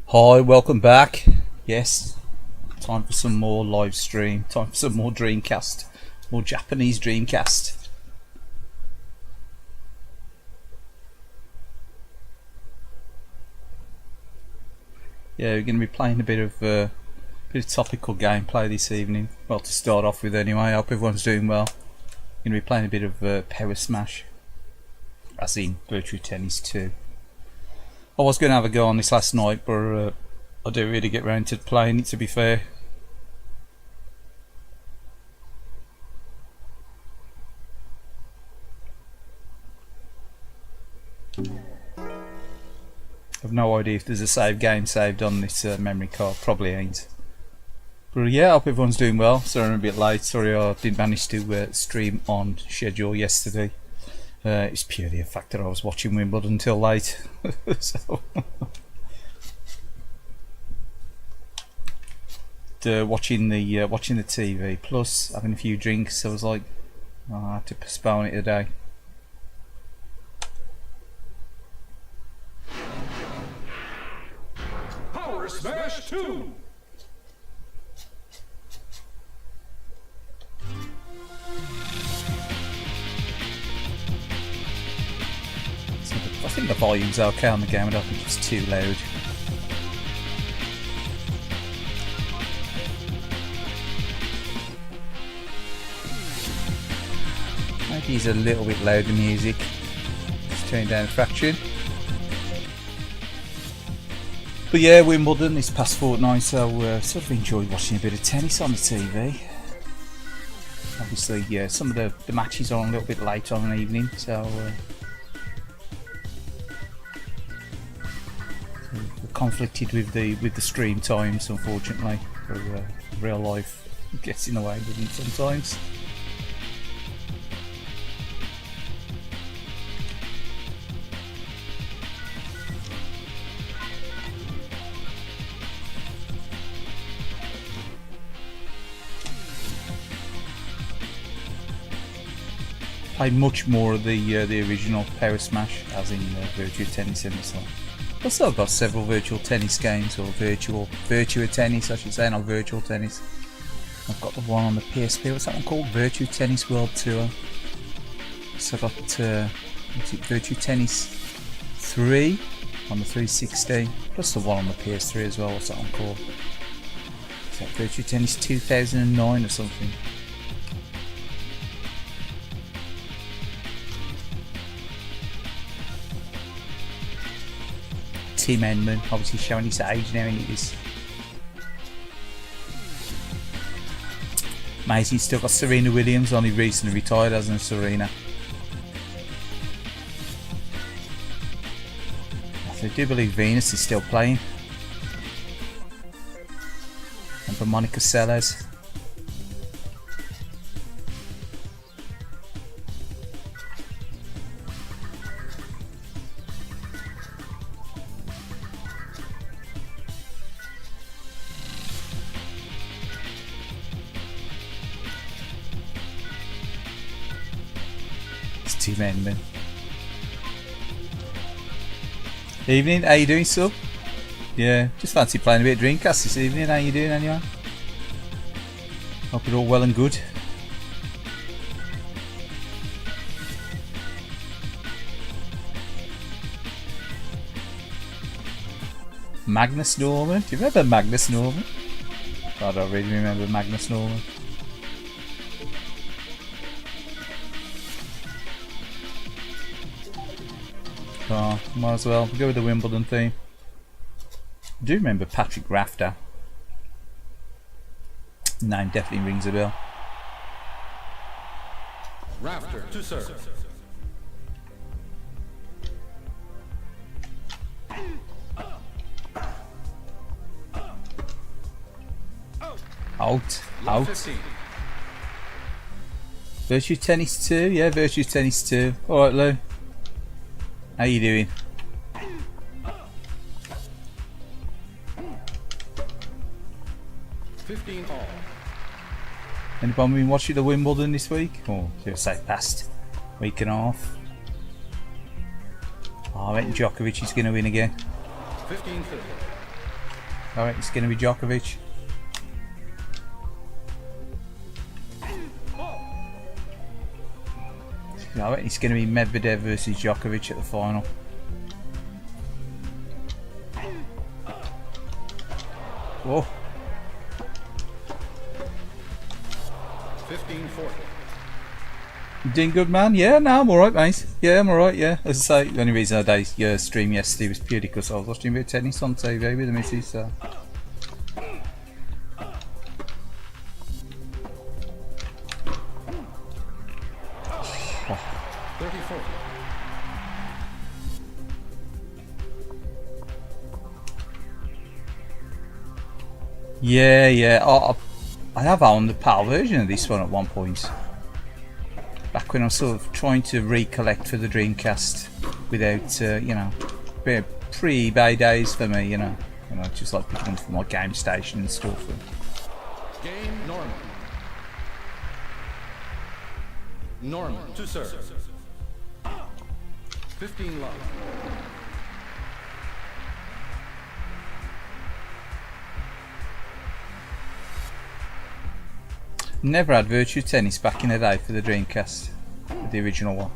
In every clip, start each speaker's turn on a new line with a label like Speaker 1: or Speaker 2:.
Speaker 1: Hi, welcome back. Yes, time for some more live stream. Time for some more Dreamcast. More Japanese Dreamcast. Yeah, we're going to be playing a bit of topical gameplay this evening. Well, to start off with anyway. I hope everyone's doing well. Going to be playing a bit of Power Smash. As in Virtua Tennis 2. I was going to have a go on this last night, but I didn't really get round to playing it, to be fair. I've no idea if there's a save game saved on this memory card. Probably ain't. But yeah, I hope everyone's doing well. Sorry I'm a bit late. Sorry I didn't manage to stream on schedule yesterday. It's purely a fact that I was watching Wimbledon until late. So watching the TV plus having a few drinks, I was like, oh, I had to postpone it today.
Speaker 2: Power Smash 2.
Speaker 1: I think the volume's okay on the game. I don't think it's too loud. Maybe it's a little bit loud, the music. Just turn down a fraction. But yeah, Wimbledon this past fortnight, so sort of enjoyed watching a bit of tennis on the TV. Obviously, yeah, some of the matches are on a little bit late on an evening, so we're conflicted with the stream times, unfortunately. For real life gets in the way, doesn't it, sometimes? Play much more of the original Power Smash, as in Virtua Tennis and so on. I've still got several virtual tennis games, or Virtua Tennis I should say, not Virtual Tennis. I've got the one on the PSP, what's that one called? Virtua Tennis World Tour. So I've got Virtua Tennis 3 on the 360, plus the one on the PS3 as well, what's that one called? Is that Virtua Tennis 2009 or something? Tim Henman, obviously showing his age now, and it is amazing. Still got Serena Williams, only recently retired, hasn't Serena? I do believe Venus is still playing. And for Monica Seles. Tim Henman. Evening, how you doing, sub? Yeah, just fancy playing a bit of Dreamcast this evening. How you doing anyway? Hope you're all well and good. Magnus Norman? Do you remember Magnus Norman? I don't really remember Magnus Norman. Oh, might as well go with the Wimbledon theme. I do remember Patrick Rafter. Name definitely rings a bell.
Speaker 2: Rafter to serve.
Speaker 1: Out. Virtua Tennis 2? Yeah, Virtua Tennis 2. Alright, Lou. How you doing? Anybody been watching the Wimbledon this week? Or should I say past week and a half? Oh, I reckon Djokovic is going to win again.
Speaker 2: 15-50.
Speaker 1: Alright, it's going to be Djokovic. Alright, it's going to be Medvedev versus Djokovic at the final. Whoa.
Speaker 2: 15-40.
Speaker 1: You doing good, man? Yeah, no, I'm alright, mate. Yeah, I'm alright, yeah. As I say, the only reason I did stream yesterday was purely because I was watching a bit of tennis on TV with the missus, so. Oh.
Speaker 2: 34.
Speaker 1: Yeah. I have owned the PAL version of this one at one point. Back when I was sort of trying to recollect for the Dreamcast without, you know, pre-eBay days for me, you know. And I just like picking them from my game station and stuff.
Speaker 2: Game Norman. Norman to serve. 15 love.
Speaker 1: Never had Virtua Tennis back in the day for the Dreamcast, the original one.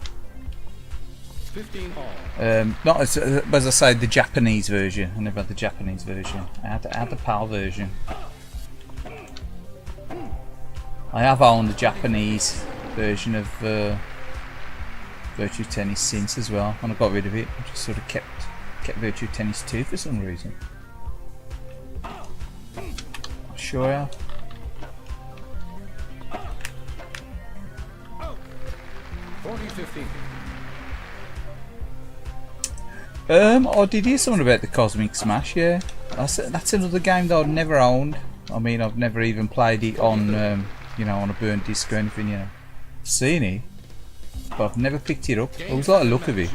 Speaker 2: 15 all.
Speaker 1: Not as I say, the Japanese version. I never had the Japanese version. I had the PAL version. I have owned the Japanese version of Virtua Tennis since as well, and I got rid of it. I just sort of kept Virtua Tennis 2 for some reason. Sure I have.
Speaker 2: 40-15.
Speaker 1: I did hear something about the Cosmic Smash, yeah. That's another game that I've never owned. I mean, I've never even played it on, you know, on a burnt disc or anything, you know. I've seen it, but I've never picked it up. I always like the look of it.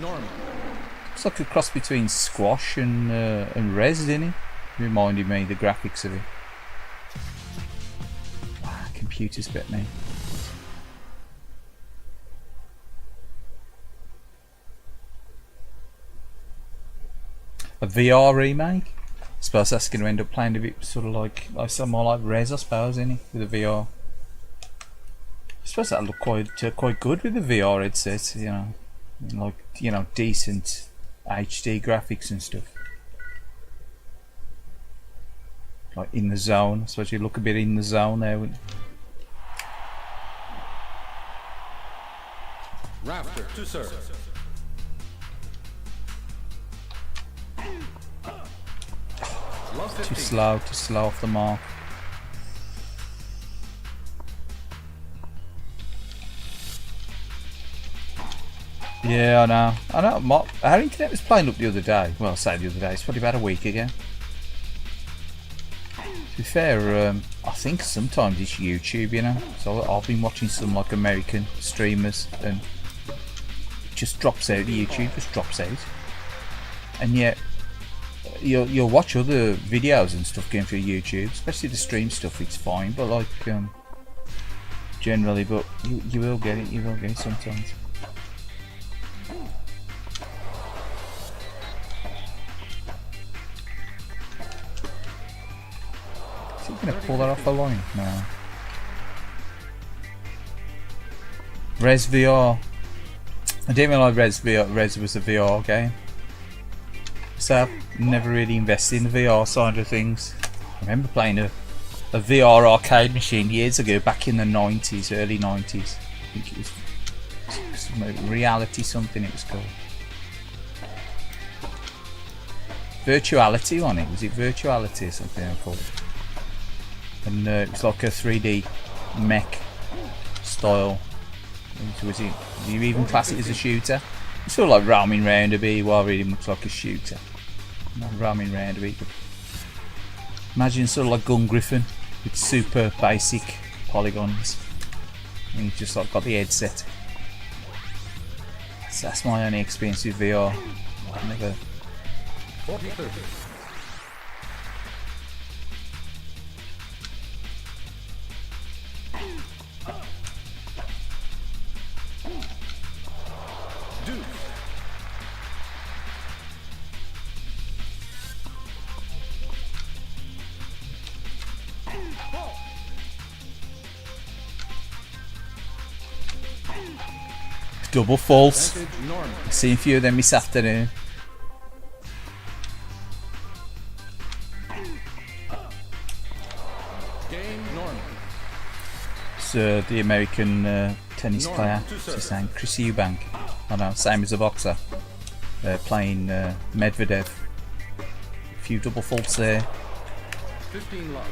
Speaker 1: It's like a cross between Squash and Res, didn't it? Reminded me the graphics of it. Ah, computers bet me. A VR remake? I suppose that's going to end up playing a bit sort of like some more like Res, I suppose, isn't it? With a VR. I suppose that'll look quite good with the VR headset, you know, like, you know, decent HD graphics and stuff. Like in the zone. I suppose you look a bit in the zone there. Wouldn't you?
Speaker 2: Rafter to serve.
Speaker 1: Too slow off the mark. Yeah, I know. Our internet was playing up the other day. Well, I say the other day, it's probably about a week ago. To be fair, I think sometimes it's YouTube, you know. So I've been watching some like American streamers and it just drops out. YouTube just drops out. And yet you'll watch other videos and stuff going through YouTube, especially the stream stuff. It's fine, but like generally, but you will get it. You will get it sometimes. Is he gonna pull that off the line? No. Res VR. I didn't realise Res was a VR game. So I've never really invested in the VR side of things. I remember playing a VR arcade machine years ago, back in the 90s, early 90s. I think it was Reality something it was called. Virtuality on it, was it Virtuality or something I called it? And it was like a 3D mech style. Was it? Do you even class it as a shooter? It's sort of like roaming round a bit, while really much like a shooter. Not roaming round a bit. Imagine sort of like Gun Griffin with super basic polygons. And you've just like got the headset. So that's my only experience with VR. I've never.
Speaker 2: 40-30.
Speaker 1: Double false.
Speaker 2: Advantage Norman.
Speaker 1: Seen a few of them this afternoon.
Speaker 2: Game Norman.
Speaker 1: It's the American tennis player. What's his name? Chris Eubank. I know, same as a boxer. Playing Medvedev. A few double faults there.
Speaker 2: 15 love.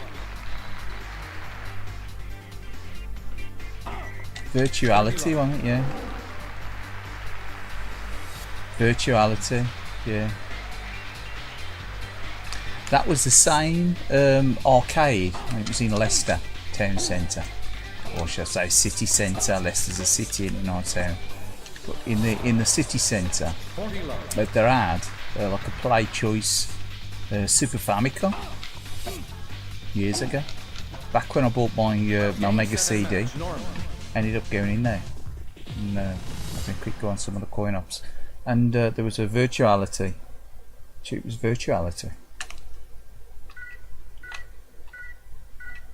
Speaker 1: Virtuality, wasn't it? Yeah. Virtuality, yeah. That was the same arcade. It was in Leicester town centre, or should I say city centre? Leicester's a city in our town. But in the city centre,
Speaker 2: 40 love.
Speaker 1: but there had like a Play Choice Super Famicom years ago. Back when I bought my my Mega CD,
Speaker 2: Norman.
Speaker 1: ended up going in there. And I think quick go on some of the coin ops. And there was a virtuality. It was virtuality.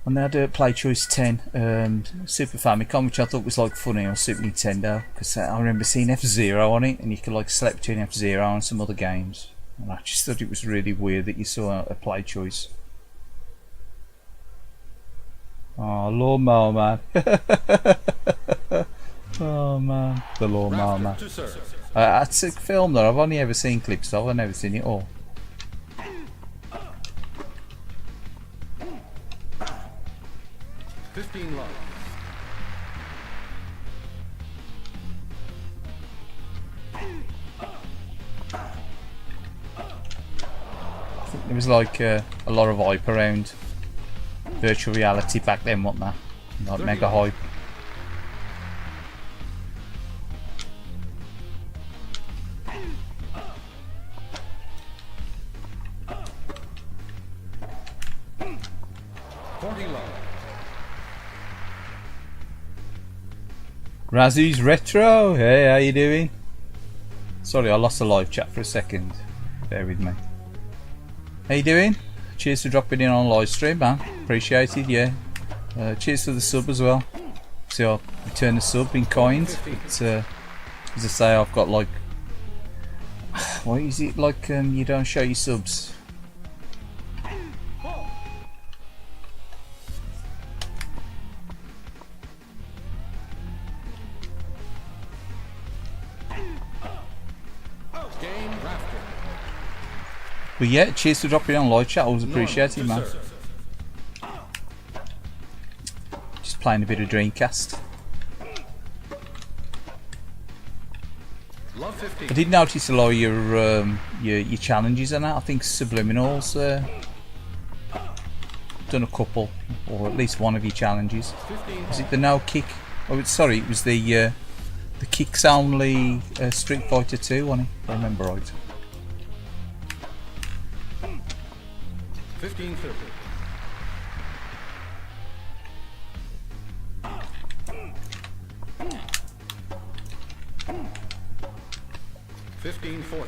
Speaker 1: And they had a Play Choice 10 Super Famicom, which I thought was like funny on Super Nintendo, because I remember seeing F-Zero on it, and you could like select between F-Zero and some other games. And I just thought it was really weird that you saw a Play Choice. Oh, lawnmower man. Oh man, the lawnmower man.
Speaker 2: To serve.
Speaker 1: That's a film that I've only ever seen clips of. I've never seen it all.
Speaker 2: $15 love.
Speaker 1: I think there was like a lot of hype around virtual reality back then, wasn't there? Like mega hype. Razzy's Retro, hey, how you doing? Sorry, I lost the live chat for a second. Bear with me. How you doing? Cheers for dropping in on live stream, man. Appreciated, yeah. Cheers for the sub as well. See, I'll return the sub in kind. But, as I say, I've got like, what is it like? You don't show your subs. But yeah, cheers for dropping on live chat, always appreciated, man. Just playing a bit of Dreamcast. I did notice a lot of your challenges and that. I think Subliminal's done a couple, or at least one of your challenges. Was it the no kick? Oh, sorry, it was the kicks only Street Fighter 2 one, if I remember right.
Speaker 2: 1550. $15.40.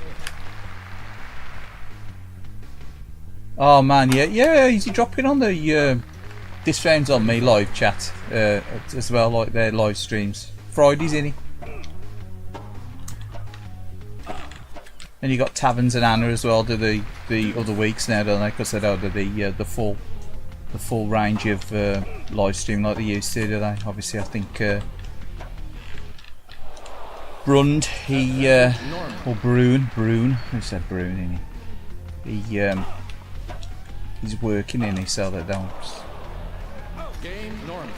Speaker 1: Oh man, yeah, is he dropping on the this round's on me live chat as well, like their live streams Fridays, isn't he? And you got Taverns and Anna as well, do the other weeks now, don't they? Because they don't do the full range of live stream like they used to, do they? Obviously, I think Brund, or Brune, who said Brune, isn't he? He's working, isn't he? So that don't.
Speaker 2: Game Norman.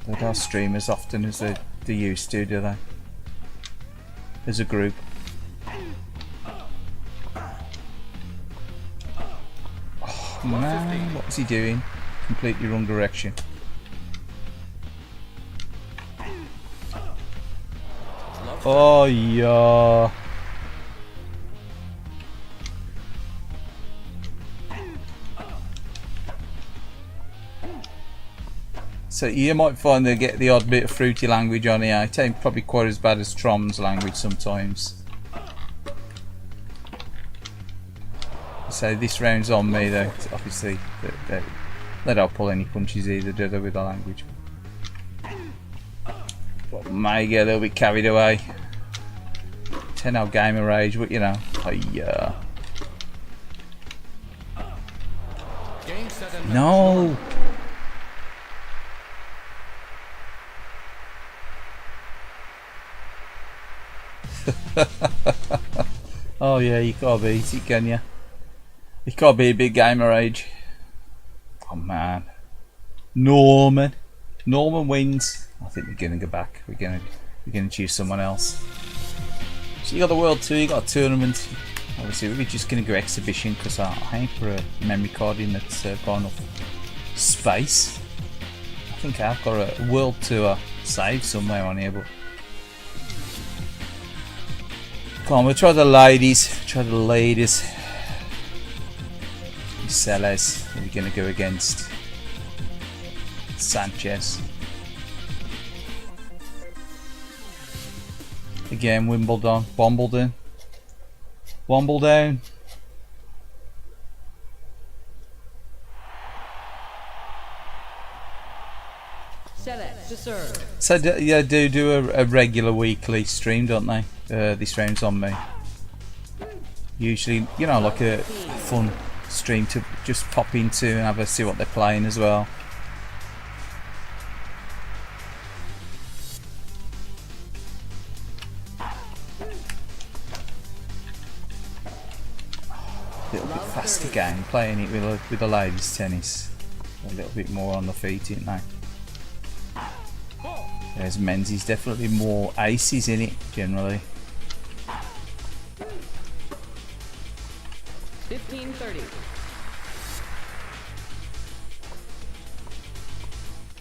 Speaker 1: They don't stream as often as they used to, do they? As a group. Oh man, what was he doing? Completely wrong direction. Oh yeah. So you might find they get the odd bit of fruity language on here. It ain't probably quite as bad as Trom's language sometimes. So this round's on me though, obviously. They don't pull any punches either, do they, with the language? But may get a little bit carried away. 10-0 gamer rage, but you know,
Speaker 2: Game, set, and
Speaker 1: no. Oh yeah, you can't beat it, can you? You can't be a big gamer age. Oh man, Norman wins. I think we're gonna go back. We're gonna choose someone else. So you got the World Tour, you got a tournament. Obviously, we're just gonna go exhibition because I ain't for a memory card in that's got enough space. I think I've got a World Tour saved somewhere on here, but come on, we'll try the ladies. Sellers. We're gonna go against Sanchez. Again, Wimbledon.
Speaker 3: Select to serve.
Speaker 1: So yeah, do a regular weekly stream, don't they? This round's on me. Usually, you know, like a fun stream to just pop into and have a see what they're playing as well. A little bit faster game, playing it with the ladies' tennis. A little bit more on the feet, isn't they? There's men's, he's definitely more aces in it generally.
Speaker 3: 15:30.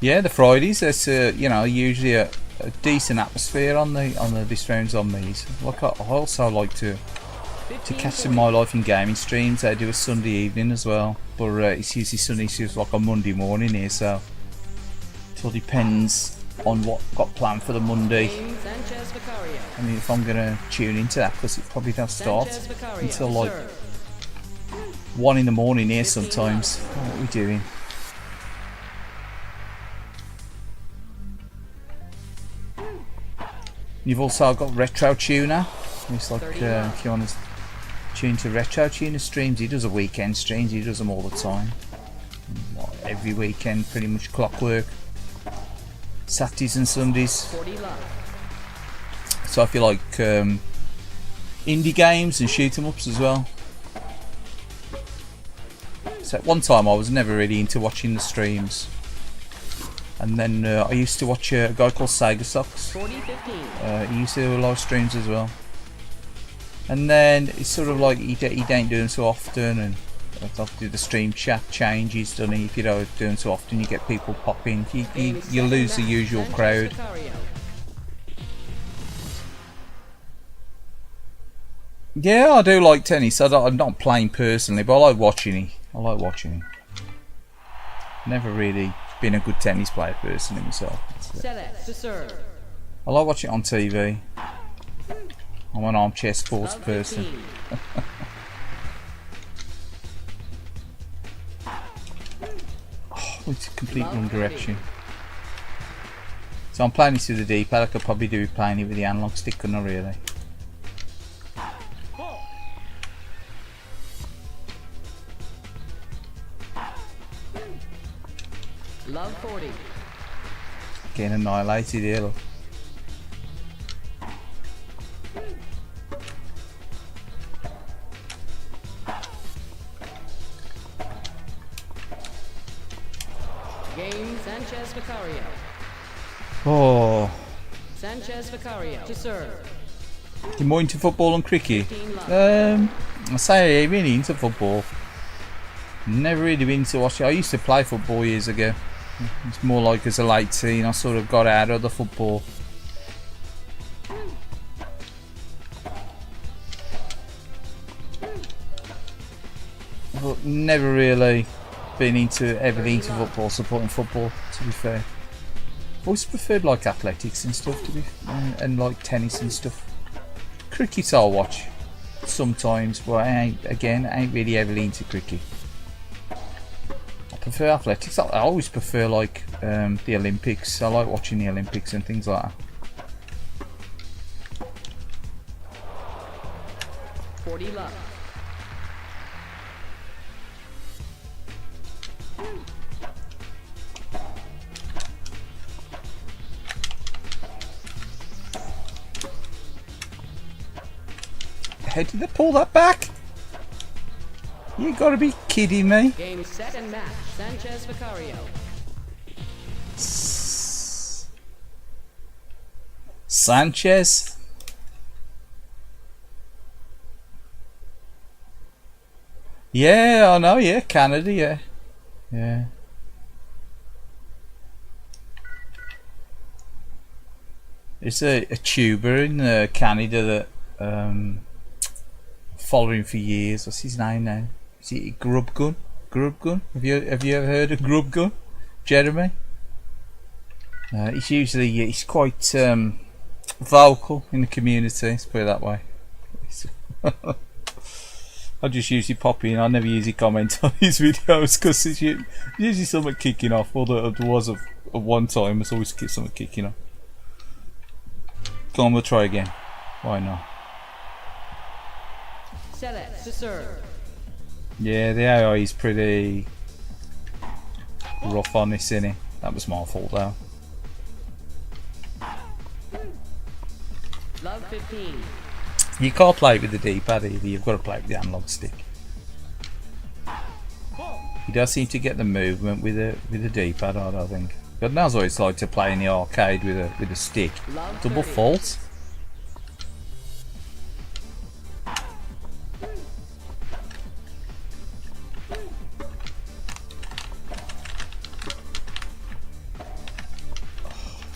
Speaker 1: Yeah, the Fridays. There's you know, usually a decent atmosphere on the this rounds on these. Like I also like to catch my life in gaming streams. I do a Sunday evening as well, but it's usually Sunday, so it's like a Monday morning here. So it all depends on what got planned for the Monday. I mean, if I'm gonna tune into that, because it probably don't start until like 1 in the morning here sometimes. What are we doing? You've also got Retro Tuner. It's like if you want to tune to Retro Tuner streams, he does a weekend streams, he does them all the time. Every weekend, pretty much clockwork. Saturdays and Sundays. So if you like indie games and shoot 'em ups as well. So at one time I was never really into watching the streams. And then I used to watch a guy called Sega Socks. He used to do live streams as well. And then it's sort of like he don't do them so often, and obviously the stream chat changes, doesn't he? If you don't do them so often, you get people popping. You lose the usual crowd. Yeah, I do like tennis. I'm not playing personally, but I like watching it. Never really been a good tennis player personally myself.
Speaker 3: Select to serve.
Speaker 1: I like watching it on TV. I'm an armchair sports person. Oh, it's a complete wrong direction. So I'm playing this with the D-pad. I could probably do playing it with the analog stick, couldn't I really?
Speaker 3: Love 40.
Speaker 1: Getting annihilated here, look.
Speaker 3: Game Sanchez Vicario.
Speaker 1: Oh.
Speaker 3: Sanchez Vicario to serve.
Speaker 1: You're more into football and cricket? I say I'm really into football. Never really been into watching. I used to play football years ago. It's more like as a late teen I sort of got out of the football. But never really been heavily into football, supporting football, to be fair. I've always preferred like athletics and stuff, and like tennis and stuff. Cricket I'll watch sometimes, but I ain't really heavily into cricket. prefer athletics. I always prefer like the Olympics. I like watching the Olympics and things like that.
Speaker 3: 40 love.
Speaker 1: How did they pull that back? You gotta be kidding me.
Speaker 3: Game, set, and match. Sanchez Vicario.
Speaker 1: Sanchez. Yeah, I know, yeah, Canada, yeah. Yeah. It's a tuber in Canada that following for years. What's his name now? Is it Grubgun? Grubgun? Have you ever heard of Grubgun? Jeremy? He's quite vocal in the community, let's put it that way. I just usually pop in, I never usually comment on his videos because it's usually something kicking off, although there was a one time there's always something kicking off. Go on, we'll try again. Why not?
Speaker 3: Select to serve.
Speaker 1: Yeah, the AI is pretty rough on this, isn't it? That was my fault though.
Speaker 3: Love 15.
Speaker 1: You can't play it with the D-pad either, you've got to play it with the analog stick. He does seem to get the movement with the D-pad, I think. God knows what it's like to play in the arcade with a stick.
Speaker 3: Love
Speaker 1: Double
Speaker 3: 30.
Speaker 1: fault.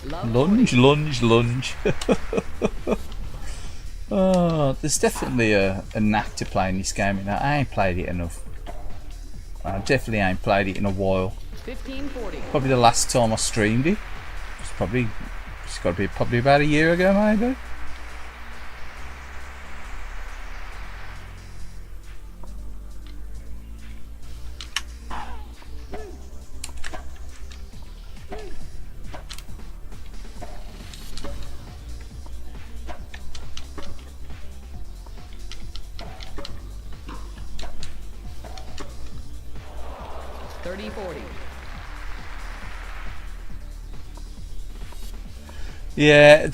Speaker 3: Love
Speaker 1: Lunge,
Speaker 3: 40.
Speaker 1: lunge, lunge. Oh, there's definitely a knack to playing this game. I ain't played it enough. I definitely ain't played it in a while.
Speaker 3: 1540.
Speaker 1: Probably the last time I streamed it. It's got to be probably about a year ago, maybe. Yeah,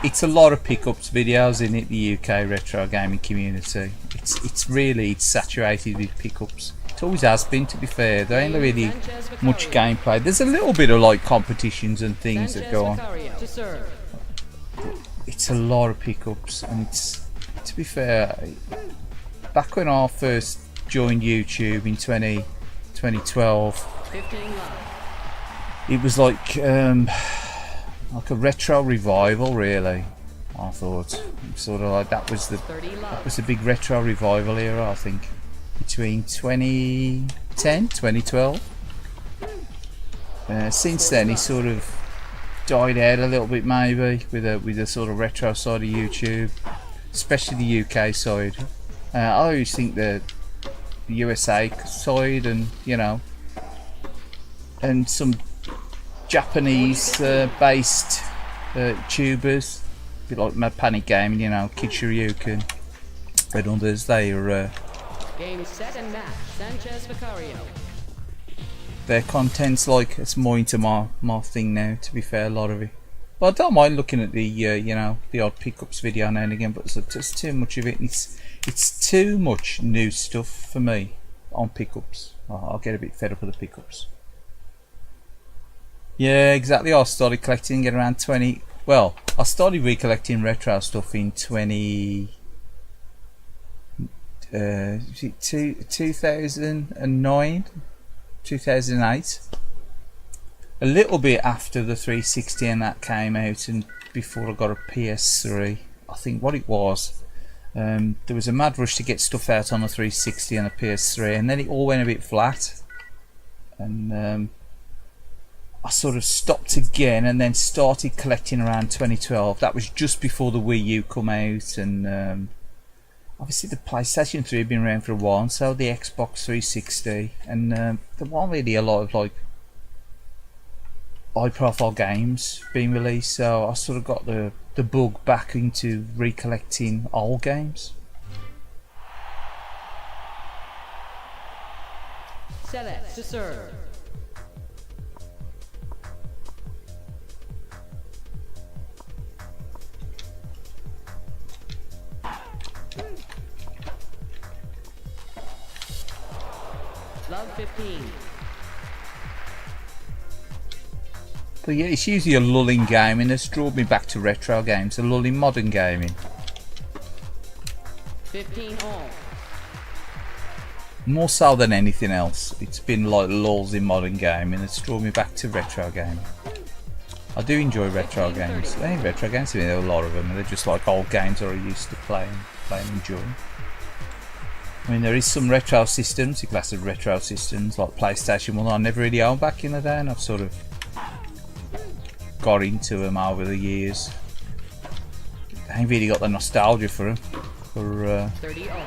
Speaker 1: it's a lot of pickups videos in it, the UK retro gaming community. It's saturated with pickups. It always has been, to be fair. There ain't really much gameplay. There's a little bit of like competitions and things that go on.
Speaker 3: To serve.
Speaker 1: It's a lot of pickups, and it's, to be fair, back when I first joined YouTube in 2012,
Speaker 3: 15 love.
Speaker 1: it was like a retro revival, really. I thought sort of like that was the
Speaker 3: 30 love.
Speaker 1: big retro revival era, I think, between 2010 2012. Since then he sort of died out a little bit, maybe, with a sort of retro side of YouTube, especially the UK side. I always think the USA side, and and some Japanese based tubers, a bit like Mad Panic Gaming, Kid Shoryuken and others. They are
Speaker 3: Game, set, and match. Sanchez Vicario.
Speaker 1: their content's like, it's more into my thing now, to be fair, a lot of it. But I don't mind looking at the the odd pickups video now and again, but it's just too much of it. It's too much new stuff for me on pickups. I'll get a bit fed up with the pickups. Yeah, exactly. I started collecting at around 20. Well, I started recollecting retro stuff in 2009, 2008. A little bit after the 360 and that came out, and before I got a PS3. I think what it was, there was a mad rush to get stuff out on the 360 and the PS3, and then it all went a bit flat, and I sort of stopped again, and then started collecting around 2012. That was just before the Wii U come out, and obviously the PlayStation 3 had been around for a while, and so the Xbox 360, and there weren't really a lot of like high profile games being released, so I sort of got the bug back into recollecting old games.
Speaker 3: Select to serve. Love 15.
Speaker 1: But yeah, it's usually a lulling gaming that's drawn me back to retro games, a lulling modern gaming.
Speaker 3: 15 all.
Speaker 1: More so than anything else, it's been like lulls in modern gaming that's drawn me back to retro gaming. I do enjoy retro games. They ain't retro games, there are a lot of them, and they're just like old games that I used to play and enjoy. I mean, there is some retro systems, you class as retro systems, like PlayStation 1 I never really owned back in the day, and I've sort of got into them over the years. I ain't really got the nostalgia for them. For
Speaker 3: 30 all.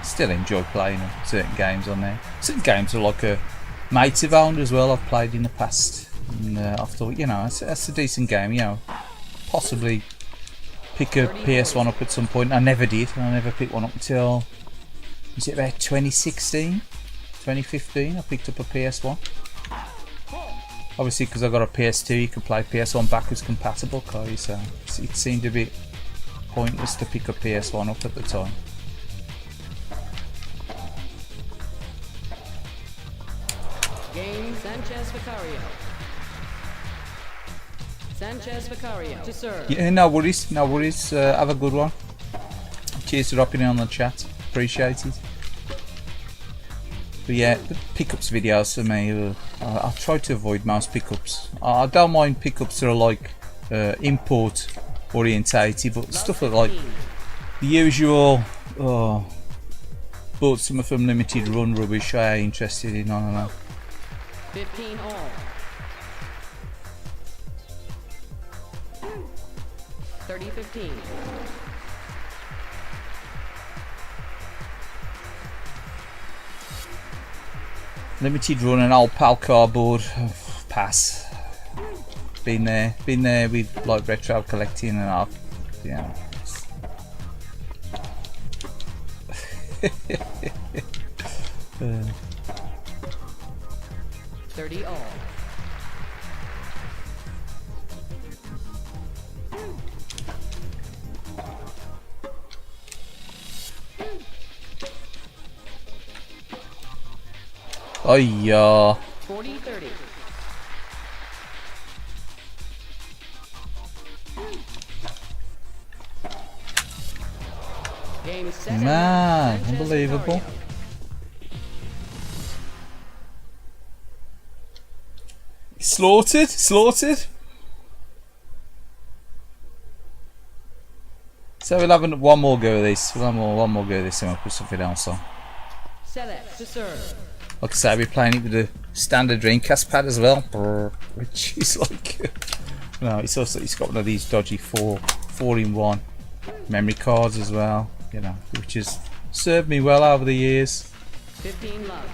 Speaker 1: still enjoy playing certain games on there. Certain games are like a mates have owned as well. I've played in the past, and I thought, you know, that's a decent game. You know, possibly pick a PS1 up at some point. I never did. I never picked one up until, was it about 2016, 2015? I picked up a PS1. Obviously, because I got a PS2, you can play PS1 backwards compatible, so it seemed a bit pointless to pick a PS1 up at the time.
Speaker 3: Game Sanchez Vicario. Sanchez Vicario to serve.
Speaker 1: Yeah, no worries, no worries. Have a good one. Cheers for dropping in on the chat. Appreciate it. But yeah, the pickups videos for me, I try to avoid most pickups. I don't mind pickups that are like import orientated, but stuff like the usual bought some of them limited run rubbish I ain't interested in. I don't know.
Speaker 3: 15 all. 30-15.
Speaker 1: Limited run and old pal cardboard. Pass. Been there with like retro collecting and all. Yeah.
Speaker 3: 30 all.
Speaker 1: Oh yeah.
Speaker 3: 40-30. Game 7.
Speaker 1: Man,
Speaker 3: Sanchez
Speaker 1: unbelievable.
Speaker 3: Vicario.
Speaker 1: Slaughtered. So we'll have one more go of this. One more go of this, and we'll put something else on.
Speaker 3: Select to serve.
Speaker 1: Like I say, we're playing it with the standard Dreamcast pad as well, which is like, no, it's got one of these dodgy 4-in-1 memory cards as well, you know, which has served me well over the years.
Speaker 3: 15 love.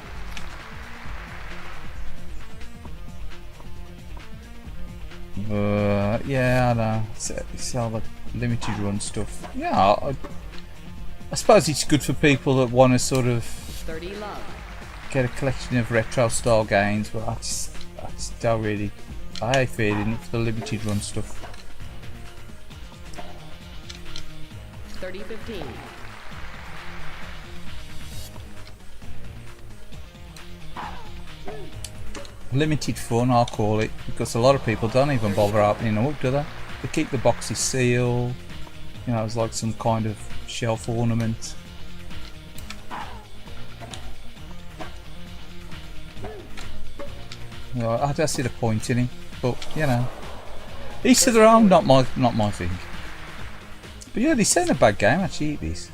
Speaker 1: Yeah, I know. It's all the limited run stuff. Yeah, I suppose it's good for people that want to sort of
Speaker 3: 30 love.
Speaker 1: get a collection of retro style games, but I just don't really. I hate feeling for the limited run stuff.
Speaker 3: 30-15.
Speaker 1: Limited fun, I'll call it, because a lot of people don't even bother opening them up, do they? They keep the boxes sealed. You know, it's like some kind of shelf ornament. You know, I don't see the point in it, but you know, each to their own. Not my thing. But yeah, this ain't a bad game actually. It is.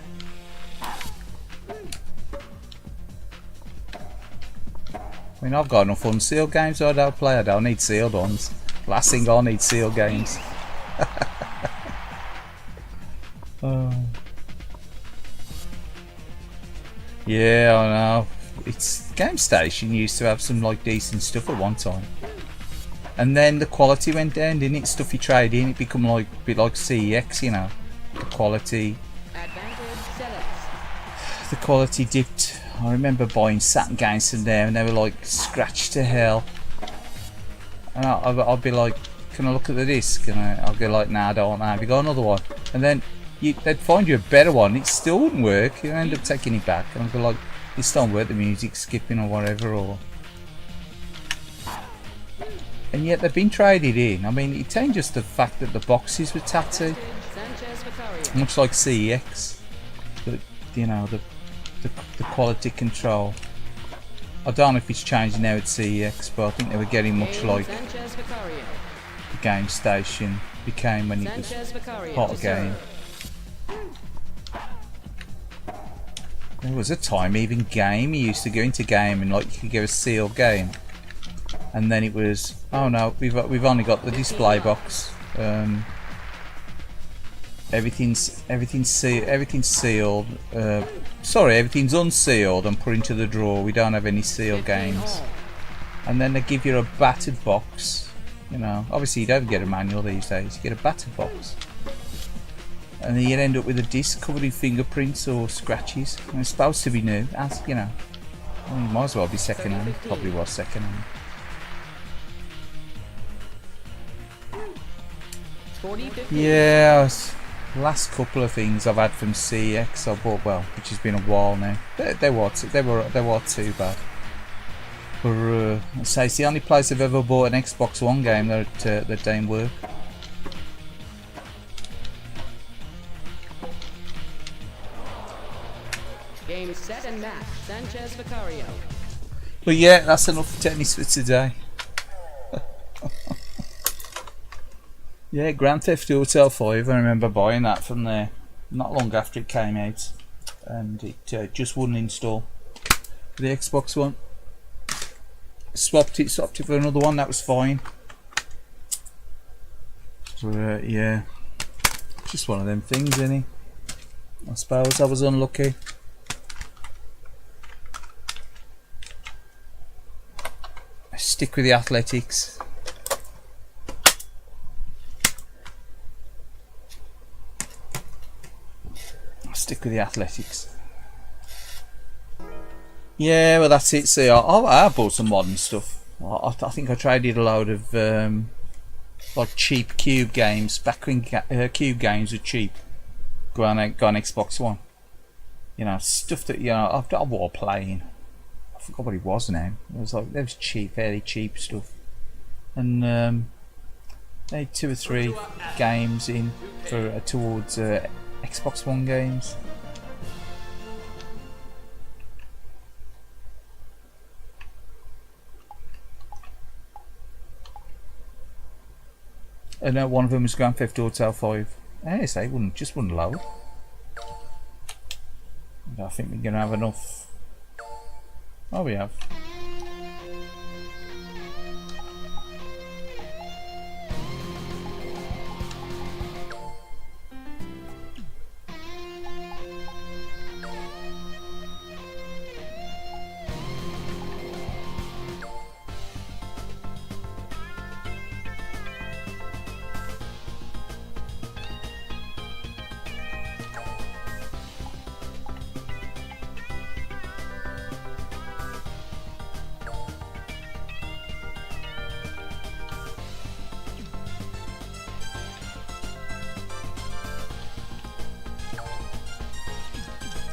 Speaker 1: I mean, I've got enough unsealed games so I don't play. I don't need sealed ones. Last thing I need sealed games. Yeah, I know. It's Game Station used to have some like decent stuff at one time, and then the quality went down, didn't it? Stuff you trade in, it become like a bit like CEX, you know. The quality dipped. I remember buying Saturn games from there, and they were like scratched to hell. And I'd be like, "Can I look at the disc?" And I'll go like, "Nah, I don't want that. Have you got another one?" And then they'd find you a better one. It still wouldn't work. You end up taking it back, and I'd go like, "This don't work. The music's skipping or whatever." And yet they've been traded in. I mean, it ain't just the fact that the boxes were tattooed, much like CEX, but you know the quality control. I don't know if it's changing now at CEX, but I think they were getting much like the Game Station became when it was hot again. There was a time even Game, you used to go into Game and like you could get a sealed game, and then it was, oh no, we've only got the display box. Everything's sealed. Sorry, everything's unsealed and put into the drawer. We don't have any sealed games. And then they give you a battered box. You know, obviously you don't get a manual these days. You get a battered box, and then you end up with a disc covered in fingerprints or scratches. And it's supposed to be new, as you know. I mean, it might as well be second hand. Probably was second hand. Yeah. Last couple of things I've had from CEX I bought, well, which has been a while now. They were too bad. But I say it's the only place I've ever bought an Xbox One game that didn't work.
Speaker 3: Game set and match. Sanchez Vicario.
Speaker 1: But yeah, that's enough for tennis for today. Yeah, Grand Theft Auto 5, I remember buying that from there not long after it came out, and it just wouldn't install the Xbox One. Swapped it for another one, that was fine. But yeah, just one of them things, isn't it? I suppose I was unlucky. I stick with the athletics. Stick with the athletics. Yeah, well that's it. See, I bought some modern stuff. I think I traded a load of like cheap cube games back when cube games were cheap. Go on Xbox One. You know, stuff that, you know, I bought playing. I forgot what it was now. It was like, there was cheap, fairly cheap stuff, and they had 2 or 3 games in for towards Xbox One games. And one of them was Grand Theft Auto 5. Yes, they wouldn't load. I think we're gonna have enough. Oh, we have.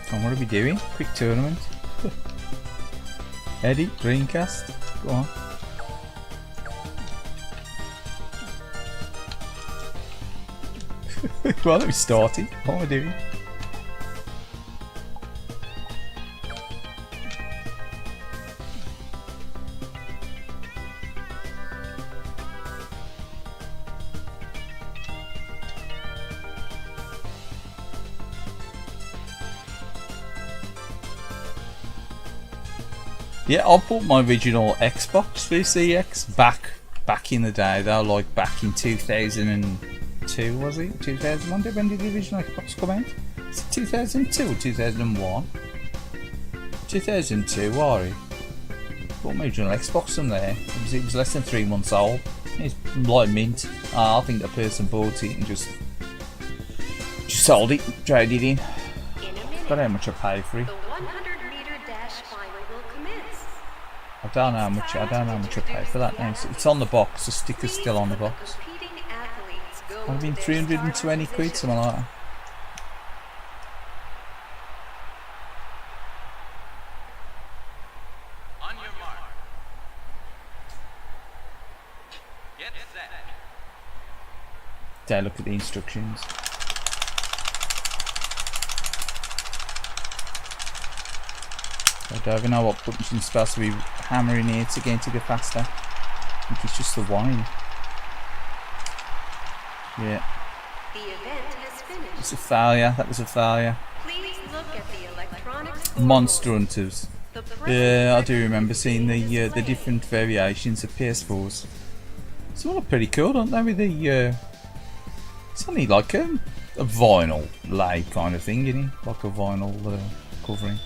Speaker 1: And what are we doing? Quick tournament. Eddie, Dreamcast. Go on. Well, let me start it. What am I doing? Yeah, I bought my original Xbox 3CX back in the day though, like back in 2002, was it? 2001? When did the original Xbox come out? Is it 2002 or 2001? 2002, Wari. Bought my original Xbox from there. It was less than 3 months old. It's like mint. I think the person bought it and just sold it, traded it in. Got how much I paid for it. I don't know how much I paid for that now. It's on the box, the sticker's still on the box. I've been 320 quid, something like that.
Speaker 4: On your mark. Get set.
Speaker 1: Dare look at the instructions. I don't even know what buttons you're supposed to be hammering here to get faster. I think it's just the wine. Yeah.
Speaker 5: The event has finished.
Speaker 1: It's a failure. That was a failure.
Speaker 5: Please look at the electronics.
Speaker 1: Monster Hunters. Yeah, I do remember seeing the different variations of PS4s. Some look pretty cool, don't they? With the it's only like a vinyl lay kind of thing, isn't it? Like a vinyl covering.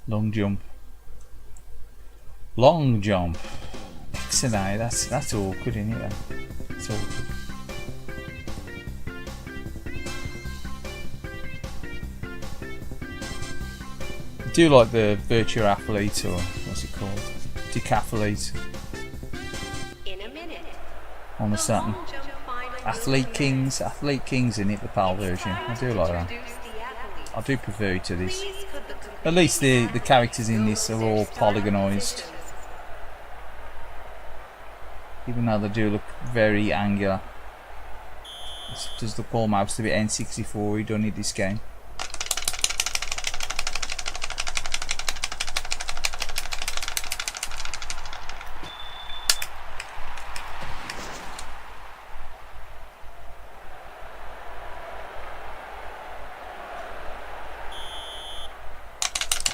Speaker 1: Long jump. Long jump. Pixelate, that's awkward, isn't it? It's awkward. I do like the Virtua Athlete, or what's it called? Decathlete.
Speaker 5: In a minute.
Speaker 1: On the Saturn. Athlete Kings in it, the PAL version. I do like that. I do prefer it to this. At least the characters in this are all polygonized. Even though they do look very angular. It does look almost a bit N64 you don't need this game.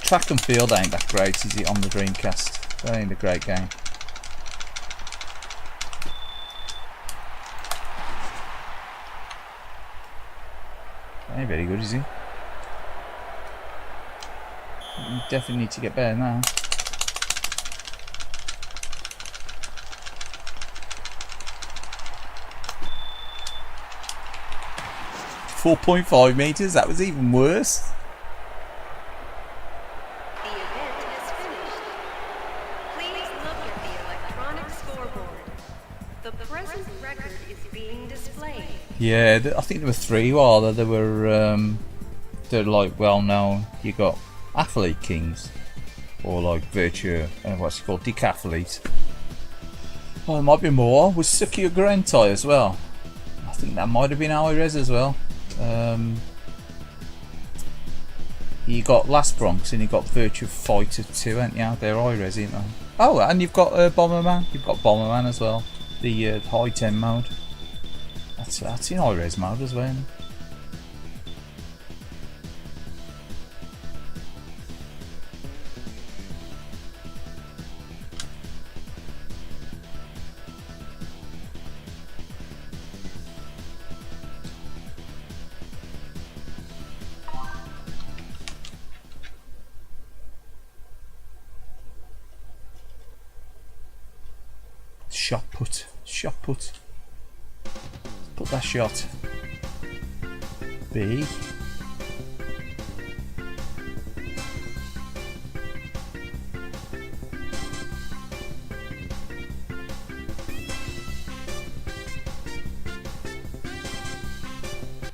Speaker 1: Track and field ain't that great, is it, on the Dreamcast? That ain't a great game. That ain't very good, is it? You definitely need to get better now. .5 meters, that was even worse. Yeah, I think there were 3 while there were they're like well known. You got Athlete Kings, or like Virtua, what's it called, Decathlete. Oh, there might be more. Was Sukia Gurentai as well? I think that might have been high res as well. You got Last Bronx and you got Virtua Fighter 2, ain't you? They're high res, ain't they? Oh, and you've got Bomberman. You've got Bomberman as well. The high 10 mode. That's in high res mode as well. Shot put. Put that shot. B.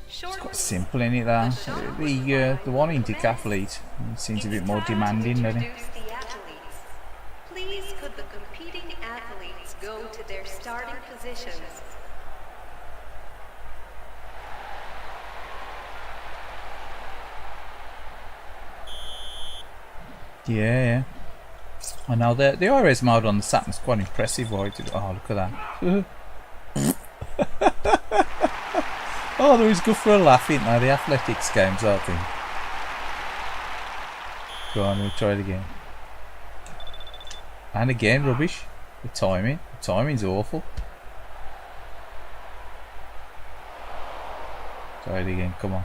Speaker 1: It's quite simple, isn't it? The one in Decathlete seems a bit more demanding, doesn't it?
Speaker 5: Please could the competing athletes go to their starting positions.
Speaker 1: Yeah. I know the IRS mode on the Saturn's quite impressive. Oh, look at that. Oh, they're always good for a laugh, ain't they? The athletics games, I think. Go on, we'll try it again. And again, rubbish. The timing. The timing's awful. Try it again, come on.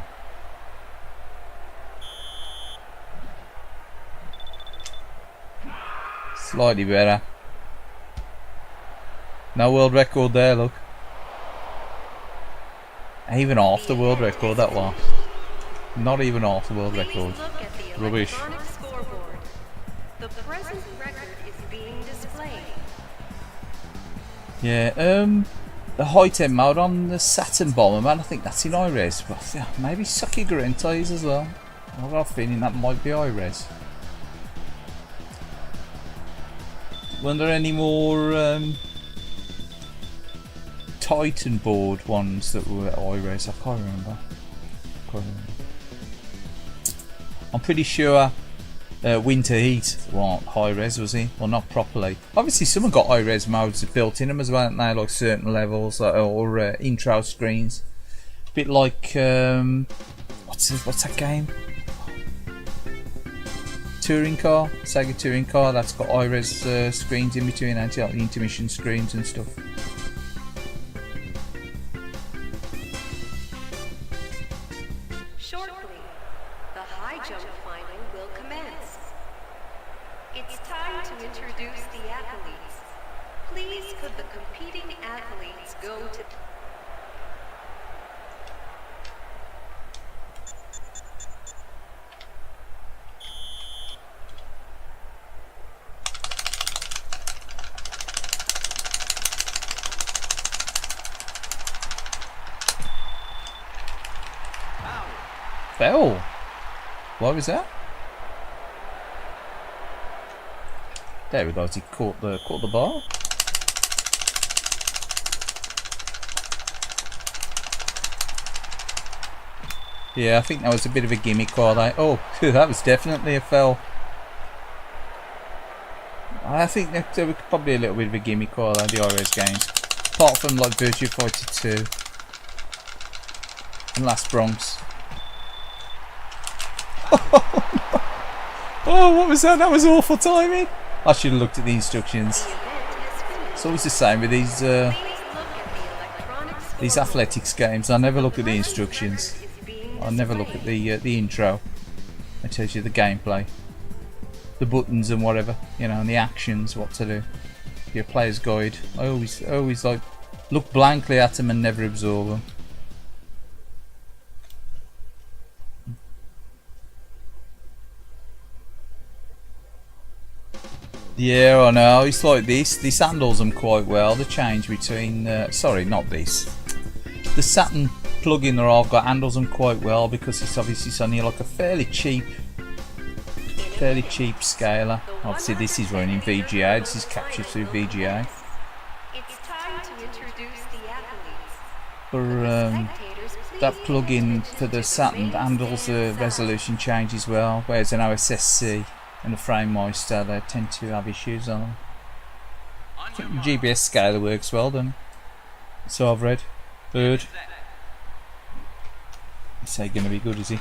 Speaker 1: Slightly better. No world record there, look. Even half the world record that was. Not even half the world record. Rubbish.
Speaker 5: The present record is being displayed.
Speaker 1: Yeah, the high-temp mode on the Saturn Bomberman, I think that's in high-res. But yeah, maybe Sucky Garenti's as well. I've got a feeling that might be high-res. Were there any more Titan board ones that were high-res? I can't remember. I'm pretty sure Winter Heat wasn't high-res, was he? Well, not properly. Obviously, some have got high-res modes built in them as well, haven't they? Like certain levels or intro screens. A bit like what's that game? Touring car, Sega Touring Car. That's got high-res screens in between, and like the intermission screens and stuff.
Speaker 5: Shortly, the high jump final will commence. It's time to introduce the athletes. Please could the competing athletes go to...
Speaker 1: Fell. What was that? There we go. He caught the ball. Yeah, I think that was a bit of a gimmick call. Oh, that was definitely a foul. I think that there was probably a little bit of a gimmick call on the high-res games, apart from like Virtua Fighter 2 and Last Bronx. Oh, what was that? That was awful timing. I should have looked at the instructions. It's always the same with these athletics games. I never look at the instructions. I never look at the intro. It tells you the gameplay, the buttons and whatever, you know, and the actions, what to do. Your player's guide. I always like look blankly at them and never absorb them. Yeah, I know. It's like this handles them quite well. The change between sorry, not this. The Saturn plugin that I've got handles them quite well because it's obviously only like a fairly cheap scaler. Obviously, this is running VGA. This is captured through VGA.
Speaker 5: It's time to introduce the athletes.
Speaker 1: For that plugin for the Saturn handles the resolution change as well, whereas an OSSC and the FrameMeister, they tend to have issues on them. I think the GBS scaler works well, doesn't it? So I've heard. Is he going to be good, is he?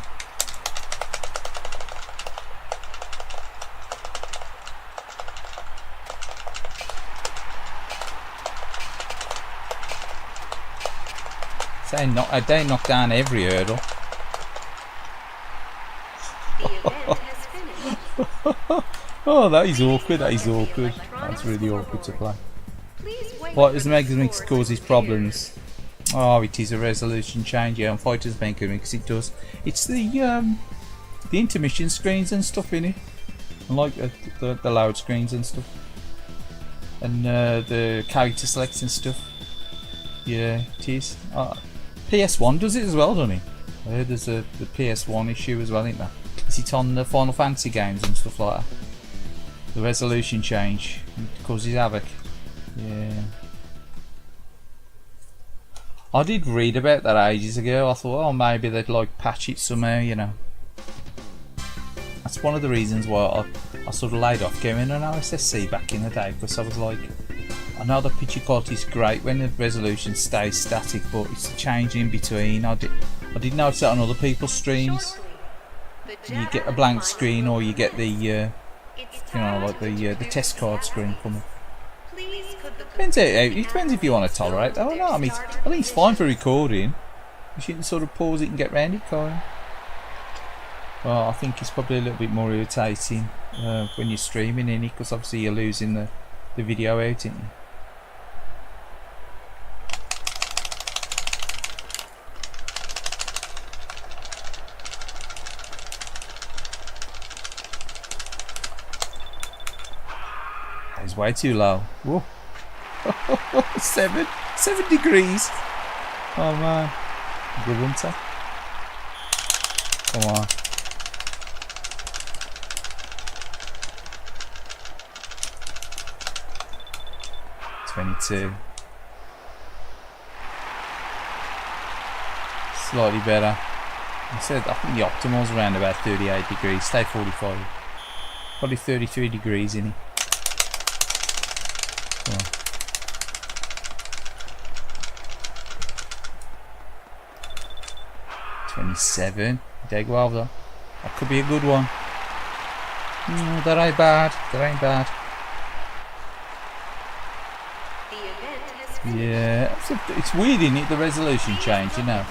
Speaker 1: They knock down every hurdle.
Speaker 5: The event has finished.
Speaker 1: Oh, that is awkward. That's really awkward to play. What does Megamix causes problems? Oh, it is a resolution change. Yeah, on Fighters Banker because it does. It's the intermission screens and stuff in it, and like the loud screens and stuff, and the character selects and stuff. Yeah, it is. PS1 does it as well, doesn't it? I heard there's the PS1 issue as well, isn't there? Is it on the Final Fantasy games and stuff like that? The resolution change causes havoc. Yeah. I did read about that ages ago. I thought, oh, maybe they'd like patch it somehow, you know. That's one of the reasons why I sort of laid off going on OSSC back in the day, because I was like, I know the picture quality is great when the resolution stays static, but it's the change in between. I did notice that on other people's streams. You get a blank screen, or you get the you know, like the test card screen coming. Depends it depends if you want to tolerate that or not. I mean, I think it's fine for recording. You shouldn't sort of pause it and get round it, Kyle. Well, I think it's probably a little bit more irritating when you're streaming in it, because obviously you're losing the video out, isn't you? It's way too low. Whoa. 7 degrees. Oh man. Good hunter. Come on. Slightly better. I think the optimal's around about 38 degrees. Stay 45. Probably 33 degrees in it. 27. Dead well though. That could be a good one. That ain't bad. That ain't bad. Yeah, it's weird, isn't it? The resolution change, you know.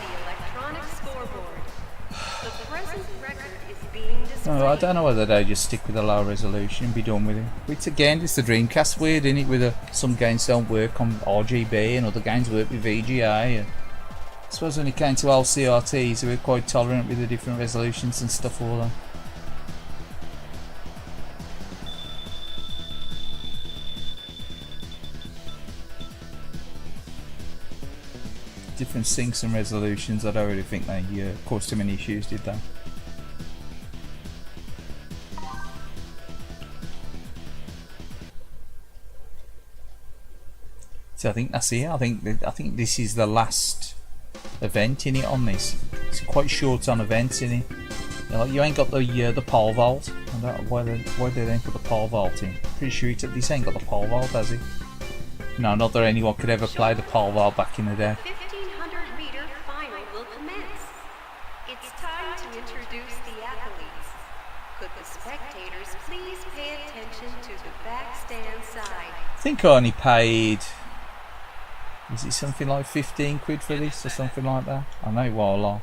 Speaker 1: No, I don't know whether they just stick with a low resolution and be done with it. Which again, it's the Dreamcast weird, isn't it? With some games don't work on RGB and other games work with VGA. And I suppose when it came to old CRTs, they were quite tolerant with the different resolutions and stuff all that. Different syncs and resolutions, I don't really think they caused too many issues, did they? So I think that's it. I think this is the last event in it on this. It's quite short on events in it. You ain't got the pole vault. I don't know why they don't put the pole vault in. Pretty sure this ain't got the pole vault, has it? No, not that anyone could ever play the pole vault back in the day.
Speaker 5: 1500-meter final will commence. It's time to introduce the athletes. Could the spectators please pay attention to the back stand side?
Speaker 1: I think I only paid, is it something like 15 quid for this or something like that? I know it was a lot.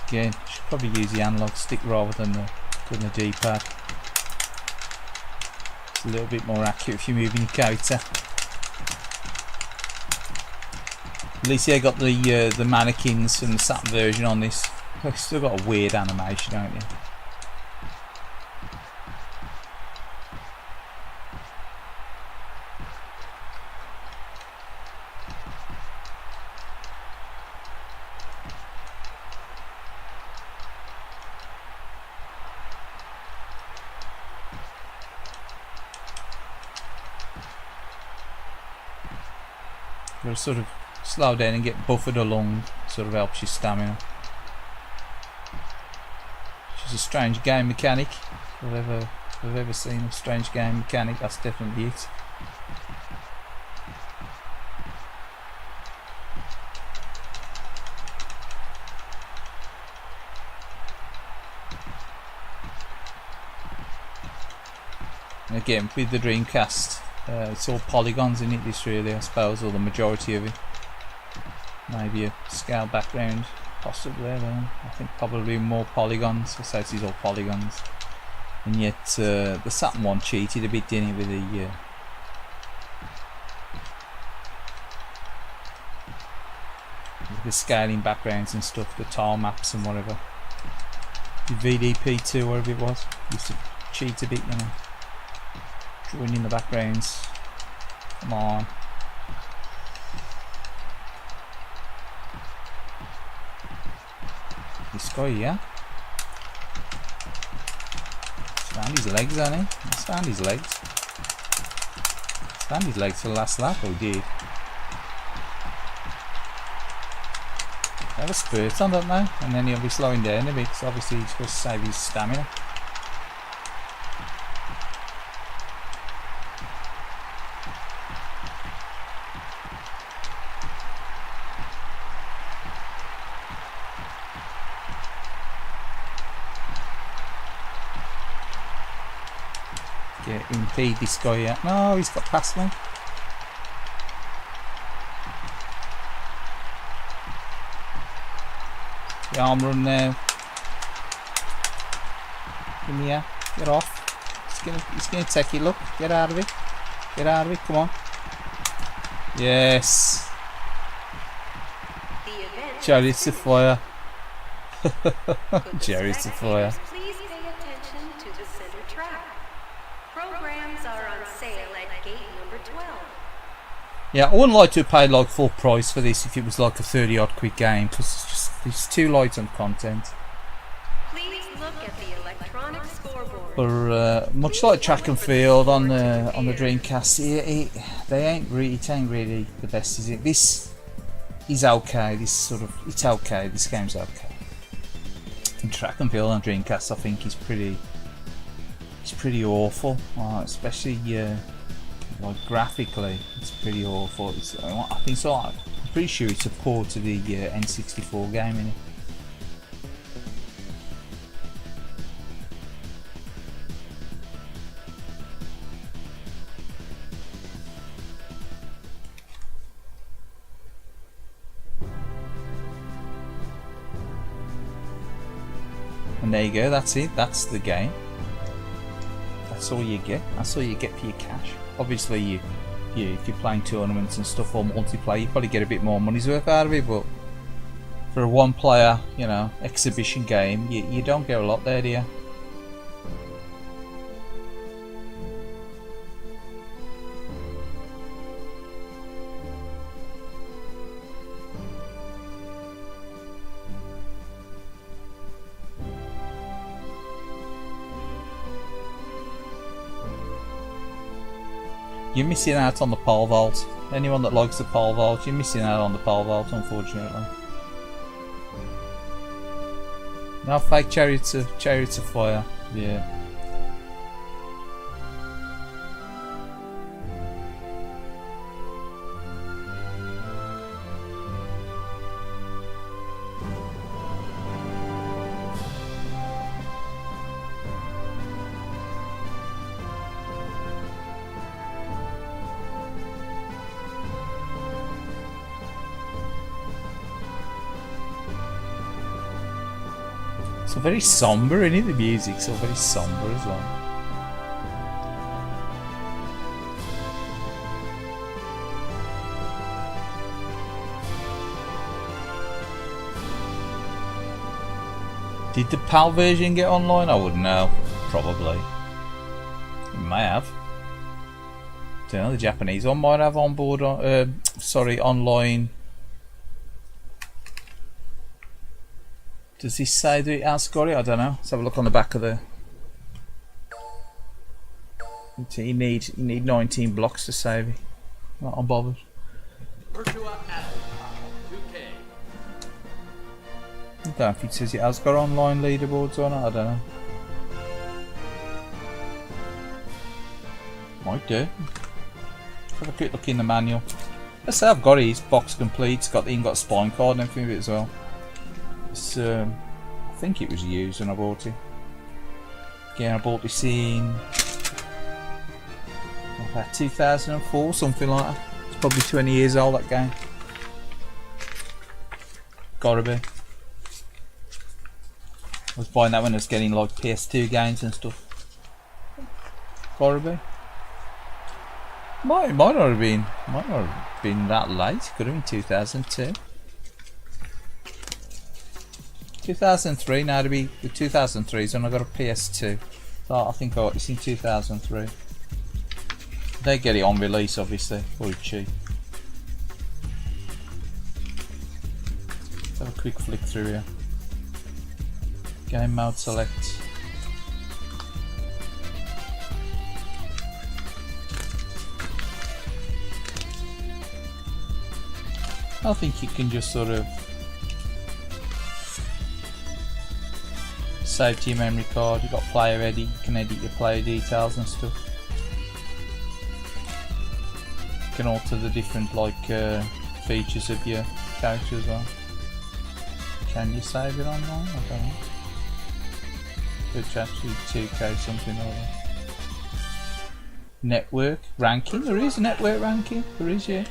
Speaker 1: Again, should probably use the analog stick rather than the D-pad. It's a little bit more accurate if you're moving your character. At least I got the mannequins from the Saturn version on this. They've still got a weird animation, don't you? You'll sort of slow down and get buffered along, sort of helps your stamina. Which is a strange game mechanic. If I've ever seen a strange game mechanic, that's definitely it. And again, with the Dreamcast, it's all polygons in it, this really, I suppose, or the majority of it. Maybe a scale background, possibly, I don't know. I think probably more polygons, I say it's all polygons. And yet, the Saturn one cheated a bit, didn't it, with the scaling backgrounds and stuff, the tile maps and whatever. The VDP2, whatever it was, used to cheat a bit, you know. Drawing in the backgrounds. Come on. This guy here. Found his legs, hasn't he? He's found his legs. Found his legs for the last lap, or he did. They have a spurt on, don't they? And then he'll be slowing down a bit, because obviously he's supposed to save his stamina. Impede this guy out. No, he's got past me. The arm run now. Come here. Get off. He's gonna take it. Look. Get out of it. Get out of it. Come on. Yes. Chariots of fire. Chariots of fire.
Speaker 5: Please pay attention to the center track. Programs are on sale at gate number 12.
Speaker 1: Yeah, I wouldn't like to pay like full price for this if it was like a 30-odd quid game, because it's too light on content.
Speaker 5: Please look at the electronic scoreboard.
Speaker 1: But much like track and field on the Dreamcast, it ain't really the best, is it? This is okay. It's okay. This game's okay. And track and field on Dreamcast, I think, is pretty awful, especially like graphically. It's pretty awful. I think so. I'm pretty sure it's a port to the N64 game, innit? And there you go. That's it. That's the game. That's all you get. That's all you get for your cash. Obviously, if you're playing tournaments and stuff or multiplayer, you probably get a bit more money's worth out of it. But for a one-player, exhibition game, you don't get a lot there, do you? You're missing out on the pole vault. Anyone that likes the pole vault, you're missing out on the pole vault, unfortunately. Now fake chariots of fire. Yeah. So very somber, isn't it? The music's so very somber as well. Did the PAL version get online? I wouldn't know. Probably. It may have. Don't know. The Japanese one might have on board. Online. Does this say that it has got it? I don't know. Let's have a look on the back of the. You need 19 blocks to save it. Not unbothered.
Speaker 2: Virtua Atlas 2K.
Speaker 1: I don't know if it says it has got online leaderboards or not. I don't know. Might do. Let's have a quick look in the manual. Let's say I've got it. It's box complete. It's got a spine card and everything with it as well. I think it was used when I bought it. Again, I bought this in about 2004, something like that. It's probably 20 years old, that game. Gotta be. I was buying that when I was getting like PS2 games and stuff. Gotta be. Might not have been that late. Could have been 2002. 2003, now to be the 2003 is when I got a PS2. So I think I got this in 2003. They get it on release, obviously, very cheap. Let's have a quick flick through here. Game mode select. I think you can just sort of save to your memory card. You've got player edit, you can edit your player details and stuff. You can alter the different like features of your character as well. Can you save it online? I don't know. It's actually 2K something or other. Network ranking? There is network ranking. There is, yeah.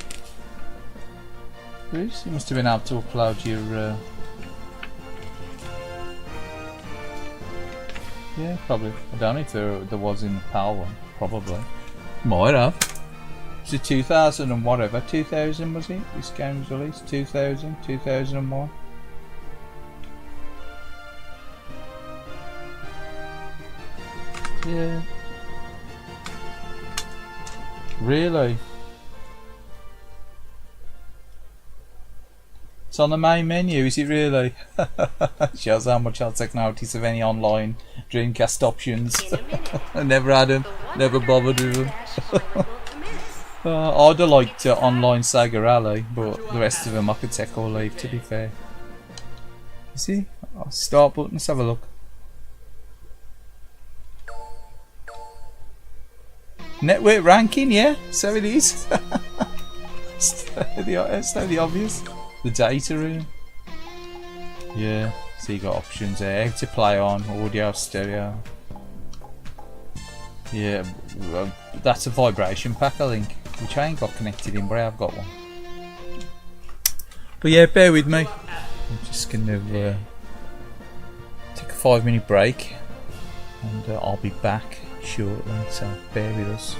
Speaker 1: There is. You must have been able to upload your yeah, probably. I don't know if there was in the PAL one. Probably. Might have. Was it 2000 and whatever? 2000 was it? This game was released? 2000? 2001? Yeah. Really? It's on the main menu, is it really? Shows how much I'll take notice of any online Dreamcast options. I never had them, never bothered with them. I'd have liked online Sega Rally, but the rest of them I could take or leave, to be fair. You see? Start button, let's have a look. Network ranking, yeah, so it is. It's the obvious. The data room. Yeah, so you got options there to play on, audio, stereo. Yeah, that's a vibration pack I think, which I ain't got connected in, but I have got one. But yeah, bear with me. I'm just gonna take a 5-minute break and I'll be back shortly, so bear with us.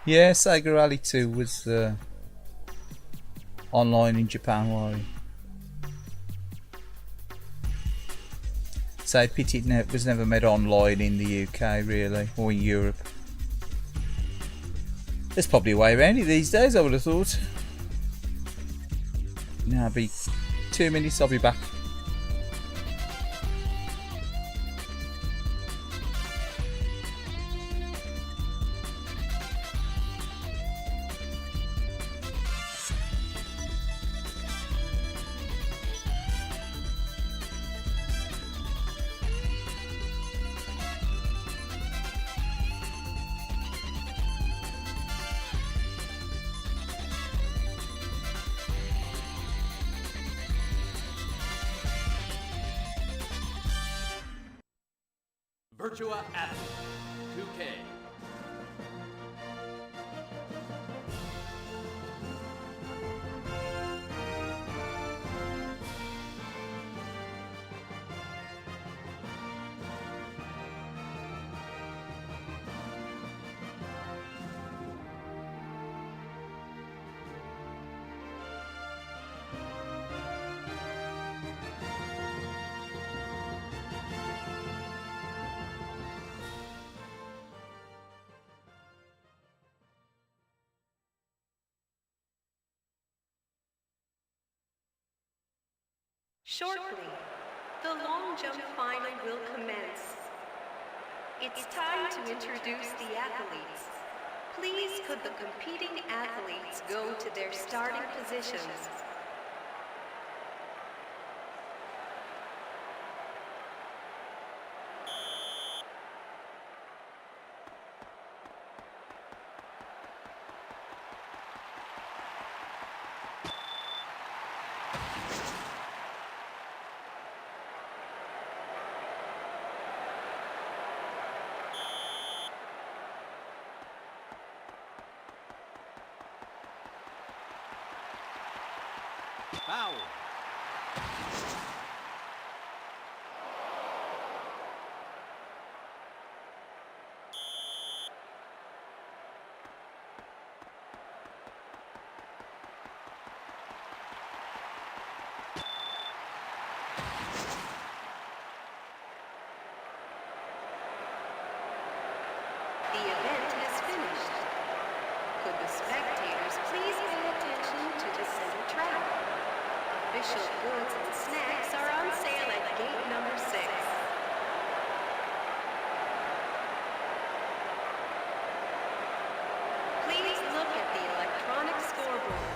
Speaker 1: Yeah, Sega Rally 2 was online in Japan, why? So pity it was never made online in the UK really, or in Europe. There's probably a way around it these days, I would have thought. Now, be 2 minutes, I'll be back.
Speaker 2: Virtua Athlete 2K.
Speaker 5: Shortly, the long jump final will commence. It's time to introduce the athletes. Please could the competing athletes go to their starting positions.
Speaker 2: Foul.
Speaker 5: official goods and snacks are on sale at gate number 6. Please look at the electronic scoreboard.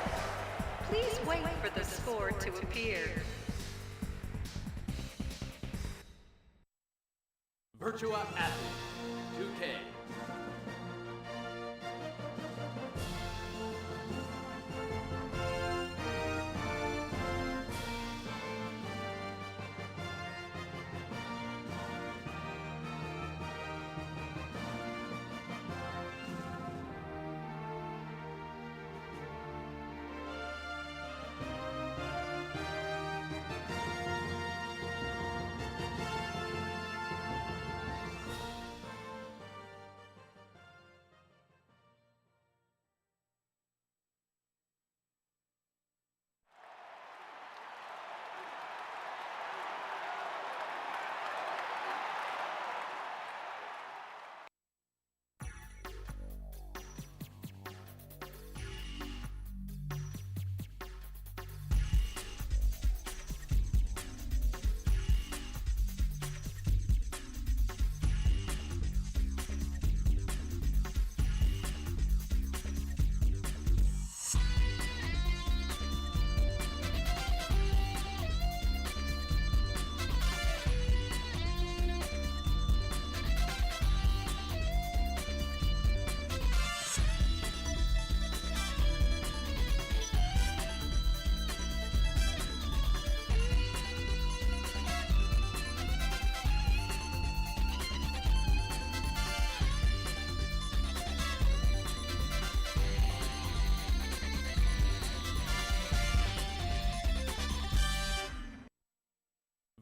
Speaker 5: Please wait for the score to appear.
Speaker 2: Virtua Athlete 2K.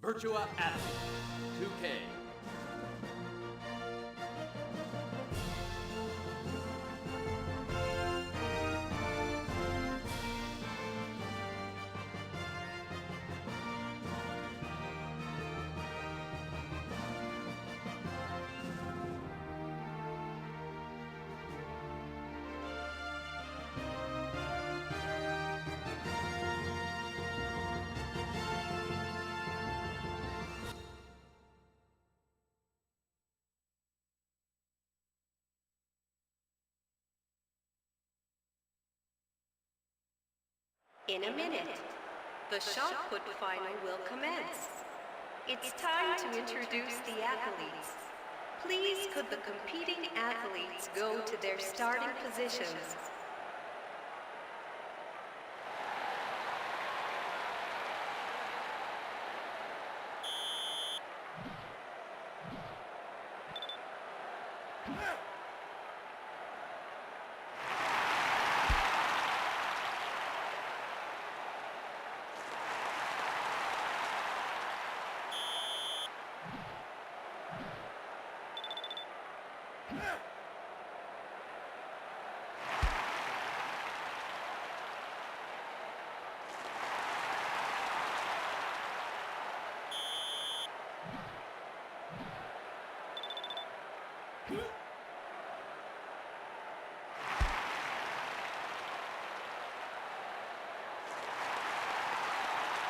Speaker 2: Virtua Athlete 2K.
Speaker 5: In a minute, the shot put final will commence. It's time to introduce the athletes. Please could the competing athletes go to their starting positions.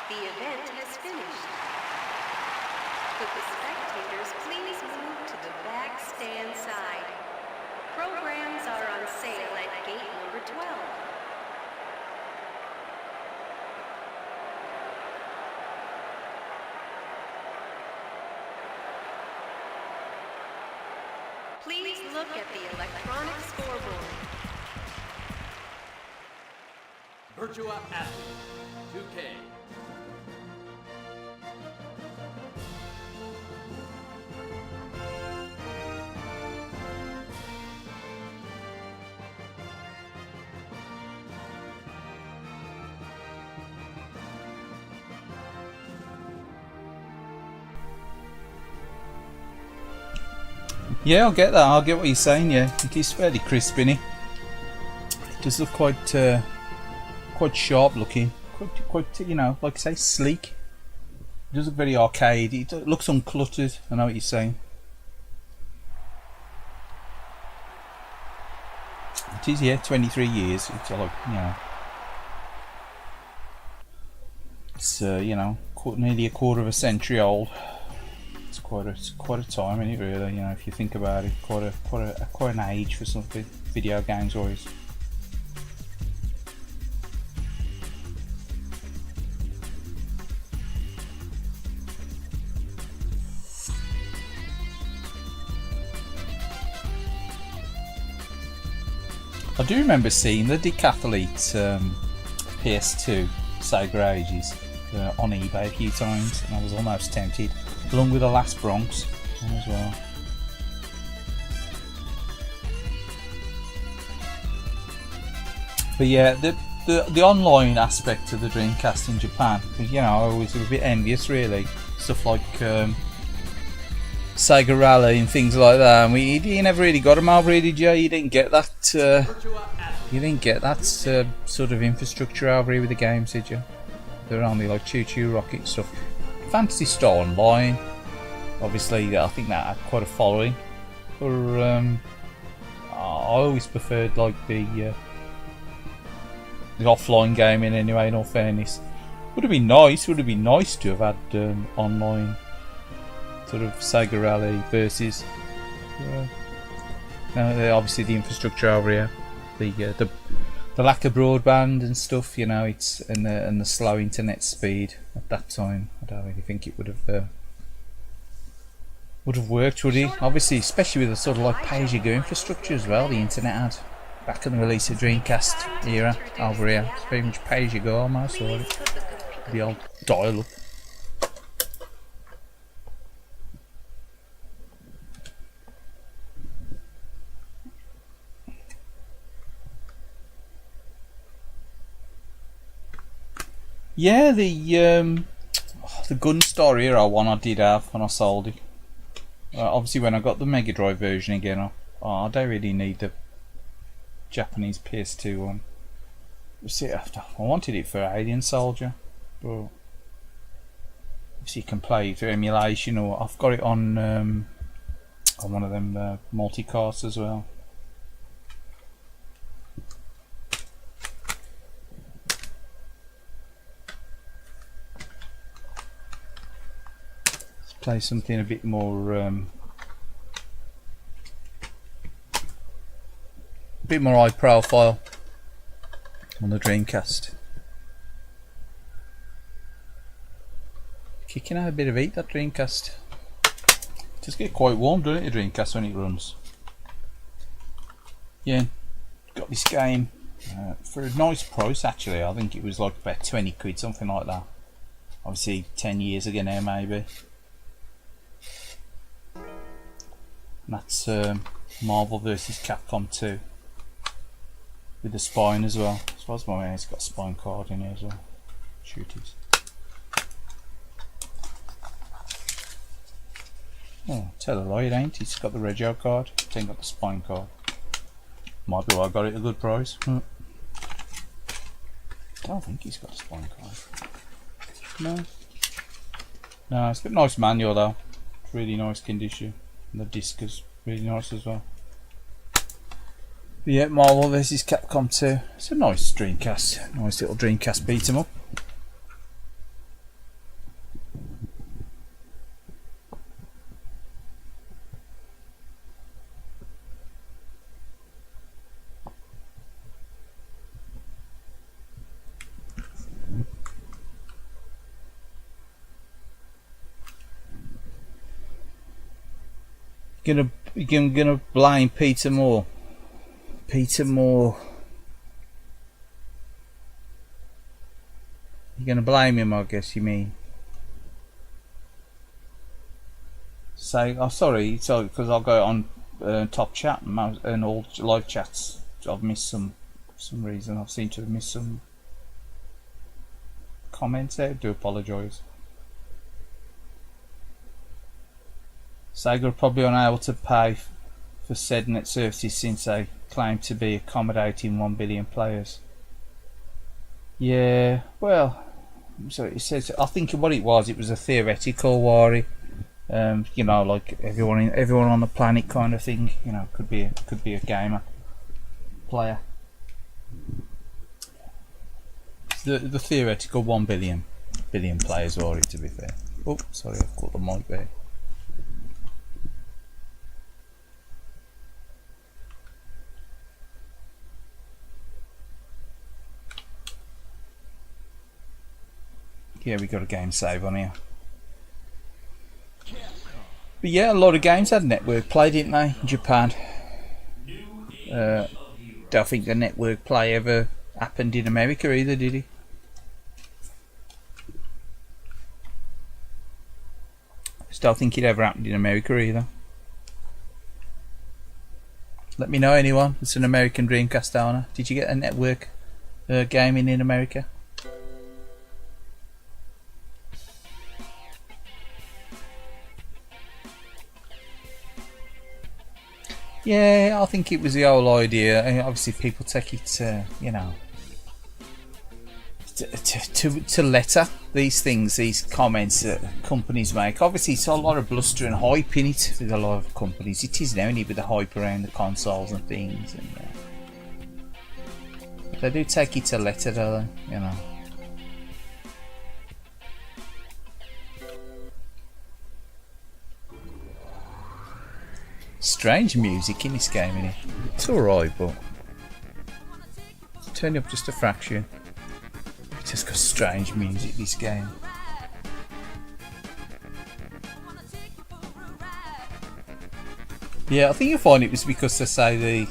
Speaker 5: The event has finished. Could the spectators please move to the back stand side? Programs are on sale at gate number 12. Please look at the electronic scoreboard.
Speaker 2: Virtua Athlete 2K.
Speaker 1: Yeah, I'll get that. I'll get what you're saying. Yeah, it is fairly crisp, innit? It does look quite sharp looking. Quite, you know, like I say, sleek. It does look very arcade. It looks uncluttered. I know what you're saying. It is, yeah, 23 years. It's like, you know. It's you know, nearly a quarter of a century old. It's quite a time, isn't it? Really, you know, if you think about it, quite an age for something. Video games always. I do remember seeing the Decathlete PS2 Sega Ages on eBay a few times, and I was almost tempted, along with the Last Bronx as well. But yeah, the online aspect of the Dreamcast in Japan, you know, I was a bit envious really. Stuff like Sega Rally and things like that. And you never really got them over here, did you? You didn't get that. You didn't get that sort of infrastructure over here with the games, did you? They're only like Choo Choo Rocket stuff. Fantasy Star Online, obviously, I think that had quite a following. But I always preferred like the offline gaming anyway. In all fairness, would have been nice. Would have been nice to have had online sort of Sega Rally versus. Obviously the infrastructure over here, the lack of broadband and stuff. You know, it's and the slow internet speed at that time. I don't really think it would have worked, would it? Obviously, especially with the sort of like pay-as-you-go infrastructure as well. The internet had back in the release of Dreamcast era over here. It's very much pay-as-you-go almost, or the old dial-up. Yeah, the Gunstar era one I did have when I sold it. Obviously, when I got the Mega Drive version again, I don't really need the Japanese PS2 one. See, I wanted it for Alien Soldier, but obviously you can play it through emulation, or I've got it on one of them multicasts as well. Let's play something a bit more high profile on the Dreamcast. Kicking out a bit of heat, that Dreamcast. It does get quite warm, doesn't it, the Dreamcast, when it runs. Yeah, got this game for a nice price actually. I think it was like about 20 quid, something like that. Obviously 10 years ago now maybe. And that's Marvel vs Capcom 2. With the spine as well. I suppose my man's got a spine card in here as well. Shooters. Oh, tell a lie, it ain't. It's got the Regio card. It ain't got the spine card. Might be why I got it at a good price. I don't think he's got a spine card. No. No, it's got a nice manual though. Really nice condition. And the disc is really nice as well. Yeah, Marvel vs Capcom 2. It's a nice Dreamcast. Nice little Dreamcast beat 'em up. Gonna blame Peter Moore. Peter Moore. You're gonna blame him, I guess you mean. Say, oh sorry, because I'll go on top chat and all live chats. I've missed some reason. I've seemed to have missed some comments there. I do apologise. Sega are probably unable to pay for said net services since they claim to be accommodating 1 billion players. Yeah, well, so it says. I think what it was a theoretical worry. You know, like everyone on the planet kind of thing. You know, could be a gamer player. The theoretical 1 billion billion players are it, to be fair. Oh, sorry, I've caught the mic there. Yeah, we got a game save on here. But yeah, a lot of games had network play, didn't they, in Japan? Don't think the network play ever happened in America either, did he? Just don't think it ever happened in America either. Let me know, anyone that's an American Dreamcast owner. Did you get a network gaming in America? Yeah, I think it was the whole idea. Obviously, people take it, you know, to letter these things, these comments that companies make. Obviously, it's a lot of bluster and hype in it with a lot of companies. It is now, with the hype around the consoles and things. And they do take it to letter, though, you know. Strange music in this game, innit? It's alright, but turn it up just a fraction. It's just got strange music, this game. Yeah, I think you'll find it was because they say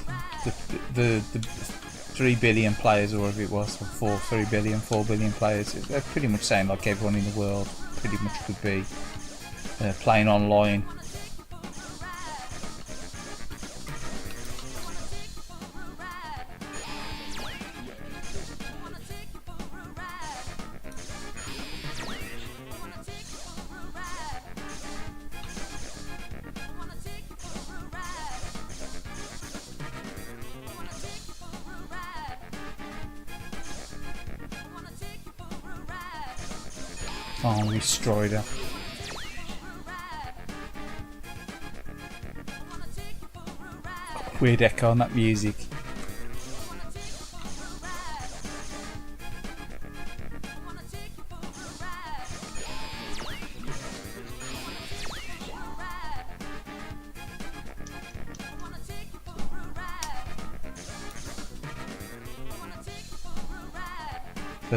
Speaker 1: the 3 billion players, or whatever it was, or 4 billion players. They're pretty much saying like everyone in the world pretty much could be playing online. Oh, we destroyed her. Weird echo on that music.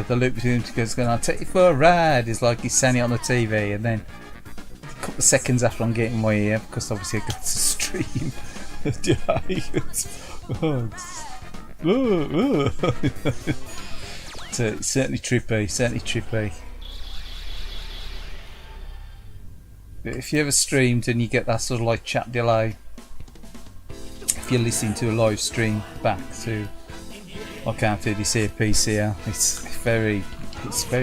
Speaker 1: The loop between them goes, "I'll take you for a ride." It's like he's saying it on the TV, and then a couple of seconds after I'm getting my ear, because obviously I got to stream. So it's certainly trippy, But if you ever streamed and you get that sort of like chat delay, if you're listening to a live stream back to, I can't do this here PCL. It's very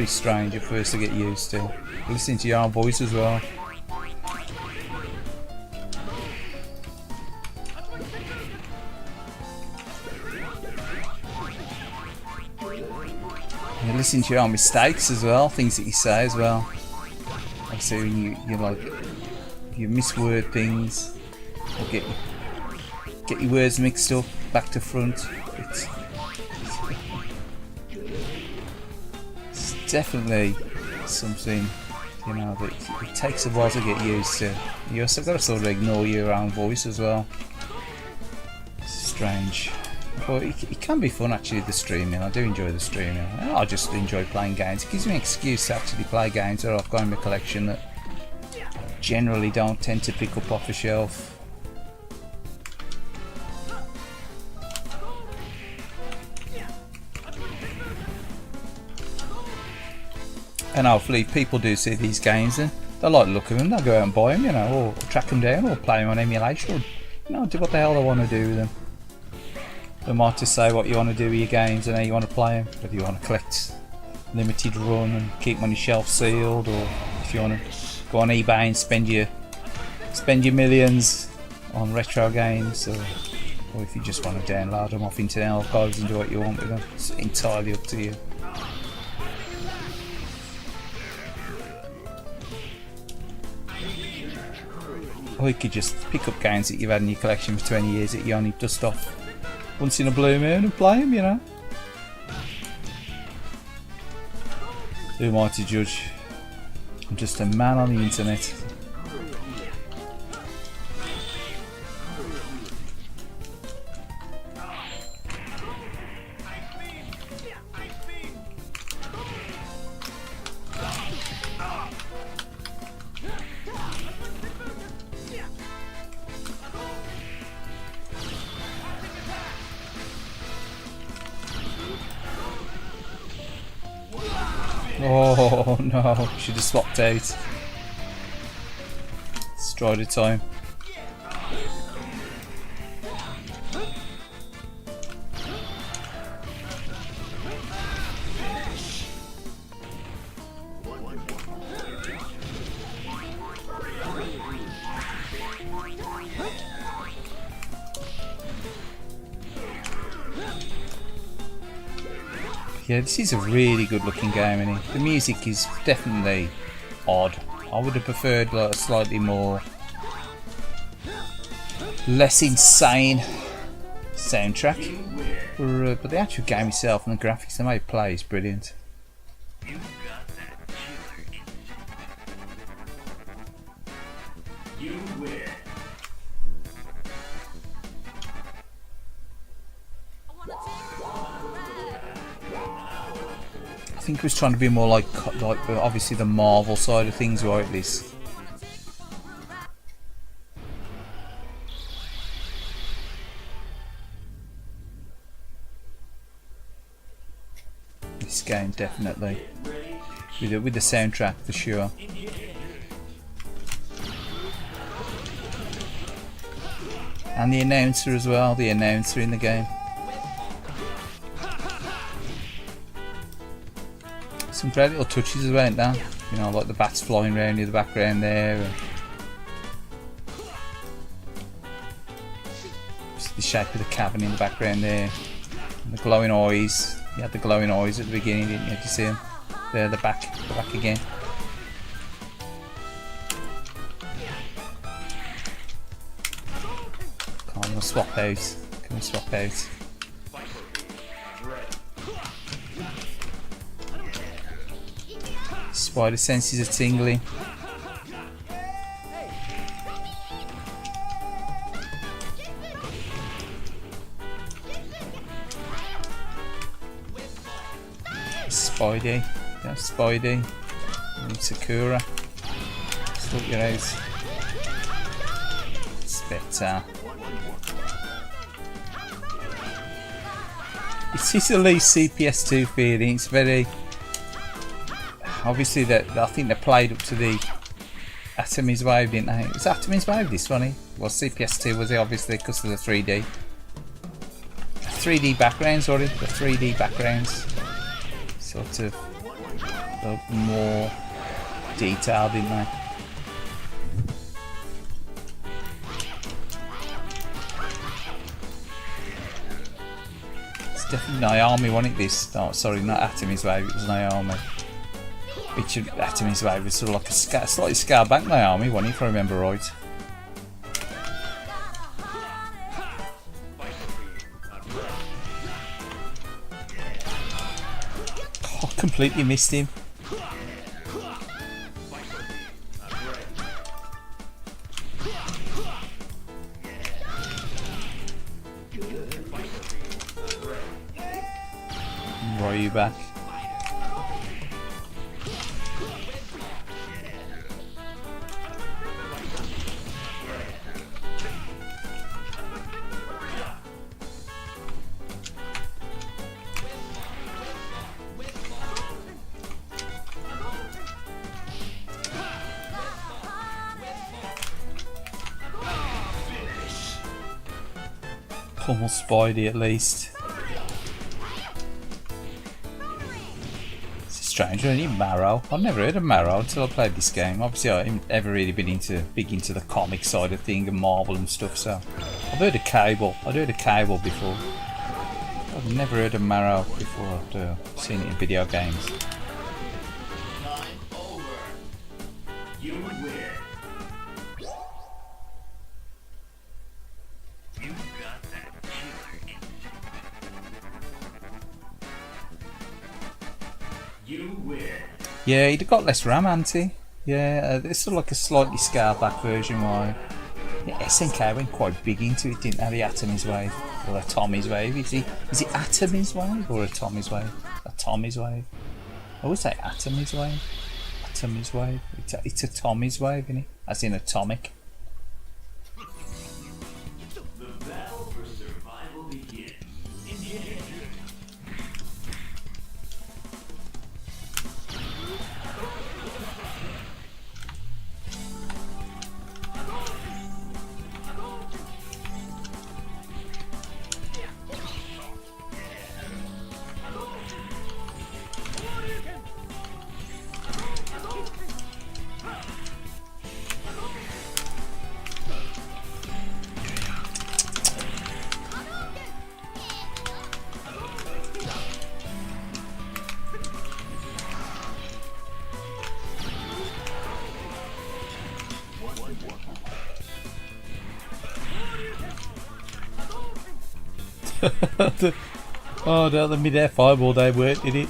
Speaker 1: strange at first to get used to. Listening to your own voice as well. You listen to your own mistakes as well, things that you say as well. Obviously, when you like, you misword things, or get your words mixed up back to front. It's definitely something, you know, that it takes a while to get used to. You also got to sort of ignore your own voice as well. It's strange, but it can be fun actually, the streaming. I do enjoy the streaming. I just enjoy playing games. It gives me an excuse to actually play games that I've got in my collection that generally don't tend to pick up off the shelf. And hopefully people do see these games and they like the look of them, they'll go out and buy them, you know, or track them down, or play them on emulation, or, you know, do what the hell they want to do with them. They might just say what you want to do with your games and how you want to play them. Whether you want to collect limited run and keep them on your shelf sealed, or if you want to go on eBay and spend your millions on retro games, or if you just want to download them off internal archives and do what you want with them. It's entirely up to you. Or you could just pick up games that you've had in your collection for 20 years that you only dust off once in a blue moon and play them, you know. Who am I to judge? I'm just a man on the internet. Oh no, should have swapped out. Strider time. Yeah, this is a really good looking game, and the music is definitely odd. I would have preferred like a slightly more, less insane soundtrack. But the actual game itself and the graphics they made play is brilliant. I think it was trying to be more like obviously the Marvel side of things, right? This game definitely with the soundtrack for sure. And the announcer as well, the announcer in the game. Some great little touches as well, ain't there? You know, like the bats flying around in the background there. And just the shape of the cabin in the background there. And the glowing eyes. You had the glowing eyes at the beginning, didn't you? Did you see them? There, the back again. Come on, swap out. Can we swap out? Spider senses are tingling. Spidey, yeah, Spidey, and Sakura. Sort your out. Spectre. It is the least CPS2 feeling. It's very obviously that I think they played up to the Atomies Wave, didn't they? It was Atomies Wave this one, was CPS2 was it obviously because of the 3D backgrounds, sorry, the 3D backgrounds. Sort of more detailed, didn't they? It's definitely Naomi, wasn't it? This, oh, sorry, not Atomies Wave. It was Naomi. Which Atomies Wave was sort of like a slightly scaled back Naomi, wasn't it? If I remember right. Completely missed him. Why are you back? Pummel Spidey at least. It's strange, really. Marrow. I've never heard of Marrow until I played this game. Obviously I haven't ever really been big into the comic side of thing and Marvel and stuff, so I've heard of Cable. I'd heard of Cable before. I've never heard of Marrow before I've seen it in video games. Yeah, he'd have got less RAM, hadn't he? Yeah, it's sort of like a slightly scaled back version. Why? Yeah, SNK went quite big into it, didn't they? The Atomy's Wave or the Tommy's Wave. Is it Atomy's Wave or a Tommy's Wave? A Tommy's Wave. I always say Atomy's Wave. Atomy's Wave. It's a Tommy's Wave, isn't it? As in atomic.
Speaker 6: The battle for survival begins.
Speaker 1: Oh, don't let me there fireball day work, did it?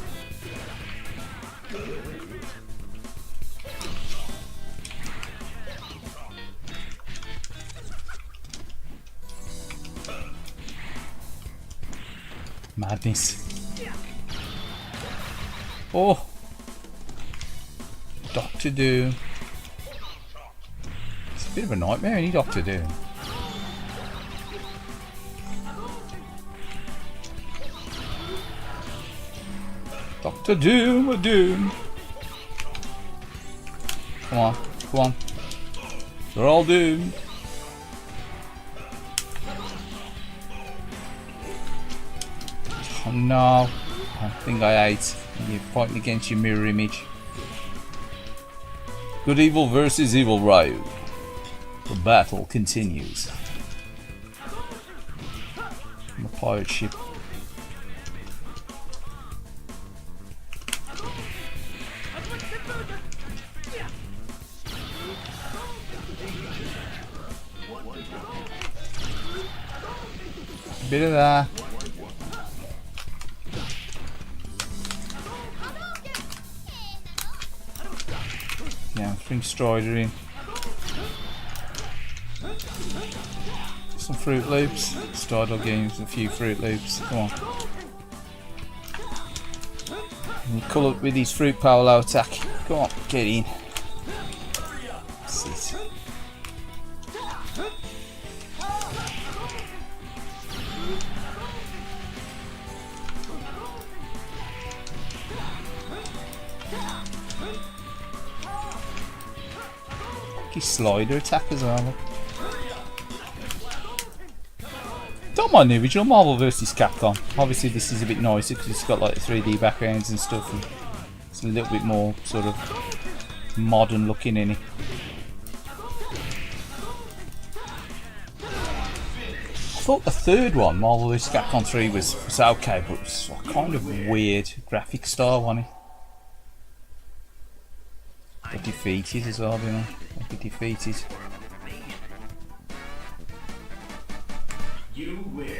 Speaker 1: Madness. Oh! Doctor Doom. It's a bit of a nightmare, isn't he, Doctor Doom? Doctor Doom, Doom. Come on, come on. They're all doomed. Oh no. I think I ate. You're fighting against your mirror image. Good evil versus evil Ryu. The battle continues. On the pirate ship. Bit of that. Yeah, bring Strider in. Some Fruit Loops. Strider games a few Fruit Loops. Come on. And you call up with his Fruit Paolo attack. Come on, get in. Sit. His slider attack as well. Don't mind the original Marvel vs Capcom. Obviously this is a bit noisy because it's got like 3D backgrounds and stuff, and it's a little bit more sort of modern looking in it. I thought the third one, Marvel vs Capcom 3, was okay, but it's a kind of weird graphic style on it. Got defeated as well, didn't I? Got defeated.
Speaker 6: You win.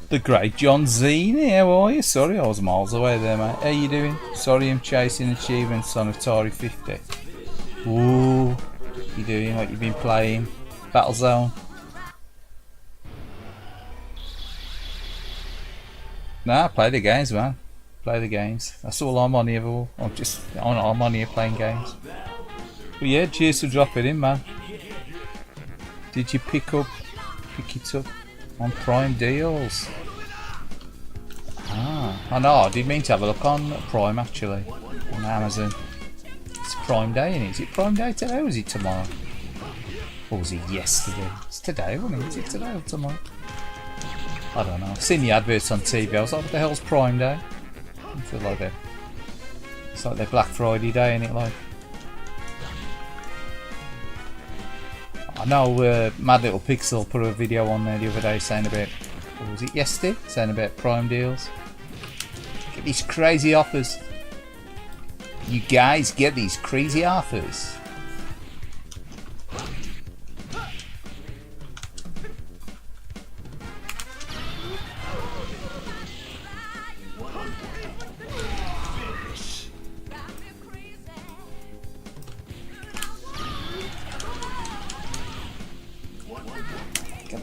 Speaker 1: The great John Zini, how are you? Sorry, I was miles away there, mate. How you doing? Sorry, I'm chasing achievements on Atari 50. Ooh, you doing what you've been playing? Battlezone. Nah, play the games, man. Play the games. That's all I'm on here for. I'm on here playing games. But yeah, cheers for dropping in, man. Did you pick it up on Prime deals? Ah, I know. I did mean to have a look on Prime actually, on Amazon. It's Prime Day, isn't it? Is it Prime Day today or is it tomorrow? Or was it yesterday? It's today, wasn't it? Is it today or tomorrow? I don't know. I've seen the adverts on TV. I was like, what the hell's Prime Day? I feel like that. It's like their Black Friday day, ain't it? Like, I know Mad Little Pixel put a video on there the other day saying about, or was it yesterday? Saying about Prime deals. Get these crazy offers. You guys get these crazy offers.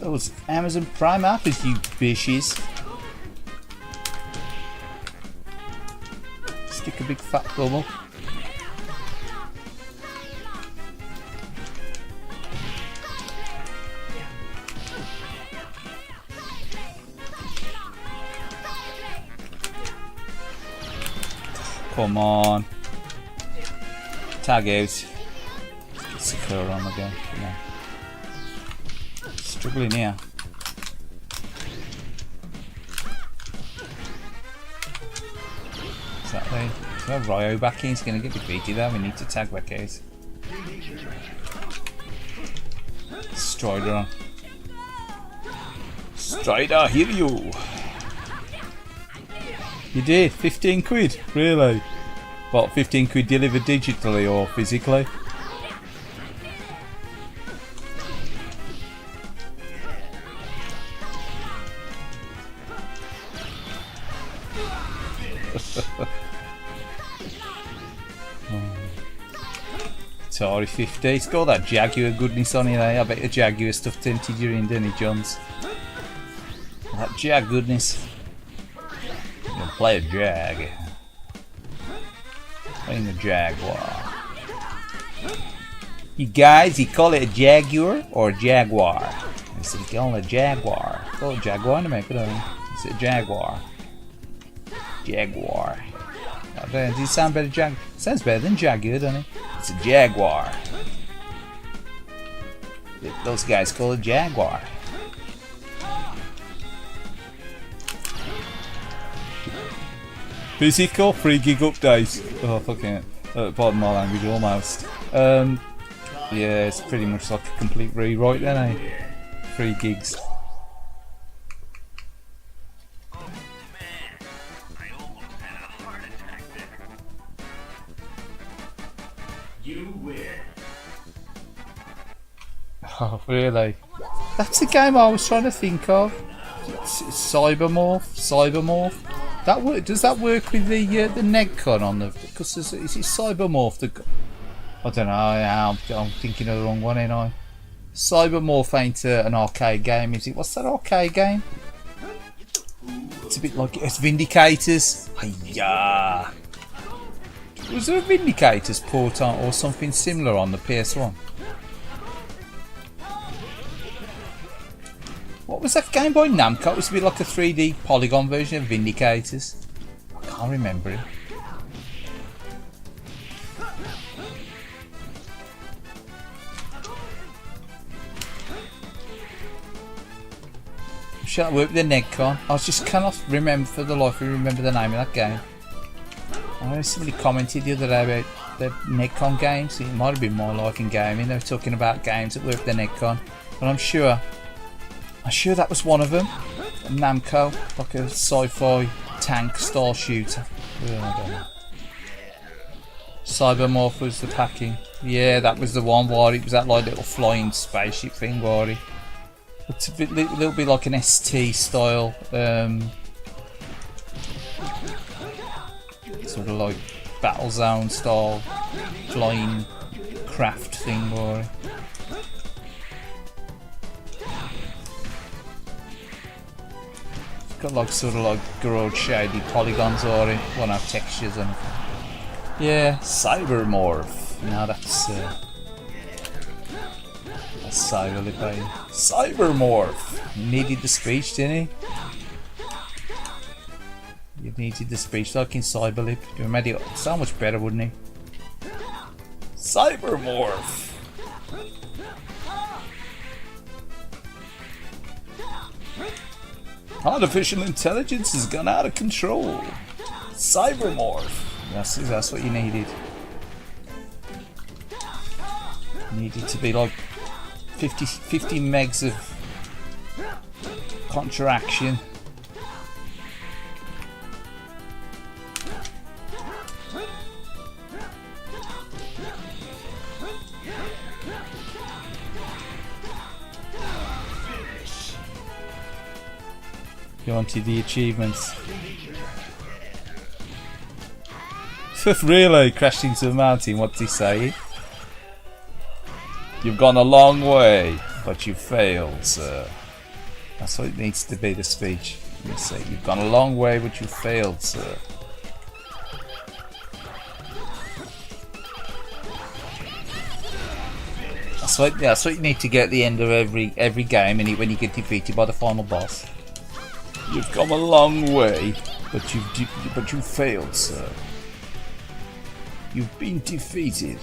Speaker 1: Those Amazon Prime apples, you bitches. Stick a big fat thumb up. Come on. Tag out. Get secure on again. Come on. Struggling here. Exactly. So Ryo back in. He's going to get defeated there. We need to tag back out. Strider on. Strider, hear you. You did? 15 quid? Really? What, 15 quid delivered digitally or physically? Sorry, 50. It's got that Jaguar goodness on it, eh? I bet the Jaguar stuff tempted you in, didn't it, Johns? That Jag goodness. You'll play a Jag. Playing the Jaguar. You guys, you call it a Jaguar or a Jaguar? I said you call it a Jaguar. Call it a Jaguar to make it on. It's a Jaguar. Jaguar. Oh, does it sound better? Sounds better than Jaguar, doesn't it? It's a Jaguar. Those guys call it Jaguar. Physical 3 gig update. Oh fucking pardon my language almost. Yeah, it's pretty much like a complete rewrite then, eh? 3 gigs.
Speaker 6: You win.
Speaker 1: Oh really? That's the game I was trying to think of. Cybermorph. Does that work with the Negcon on the? Because is it Cybermorph? I don't know. I'm thinking of the wrong one, ain't I? Cybermorph ain't an arcade game, is it? What's that arcade game? It's a bit like it's Vindicators. Hiya. Was there a Vindicators port on or something similar on the PS1? What was that game by Namco? It was a bit like a 3D polygon version of Vindicators. I can't remember it. Shall I work with the Negcon? I just cannot remember for the life of me remember the name of that game. I know somebody commented the other day about the Negcon games. It might have been more like in gaming. They were talking about games that work with the Negcon. But I'm sure that was one of them. Namco, like a sci-fi tank style shooter. I don't know. Cybermorph was the packing. Yeah, that was the one where it was that like little flying spaceship thing where it. It's a little bit like an ST style, sort of like Battlezone style flying craft thing where it. Got like sort of like garage shady polygons or it won't have textures or anything. Yeah, Cybermorph. Now that's Cyberlip. Cybermorph. You needed the speech, didn't he? You needed the speech like in Cyberlip. You made it so much better, wouldn't he? Cybermorph. Artificial intelligence has gone out of control. Cybermorph. That's what you needed. You needed to be like 50 megs of contraction. You wanted the achievements. Really? Crashed into the mountain, what's he saying? You've gone a long way, but you failed, sir. That's what it needs to be, the speech. You say, you've gone a long way, but you failed, sir. That's what you need to get at the end of every game, and when you get defeated by the final boss. You've come a long way, but you failed, sir. You've been defeated.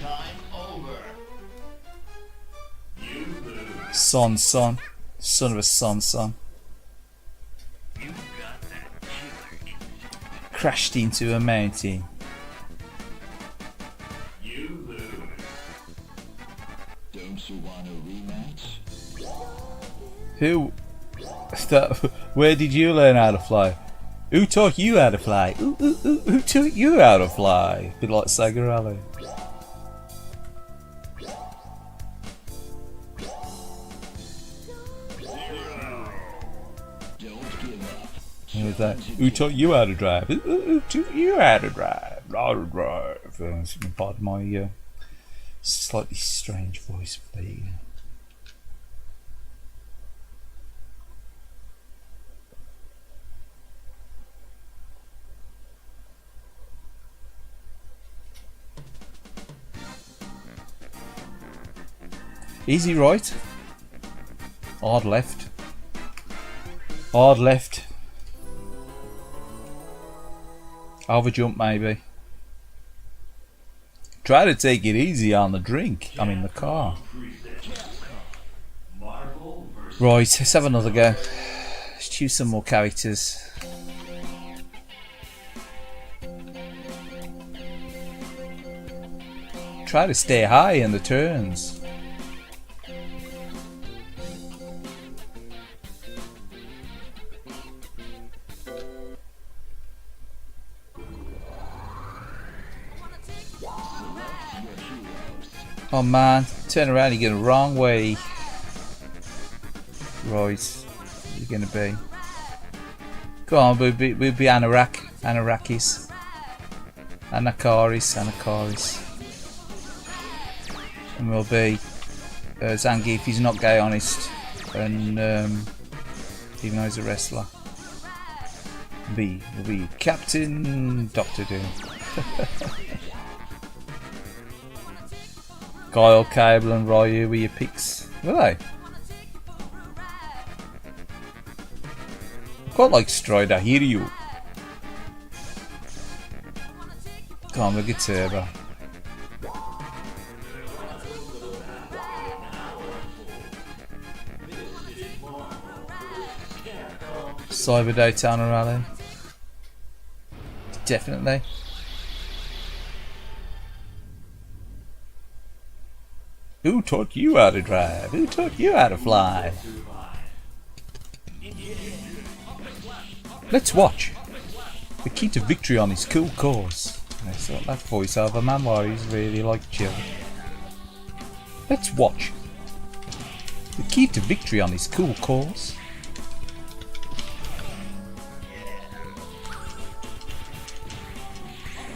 Speaker 6: Time over. You lose.
Speaker 1: Son of a son.
Speaker 6: You got that killer instinct.
Speaker 1: Crashed into a mountain.
Speaker 6: You lose. Don't you want a rematch?
Speaker 1: Who? Where did you learn how to fly? Who taught you how to fly? Who taught you how to fly? A bit like Sega Rally.
Speaker 6: Don't give up.
Speaker 1: Who's that? Who taught you how to drive? Who taught you how to drive? How to drive. Pardon my slightly strange voice. There you go. Easy right. Hard left. Hard left. Over jump maybe. Try to take it easy on the drink. I mean the car. Right, let's have another go. Let's choose some more characters. Try to stay high in the turns. Oh man, turn around, you're going the wrong way. Right, you're going to be. Go on, we'll be Anarakis. Anakaris. And we'll be Zangief, he's not gay honest. And even though he's a wrestler. We'll be Captain Doctor Doom. Guile, Cable and Ryu were your picks, were they? Quite like Strider, Hiryu. Come on, we'll get Turbo. Cyber Daytona Rally. Definitely. Who taught you how to drive? Who taught you how to fly? Let's watch. The key to victory on this cool course. I thought that voiceover man while he's really like chill. Let's watch. The key to victory on this cool course.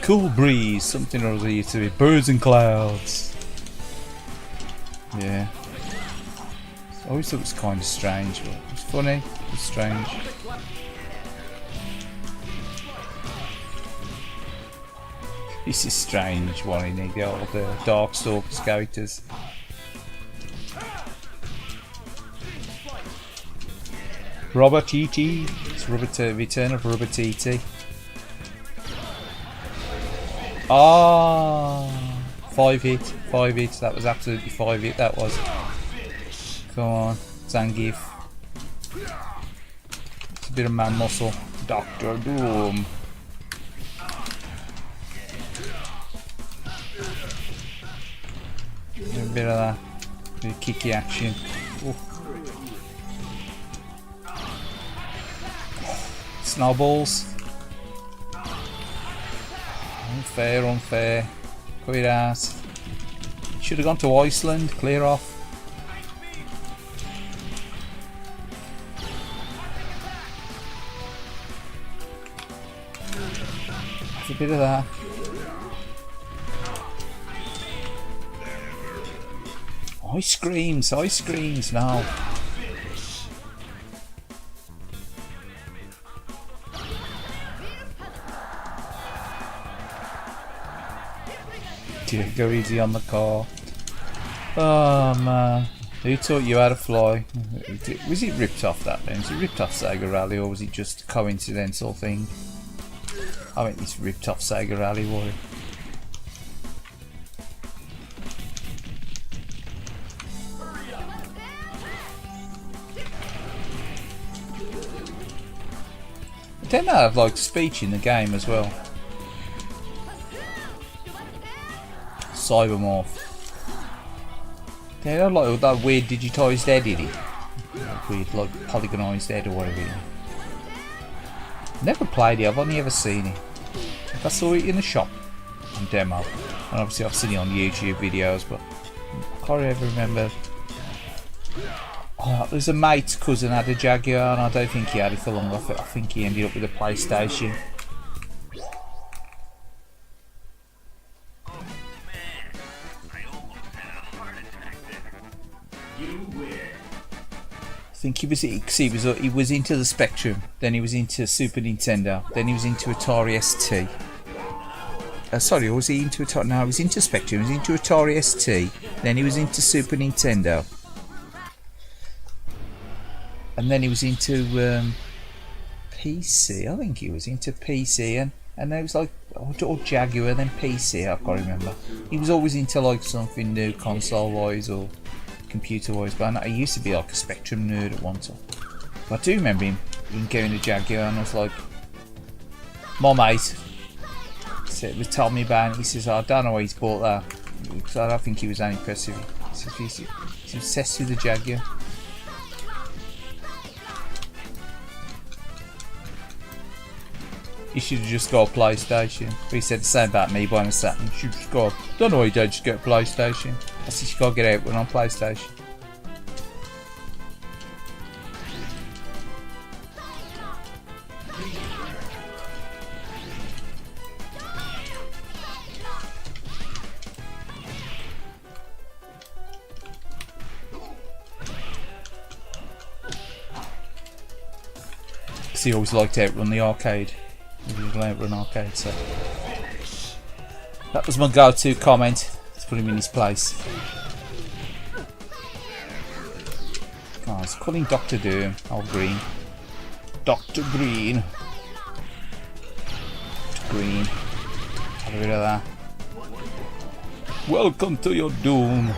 Speaker 1: Cool breeze, something or other used to be. Birds and clouds. Yeah. I always thought it was kind of strange, but it was funny, it was strange. This is strange, wanting the old Darkstalkers characters. Robert TT. It's Return of Robert TT. Ah, 5 hit. That was absolutely 5 hit. That was. Come on, Zangief. It's a bit of man muscle. Doctor Doom. A bit of that. Bit of kicky action. Ooh. Snowballs. Unfair. Quit ass. Should have gone to Iceland. Clear off. Have a bit of that. Ice creams, no. Yeah, go easy on the car. Oh man, who taught you how to fly? Was it ripped off that then? Was it ripped off Sega Rally, or was it just a coincidental thing? I think it's ripped off Sega Rally, was it? Then they have like speech in the game as well. Cybermorph. They have like that weird digitised head in it. Like weird like polygonised head or whatever it is. Never played it, I've only ever seen it. I saw it in the shop on demo. And obviously I've seen it on YouTube videos, but I can't ever remember. Oh, there's a mate's cousin had a Jaguar and I don't think he had it for long. I think he ended up with a PlayStation. I think he was into the Spectrum, then he was into Super Nintendo, then he was into Atari ST. Sorry, or was he into Atari? No, he was into Spectrum, he was into Atari ST, then he was into Super Nintendo. And then he was into PC. I think he was into PC, and it was like or Jaguar, then PC. I can't remember. He was always into like something new, console-wise or computer-wise. But he used to be like a Spectrum nerd at one time. But I do remember him getting a Jaguar, and I was like, my mate was telling me about it. He says, I don't know why he's bought that, because I don't think he was that impressed with it. He says he's obsessed with the Jaguar. You should have just got a PlayStation. But he said the same about me buying a Saturn. You should just go. Don't know why you don't just get a PlayStation. I said you gotta get out when on PlayStation. Because he always liked to outrun the arcade. Outrun arcade, so that was my go-to comment. Let's put him in his place. Guys, call him Dr. Doom. Oh, Green. Dr. Green. Dr. Green. Get rid of that. Welcome to your doom.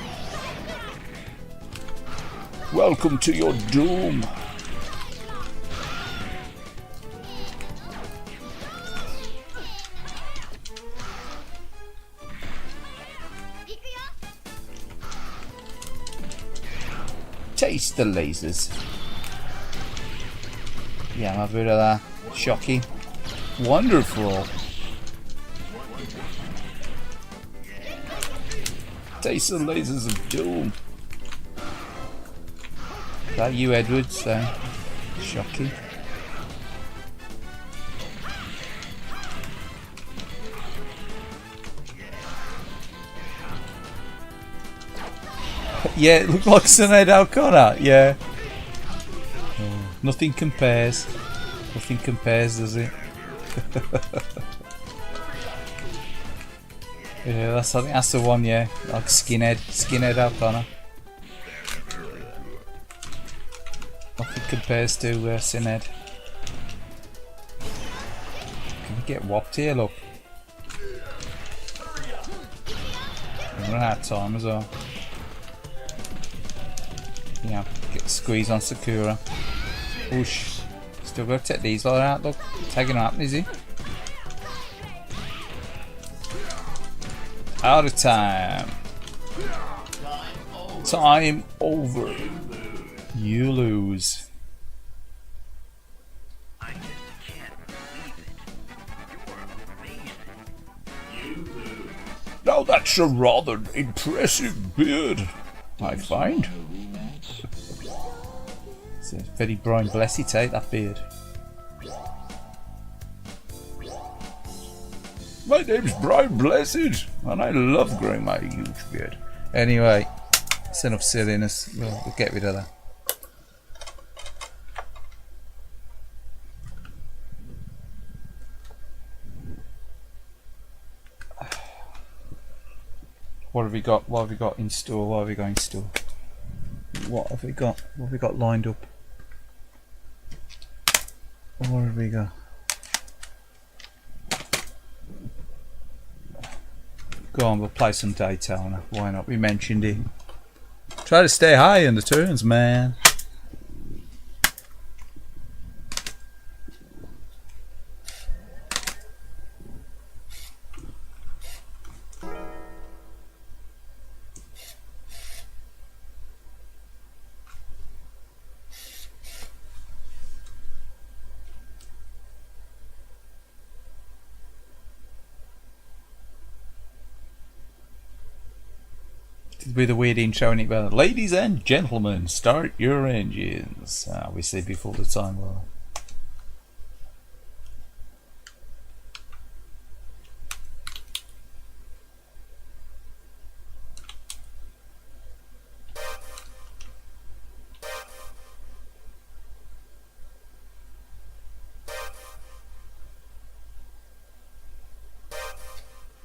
Speaker 1: Welcome to your doom. Taste the lasers. Yeah, I've heard of that. Shocking. Wonderful. Taste the lasers of doom. Is that you, Edwards? Shocking. Yeah, it looked like Sinead O'Connor, yeah. Oh, nothing compares. Nothing compares, does it? Yeah, I think that's the one, yeah. Like Skinhead O'Connor. Nothing compares to Sinead. Can we get whopped here, look? We're running out of time as well. Yeah, get the squeeze on Sakura. Whoosh. Still got to take these lot out, look. Taking them out, is he? Out of time. Time over. You lose.
Speaker 6: I just can't believe it. You lose.
Speaker 1: Now that's a rather impressive beard, I find. It's a very Brian Blessed take, that beard. My name's Brian Blessed, and I love growing my huge beard. Anyway, It's enough silliness. We'll get rid of that. What have we got? What have we got in store? What have we got in store? What have we got? What have we got lined up? What have we got? Go on, we'll play some Daytona. Why not? We mentioned it. Try to stay high in the turns, man. With a weird intro in it, but ladies and gentlemen, start your engines. We say before the time. Well,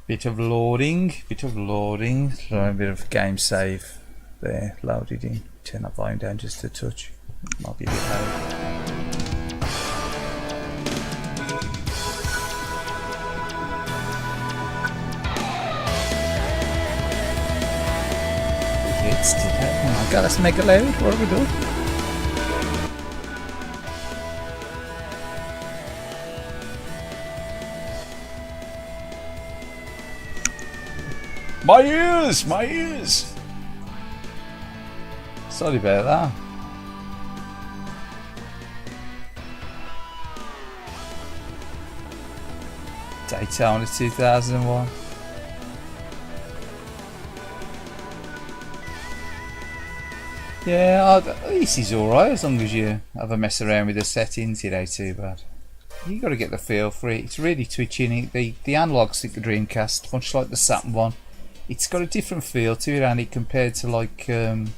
Speaker 1: bit of loading, so a bit of game save there, loaded in. Turn that volume down just a touch, might be a bit loud. Hits today. Oh my god, let's make it loud. What are we doing? My ears! My ears! Sorry about that. Daytona 2001. Yeah, this is alright as long as you have a mess around with the settings. It ain't too bad. You got to get the feel for it. It's really twitching. The analog stick, the Dreamcast, much like the Saturn one. It's got a different feel to it, and it compared to like the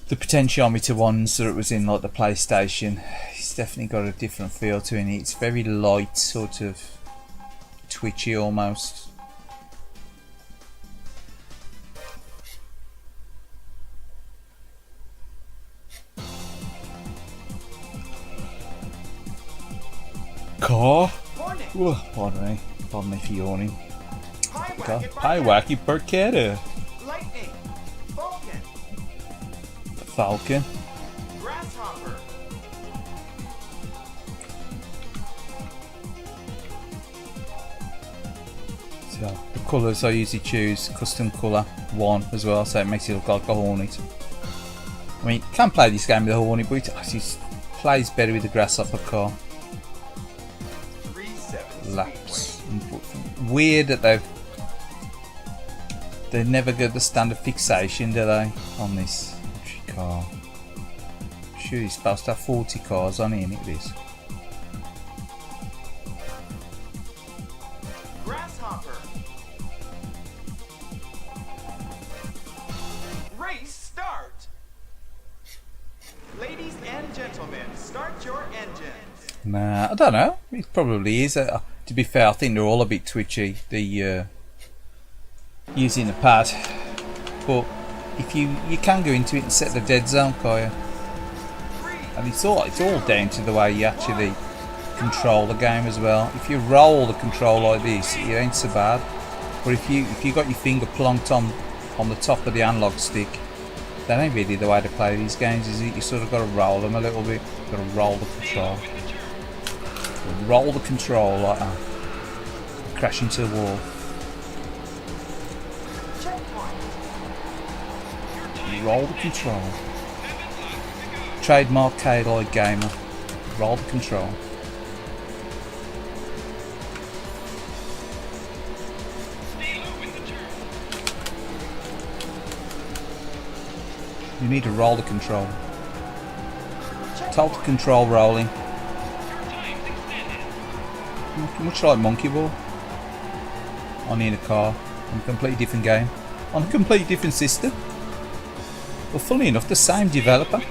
Speaker 1: potentiometer ones that it was in like the PlayStation. It's definitely got a different feel to it. It's very light, sort of twitchy almost. Car. Whoa, pardon me for yawning. Hi, Wacky Perketta.
Speaker 7: Lightning. Falcon.
Speaker 1: Falcon.
Speaker 7: Grasshopper.
Speaker 1: So the colours I usually choose custom colour 1 as well, so it makes it look like a Hornet. I mean, you can play this game with a Hornet, but it actually plays better with the Grasshopper car. Laps. Weird that they never get the standard fixation, do they, on this car? I'm sure you're supposed to have 40 cars on here, it is.
Speaker 7: Grasshopper. Race start. Ladies and gentlemen, start your engines.
Speaker 1: Nah, I don't know. It probably is. To be fair, I think they're all a bit twitchy. The using the pad, but if you can go into it and set the dead zone, can't you? And it's all down to the way you actually control the game as well. If you roll the control like this, it ain't so bad. But if you got your finger plonked on the top of the analog stick, that ain't really the way to play these games, is it? You sort of got to roll them a little bit. Got to roll the control. Roll the control like that. Crash into the wall. Roll the control. Trademark Kaylied gamer. Roll the control. You need to roll the control. Tilt control rolling. Much like Monkey Ball. Only in a car. In a completely different game. on a completely different system. But funnily enough, the same developer.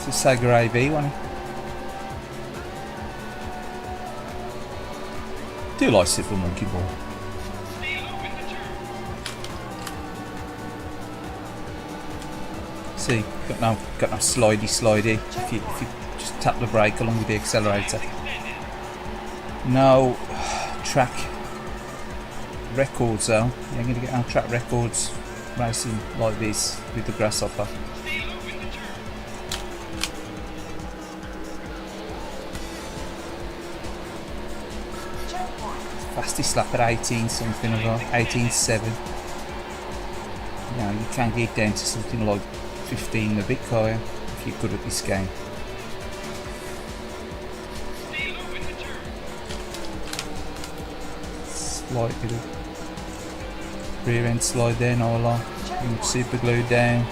Speaker 1: It's a Sega AV one. Do like Super Monkey Ball. See, got no slidey. If you just tap the brake along with the accelerator. No track records though. You're going to get no track records racing like this with the Grasshopper. Fastest lap at 18 something or 18.7. You know, you can get down to something like 15 and a bit higher if you're good at this game. Slight bit of rear end slide there, no lie. Super glued down.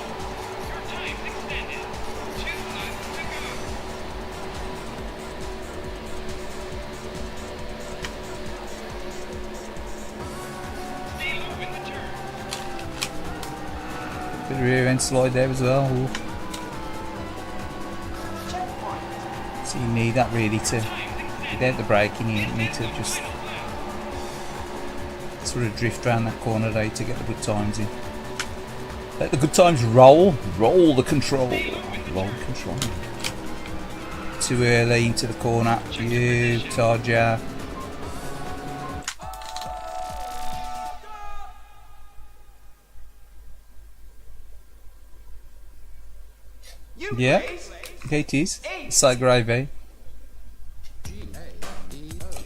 Speaker 1: Bit of rear end slide there as well. Ooh. So you need that really to, without the braking, you need to just sort of drift around that corner there to get the good times in. Let the good times roll the control. Roll control. Too early into the corner. You, Tarja. Yeah, okay it is. Sega AV.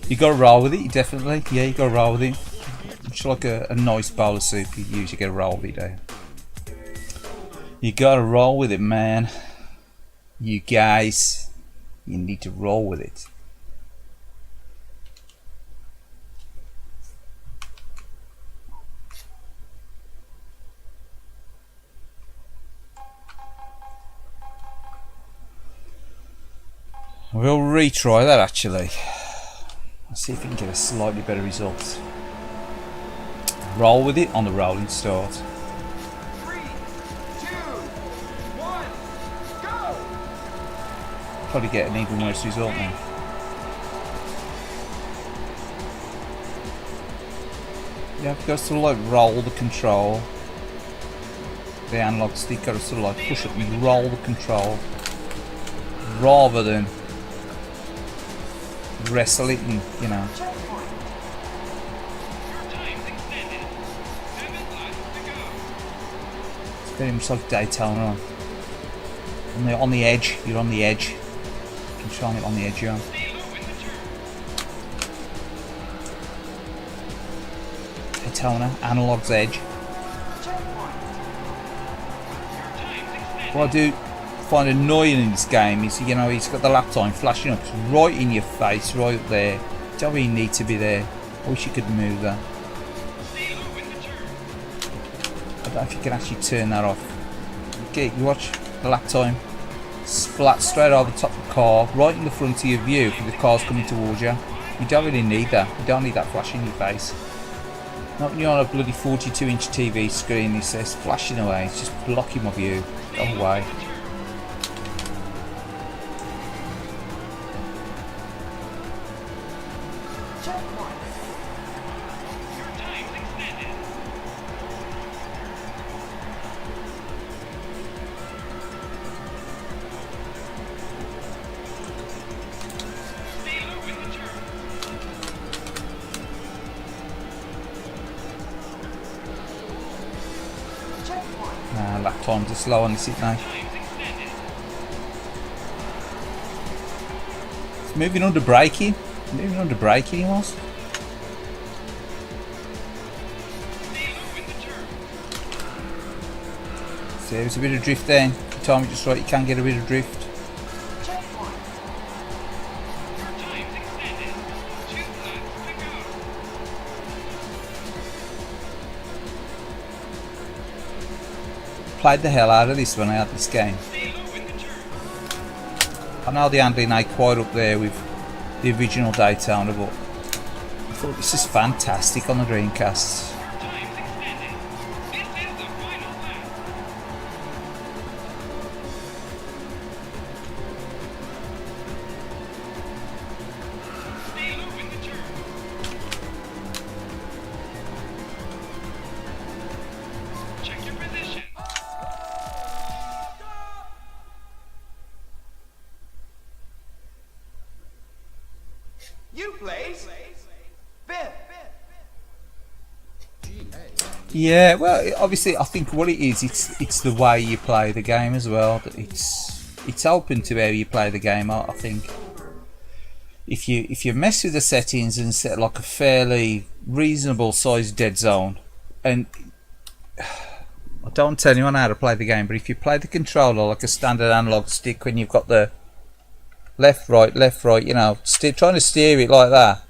Speaker 1: You gotta roll with it, definitely. Yeah, you gotta roll with it. It's like a nice bowl of soup you usually get a roll with it there. You gotta roll with it, man. You guys, you need to roll with it. We'll retry that actually. Let's see if we can get a slightly better result. Roll with it on the rolling start.
Speaker 7: 3, 2, 1, go!
Speaker 1: Probably get an even worse result now. You have to sort of like roll the control. The analog stick got to sort of like push up and roll the control rather than wrestle it and, you know. It's very much like Daytona on the edge. You're on the edge. Controlling it on the edge, you're on. Daytona, analog's edge. What I do find annoying in this game is, you know, he's got the lap time flashing up right in your face, right up there. You don't really need to be there. I wish you could move that. I don't know if you can actually turn that off. Okay, you watch the lap time splat straight over the top of the car, right in the front of your view if the car's coming towards you. You don't really need that. You don't need that flash in your face. Not when you're on a bloody 42-inch TV screen. It says flashing away. It's just blocking my view. Go away. Lap times are slow on this now. It's moving under braking. Moving under braking, he was. So there's a bit of drift there. If you time it just right, you can get a bit of drift. played the hell out of this when I had this game. I know the handling ain't quite up there with the original Daytona, but I thought this is fantastic on the Dreamcast.
Speaker 7: You place. Fifth.
Speaker 1: Yeah, well, obviously, I think what it is, it's the way you play the game as well. It's open to how you play the game. I think if you mess with the settings and set like a fairly reasonable sized dead zone, and I don't tell anyone how to play the game, but if you play the controller like a standard analog stick, when you've got the left, right, you know, trying to steer it like that,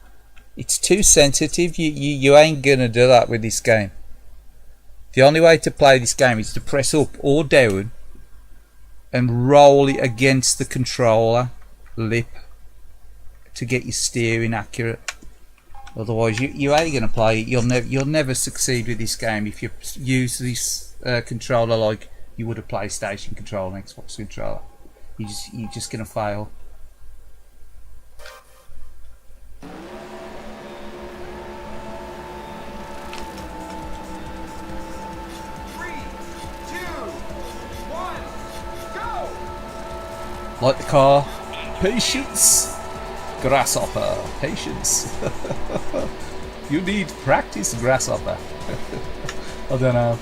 Speaker 1: it's too sensitive. You ain't gonna do that with this game. The only way to play this game is to press up or down and roll it against the controller lip to get your steering accurate. Otherwise, you ain't gonna play it. You'll never succeed with this game if you use this controller like you would a PlayStation controller, an Xbox controller. You're just gonna fail. Like the car, patience, grasshopper, patience. You need practice, grasshopper. I don't know.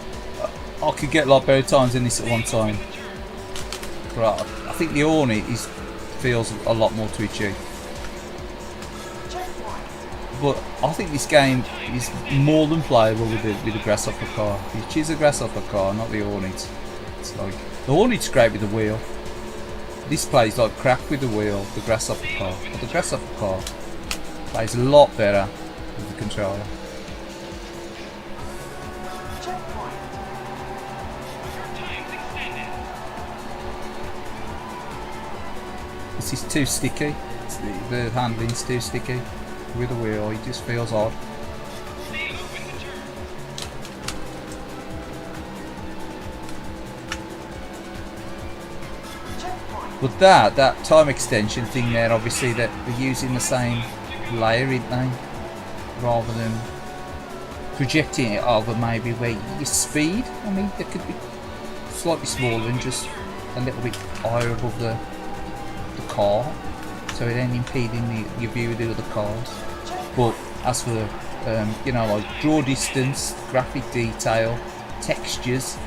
Speaker 1: I could get like better times in this at one time. Right, I think the Ornate feels a lot more twitchy. But I think this game is more than playable with the grasshopper car. You choose a grasshopper car, not the Ornate. It's like the Ornate's great with the wheel. This plays like crap with the wheel, the grasshopper car. But the grasshopper car plays a lot better with the controller. This is too sticky. The handling's too sticky with the wheel. It just feels odd. But that time extension thing there, obviously that they're using the same layer, isn't they? Rather than projecting it over maybe where your speed, I mean, it could be slightly smaller and just a little bit higher above the car, so it ain't impeding your view of the other cars. But as for you know, like draw distance, graphic detail, textures,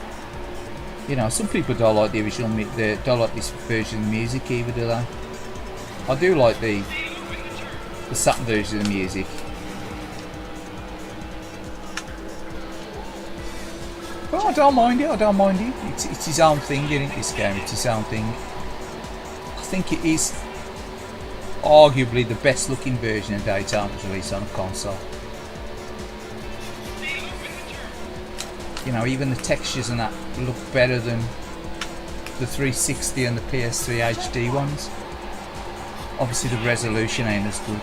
Speaker 1: you know, some people don't like the original, they don't like this version of the music either, do they? I do like the Saturn version of the music. But I don't mind it, It's his own thing, isn't it, this game? It's his own thing. I think it is arguably the best looking version of Daytona was released on a console. You know, even the textures and that look better than the 360 and the PS3 HD ones. Obviously the resolution ain't as good.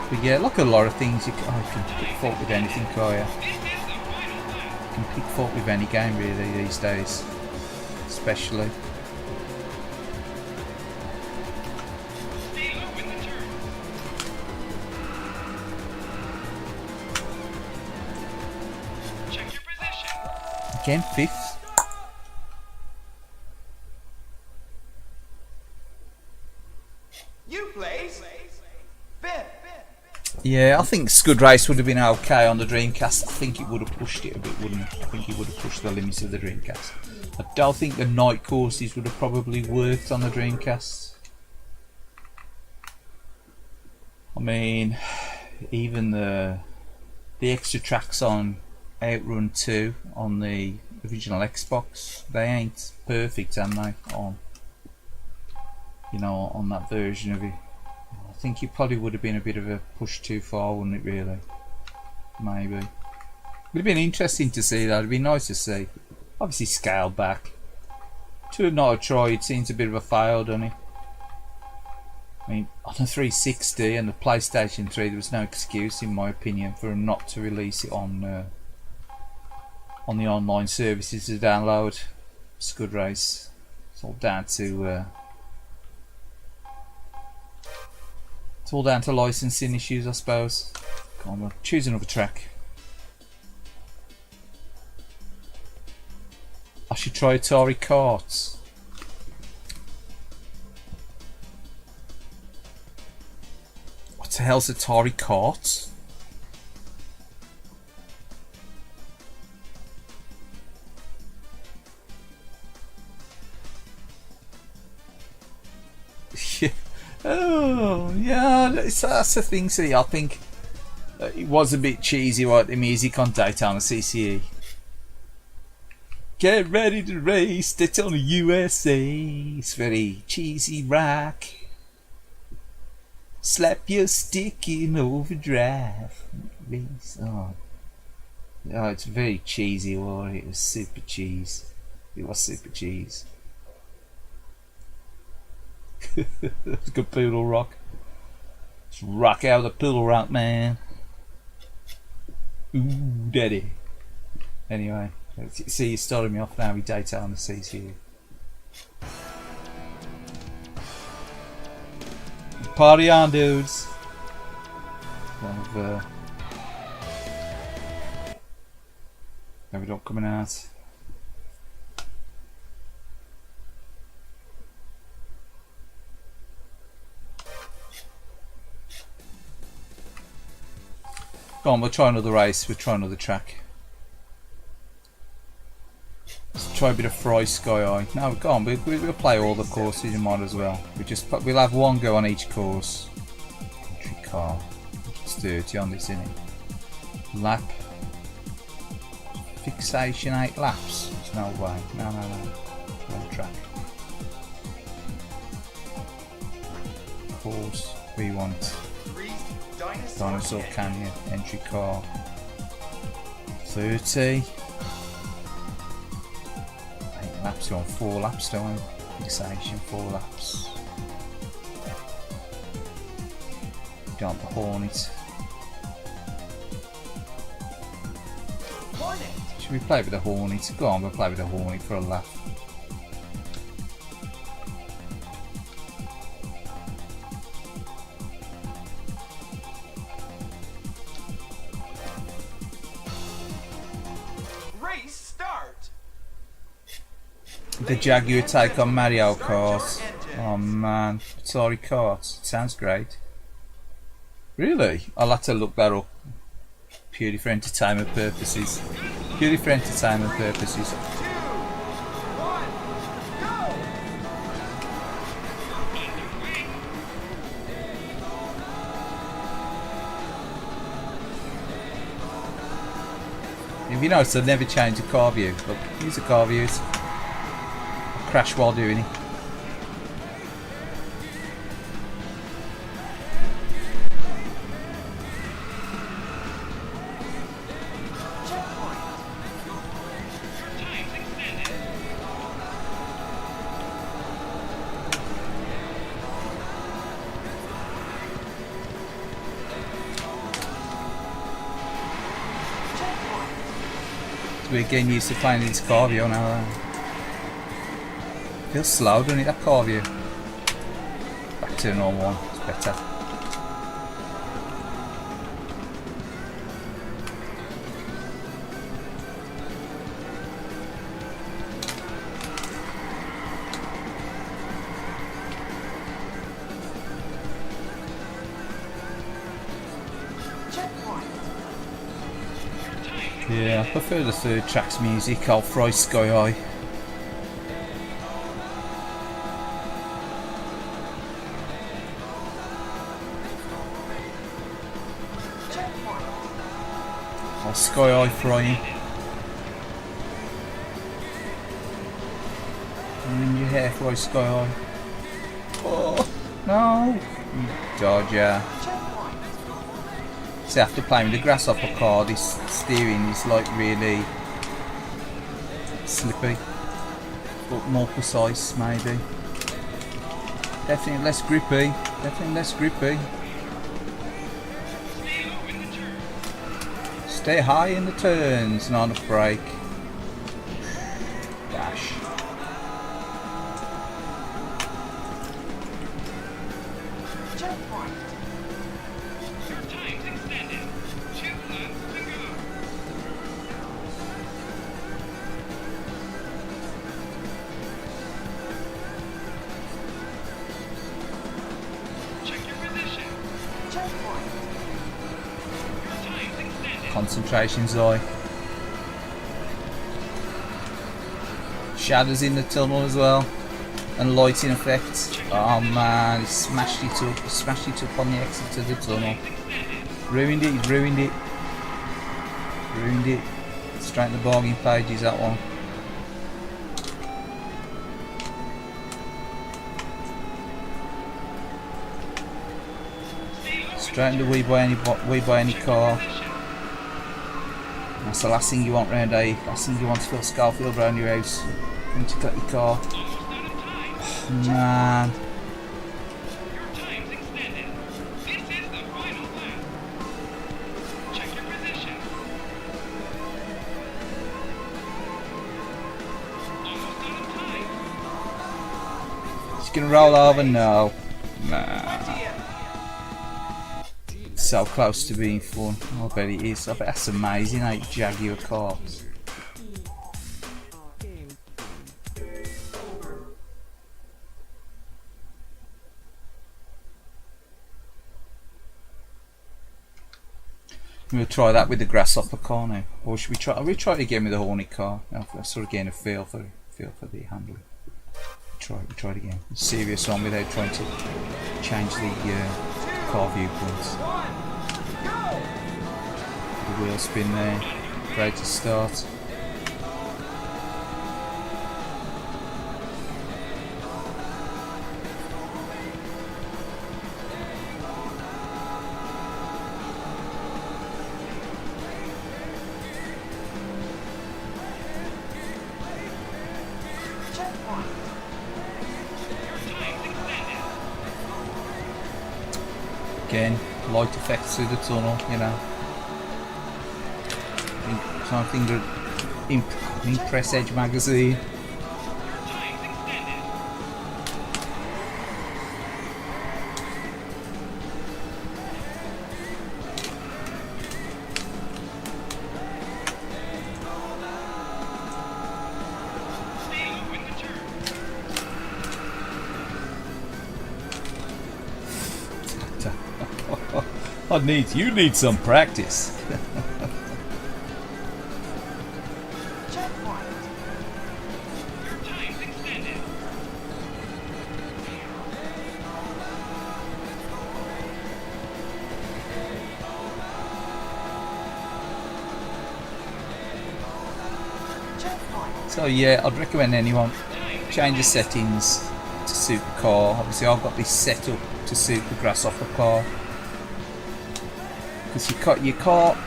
Speaker 1: But yeah, like a lot of things, you can pick fault with anything, can't you? You can pick fault with any game really these days, especially. Again, fifth.
Speaker 7: You place. Fifth.
Speaker 1: Yeah, I think Scud Race would have been okay on the Dreamcast. I think it would have pushed it a bit, wouldn't it? I think it would have pushed the limits of the Dreamcast. I don't think the night courses would have probably worked on the Dreamcast. I mean, even the extra tracks on Outrun 2 on the original Xbox. They ain't perfect, am they? On, you know, on that version of it. I think it probably would have been a bit of a push too far, wouldn't it? Really, maybe. Would have been interesting to see that. It'd be nice to see. Obviously scaled back. To not have tried, it seems a bit of a fail, doesn't it? I mean, on the 360 and the PlayStation 3, there was no excuse, in my opinion, for them not to release it on the online services to download. Scud Race. It's all down to licensing issues, I suppose. Come on, we'll choose another track. I should try Atari Karts. What the hell's Atari Karts? Yeah. Oh, yeah, that's the thing. See, I think it was a bit cheesy, right? The music on Daytona CCE. Get ready to race, Daytona USA. It's very cheesy rock. Slap your stick in overdrive. Race on. Oh, it's very cheesy, wasn't it? It was super cheese. It was super cheese. It's good poodle rock. Let's rock out the poodle rock, man. Ooh, daddy. Anyway, see, you started me off now with Daytona CCU. Party on, dudes. One of never done coming out. Go on, we'll try another race, we'll try another track. Let's try a bit of Fry Sky High. No, go on, we'll play all the courses, you might as well. We'll have one go on each course. Country car. It's dirty on this, isn't it? Lap. Fixation 8 laps. There's no way. No. Wrong track. Course. We want Dinosaur Canyon, entry car. 30. 8 laps, you want 4 laps, don't we? Fixation, 4 laps. Got the Hornet. Should we play with the Hornet? Go on, we'll play with the Hornet for a laugh. The Jaguar take on Mario Kart. Oh man, Atari Kart. It sounds great. Really? I'll have to look that up. Purely for entertainment purposes. Purely for entertainment purposes. If you notice, I've never changed the car view. Look, here's the car views. Crash while doing it. We're getting used to playing this car view now. Feels slow, doesn't it, that car view? Back to the normal one, it's better. Yeah, I prefer the third track's music. I'll Fry Sky High. I'll Sky High frying. And your halfway sky high. Oh no! You dodger. See, after playing with the grasshopper car, this steering is like really slippy, but more precise maybe. Definitely less grippy. Definitely less grippy. Stay high in the turns, not enough brake. Dash. Concentration, Zoe. Shadows in the tunnel as well, and lighting effects. Oh man, he smashed it up. He smashed it up on the exit to the tunnel. Ruined it. He's ruined it. Ruined it. Straight in the bargain pages, that one. Straight into we buy any car. That's the last thing you want round here. Last thing you want to feel Scarfield around your house. When you got your car. Oh, man. It's gonna roll over? No. Nah. So close to being fun. I bet it is. I bet that's amazing, 8 Jaguar cars. We'll try that with the grasshopper car now. Or should we try? We try it again with the Hornet car. Let's sort of gain a feel for the handling. We try it again. A serious one without trying to change the car viewpoints. The wheel spin there, great to start. Again, light effects through the tunnel, you know. Something to impress Edge magazine. You need some practice. So yeah, I'd recommend anyone change the settings to suit the car. Obviously I've got this set up to suit the grasshopper car. Because you can't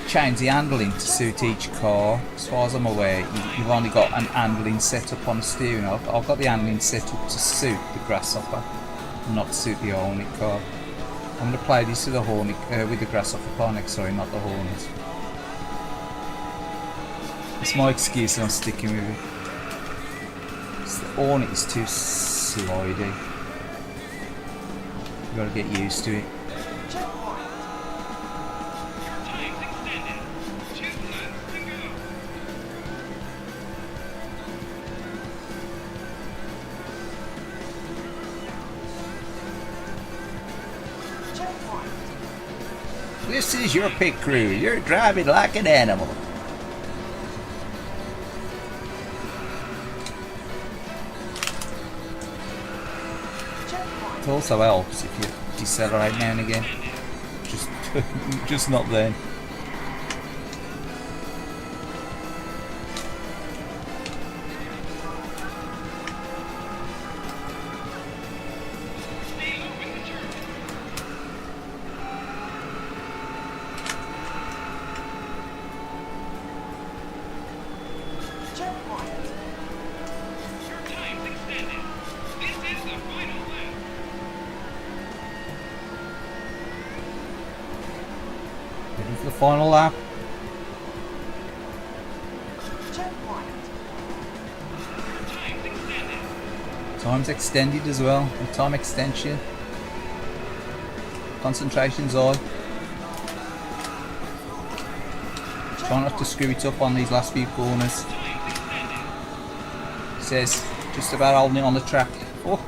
Speaker 1: change the handling to suit each car. As far as I'm aware, you've only got an handling set up on the steering. I've got the handling set up to suit the grasshopper, not to suit the Hornet car. I'm going to play this with the Hornet, with the grasshopper car next, sorry, not the Hornet. It's my excuse and I'm sticking with it. The Hornet is too slidey. You've got to get used to it. This is your pit crew. You're driving like an animal. It also helps if you decelerate now and again. Just not then. Ready for the final lap. Time's extended as well. And time extension. Concentration's high. Try not to screw it up on these last few corners. It says just about holding it on the track. Oh.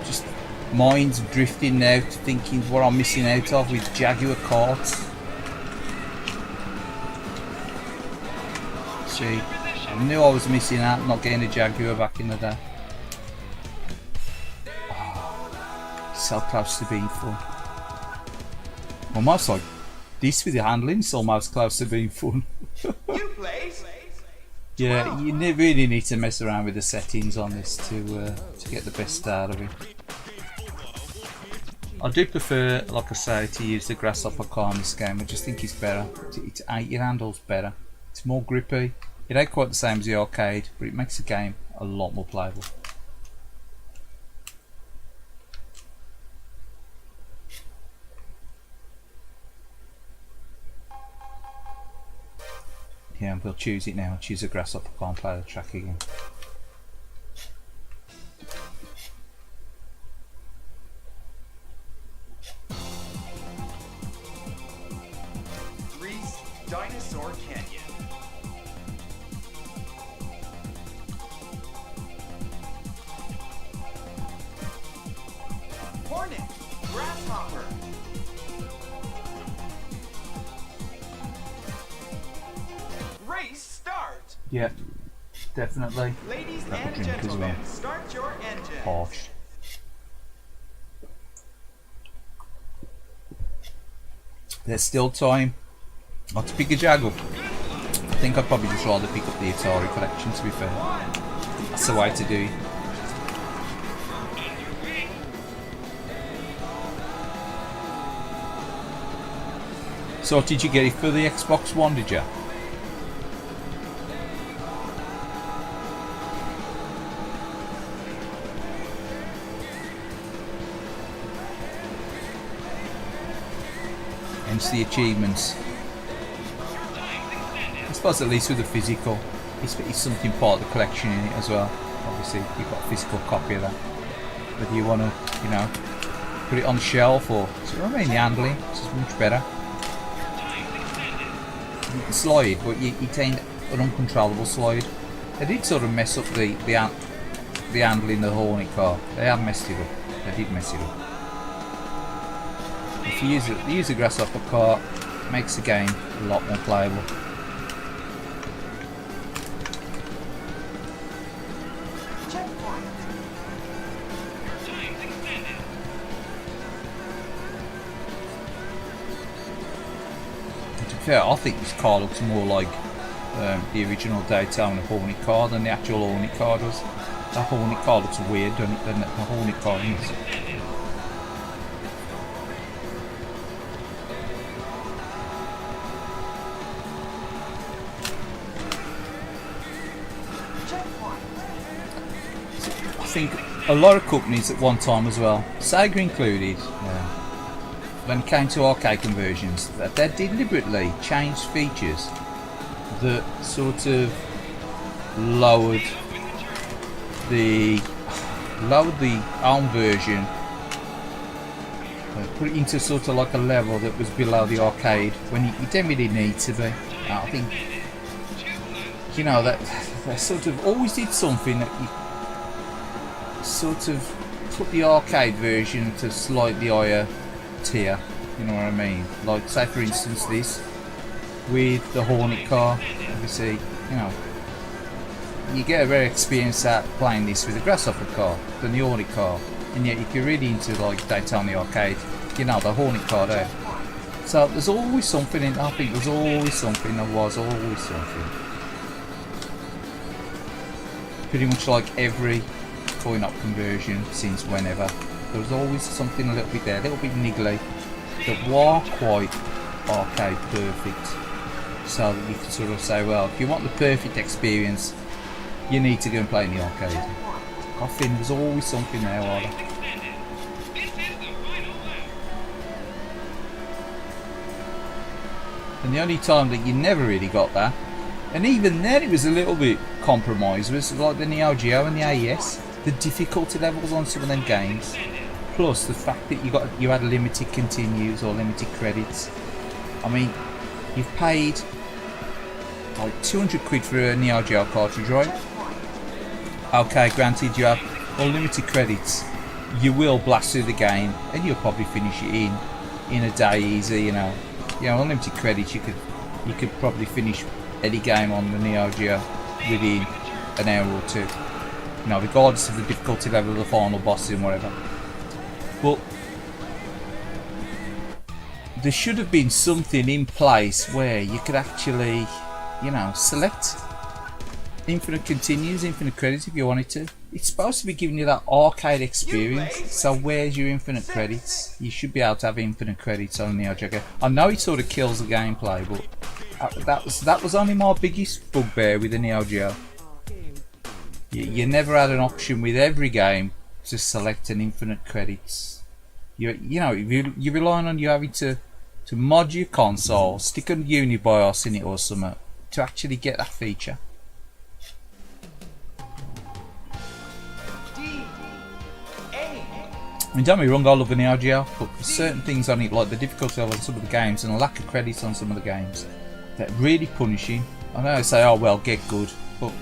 Speaker 1: Just minds drifting now, thinking what I'm missing out of with Jaguar carts. See, I knew I was missing out, not getting a Jaguar back in the day. Oh, so close to being fun. Almost like this with the handling, it's almost close to being fun.
Speaker 7: You place.
Speaker 1: Yeah, you really need to mess around with the settings on this to get the best out of it. I do prefer, like I say, to use the grasshopper car in this game. I just think it's better. It handles better. It's more grippy. It ain't quite the same as the arcade, but it makes the game a lot more playable. Yeah, we'll choose it now. Choose a grasshopper car and play the track again.
Speaker 7: Grease Dinosaur Canyon. Hornet Grasshopper. Race start.
Speaker 1: Yeah, definitely.
Speaker 7: Ladies
Speaker 1: Grab a
Speaker 7: and
Speaker 1: drink as
Speaker 7: gentlemen,
Speaker 1: well.
Speaker 7: start your engine.
Speaker 1: Harsh. There's still time. Not to pick a Jaguar. I think I'd probably just rather pick up the Atari collection, to be fair. That's the way to do it. So did you get it for the Xbox One, did you? Hence the achievements. I suppose at least with the physical, it's something part of the collection in it as well. Obviously you've got a physical copy of that. Whether you want to, you know, put it on the shelf or, so I mean, the handling is much better. You can slide, but you tend an uncontrollable slide. They did sort of mess up the handling of the Hornet car. They have messed it up. They did mess it up. If you use a grasshopper car, it makes the game a lot more playable. To be fair, I think this car looks more like the original Daytona Hornet car than the actual Hornet car does. That Hornet car looks weird, doesn't it, than the Hornet car is. I think a lot of companies at one time as well, Sega included, when it came to arcade conversions, that they deliberately changed features that sort of lowered the ARM version, put it into sort of like a level that was below the arcade when you didn't really need to be. I think, you know, that they sort of always did something that you sort of put the arcade version to slightly higher tier, you know what I mean? Like, say for instance this with the Hornet car, obviously, you know, you get a better experience at playing this with a grasshopper car than the Hornet car, and yet if you're really into like Daytona Arcade, you know, the Hornet car there. So there's always something in, I think there's always something, there was always something. Pretty much like every coin-op conversion since whenever, there was always something a little bit there, a little bit niggly, that was quite arcade perfect, so that you can sort of say, well, if you want the perfect experience, you need to go and play in the arcade. I think there's always something there, Arda. And the only time that you never really got that, and even then it was a little bit compromised, was like the Neo Geo and the AES. The difficulty levels on some of them games, plus the fact that you had limited continues or limited credits. I mean, you've paid like 200 quid for a Neo Geo cartridge, right? Okay, granted you have unlimited credits. You will blast through the game and you'll probably finish it in a day easy, you know. Unlimited credits, you could probably finish any game on the Neo Geo within an hour or two. You know, regardless of the difficulty level of the final bosses and whatever. But there should have been something in place where you could actually, you know, select infinite continues, infinite credits if you wanted to. It's supposed to be giving you that arcade experience, so where's your infinite credits? You should be able to have infinite credits on the Neo Geo. I know it sort of kills the gameplay, but that was only my biggest bugbear with the Neo Geo. You never had an option with every game to select an infinite credits. You know, you're relying on you having to mod your console, stick a Unibios in it or something to actually get that feature. I mean, don't be wrong, I love the Neo Geo, but for certain things on it, like the difficulty level on some of the games and the lack of credits on some of the games, they're really punishing. I know I say, oh well, get good, but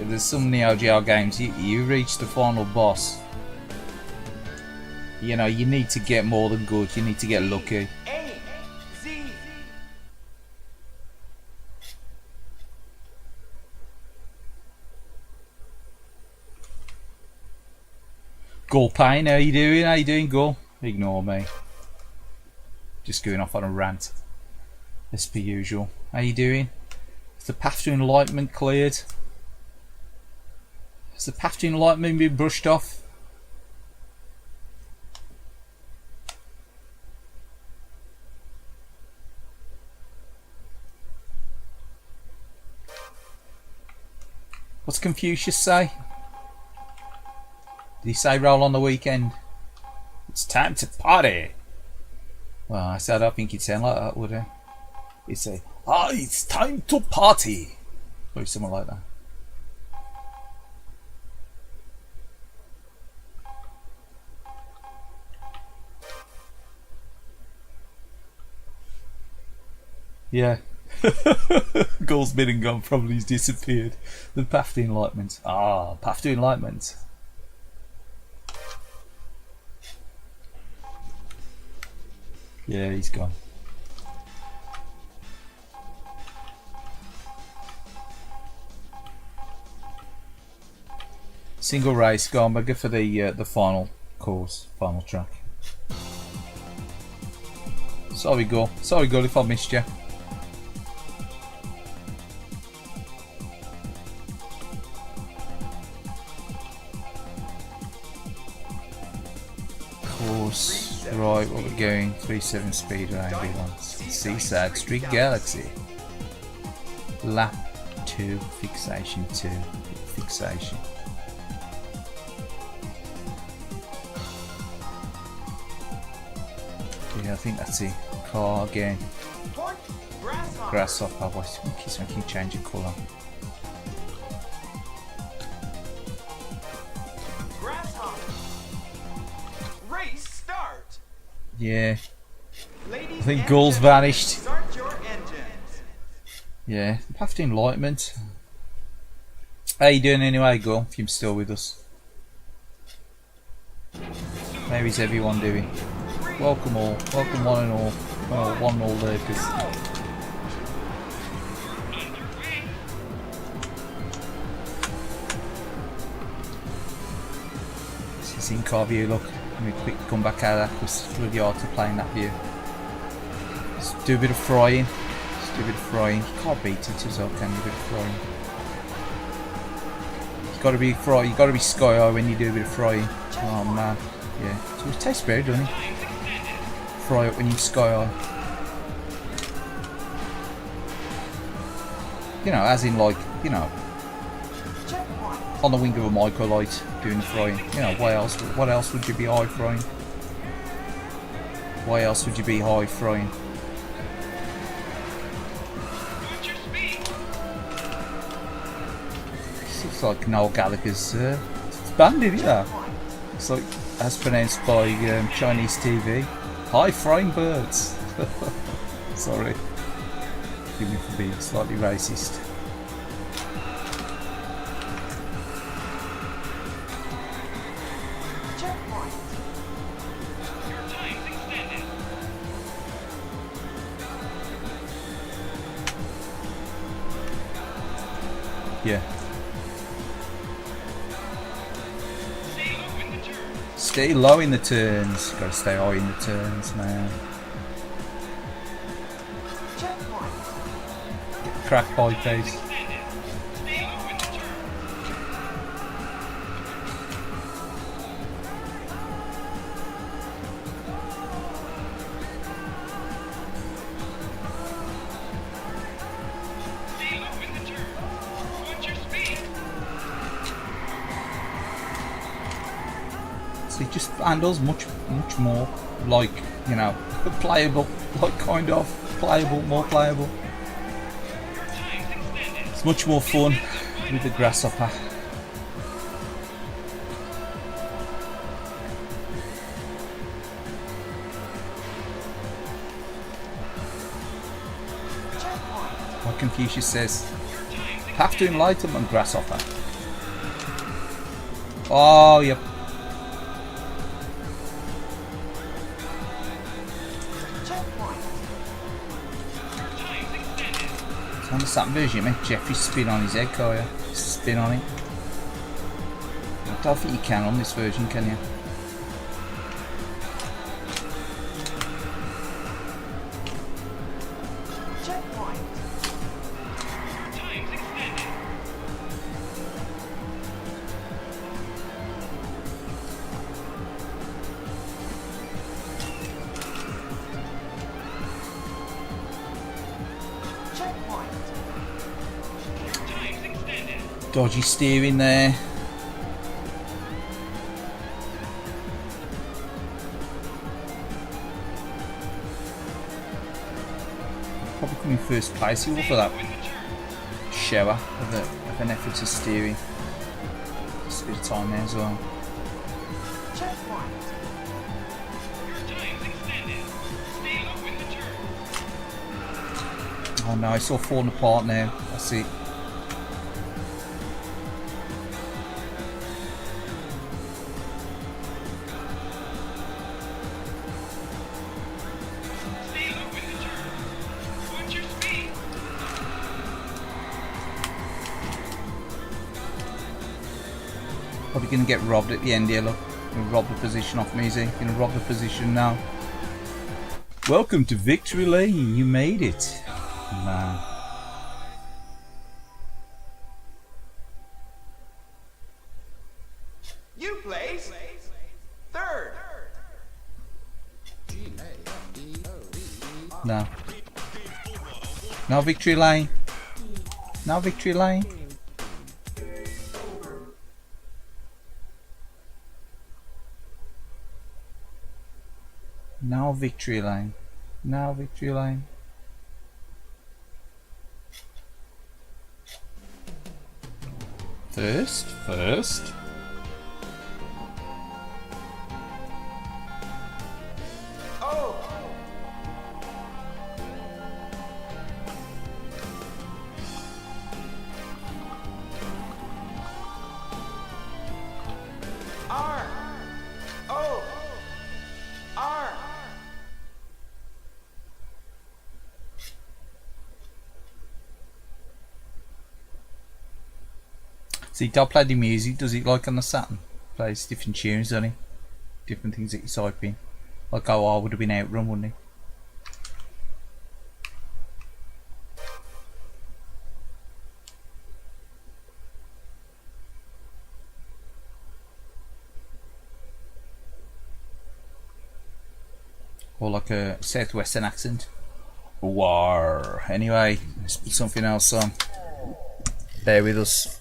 Speaker 1: there's some Neo Geo games, you reach the final boss, you know, you need to get more than good, you need to get lucky. Gull Payne, how you doing? How you doing, Gull? Ignore me. Just going off on a rant. As per usual. How you doing? Is the path to enlightenment cleared? Has the path to enlightenment been brushed off? What's Confucius say? Did he say roll on the weekend? It's time to party. Well, I said I don't think he'd sound like that, would he? He'd say, it's time to party. Or something like that. Yeah. Gull's been and gone, probably he's disappeared. The path to enlightenment. Path to enlightenment. Yeah, he's gone. Single race, go on, but go for the final course, final track. Sorry, Gull. Sorry, Gull, if I missed you. Course. Right, what we're going, 37 speed around V1. Seaside Street Galaxy. Lap 2, fixation 2, fixation. Yeah, I think that's it. Car again. Grasshopper, what's making change of colour? Yeah, I think Gull's vanished. Yeah, path to enlightenment. How you doing anyway, Gull, if you're still with us? How's everyone doing? Welcome all, welcome one and all. Well, one and all lurkers. This is in car view, look. Let me quick come back out of that because it's really hard to play in that view. Just do a bit of frying. Just do a bit of frying. You can't beat it as well, can you? A bit of frying. You've got to be fry. You've got to be sky high when you do a bit of frying. Oh man, yeah. So it tastes better, doesn't it? Fry up when you sky high. You know, as in like, you know, on the wing of a microlight doing the frying. You know, what else would you be high frying? Why else would you be high frying? It's like Noel Gallagher's band, isn't it? It's like, as pronounced by Chinese TV. High frying birds. Sorry. Forgive me for being slightly racist.
Speaker 7: Checkpoint.
Speaker 4: Your time's extended.
Speaker 1: Yeah.
Speaker 4: Stay low in the turn.
Speaker 1: Stay low in the turns. Gotta stay high in the turns, man.
Speaker 7: Checkpoint.
Speaker 1: Get cracked by pace.
Speaker 4: Extended. Stay low in the turn. Stay low in the turn. Watch your speed.
Speaker 1: So it just handles much more like, you know, playable, like kind of playable, more playable.
Speaker 4: Your time's extended.
Speaker 1: It's much more fun with the grasshopper. Like Confucius says, have to enlightenment grasshopper. Oh, yep.
Speaker 7: Checkpoint.
Speaker 1: On the Saturn version, you make Jeffrey spin on his head, can't you? Spin on it. I don't think you can on this version, can you?
Speaker 7: Checkpoint.
Speaker 4: Your time's extended.
Speaker 7: Checkpoint.
Speaker 4: Your time's extended.
Speaker 1: Dodgy steering there. Probably coming first place here for that
Speaker 4: In the turn.
Speaker 1: shower of an effort to steering. Just a bit of time there as well.
Speaker 7: Checkpoint.
Speaker 4: Your time's extended. Stay low in the turn.
Speaker 1: Oh no, it's all falling apart now. I see.
Speaker 4: Stay low in the turn. Watch your speed.
Speaker 1: Probably gonna get robbed at the end here, look. Gonna rob the position off me, is he? Gonna rob the position now. Welcome to Victory Lane, you made it. Man.
Speaker 7: You place third.
Speaker 1: No. No Victory Lane. No Victory Lane. No Victory Lane. No Victory Lane. First.
Speaker 7: Oh. R. O. R.
Speaker 1: See, don't play the music, does it, like on the Saturn? Plays different tunes, doesn't he? Different things that you type in. Like how I would have been Outrun, wouldn't he? Or like a southwestern accent. War. Anyway, let's put something else on. Bear with us.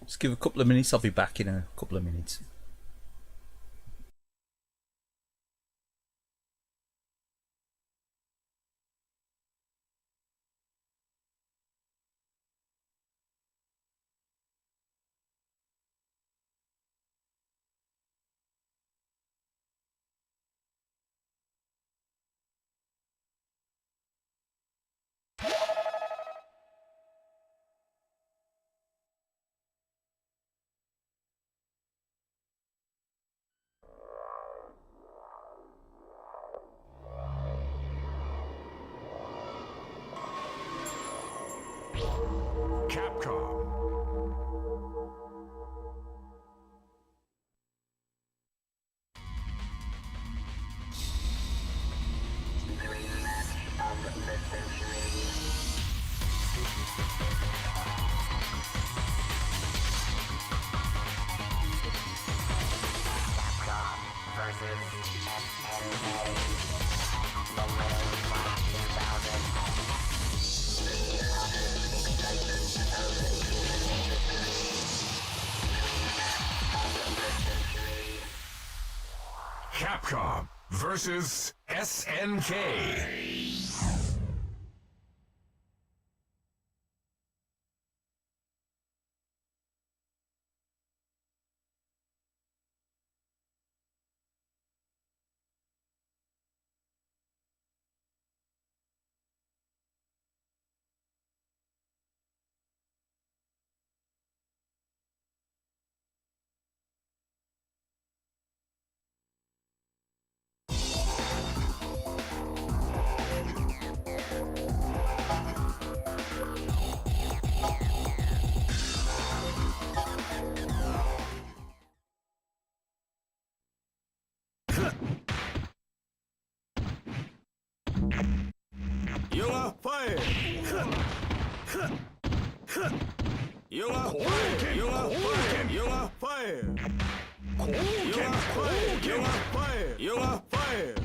Speaker 1: Just give a couple of minutes, I'll be back in a couple of minutes.
Speaker 8: Capcom. Capcom versus SNK. You are fired. You are fired. You are fired. You are fired. You are fired. You are fired. You are fired.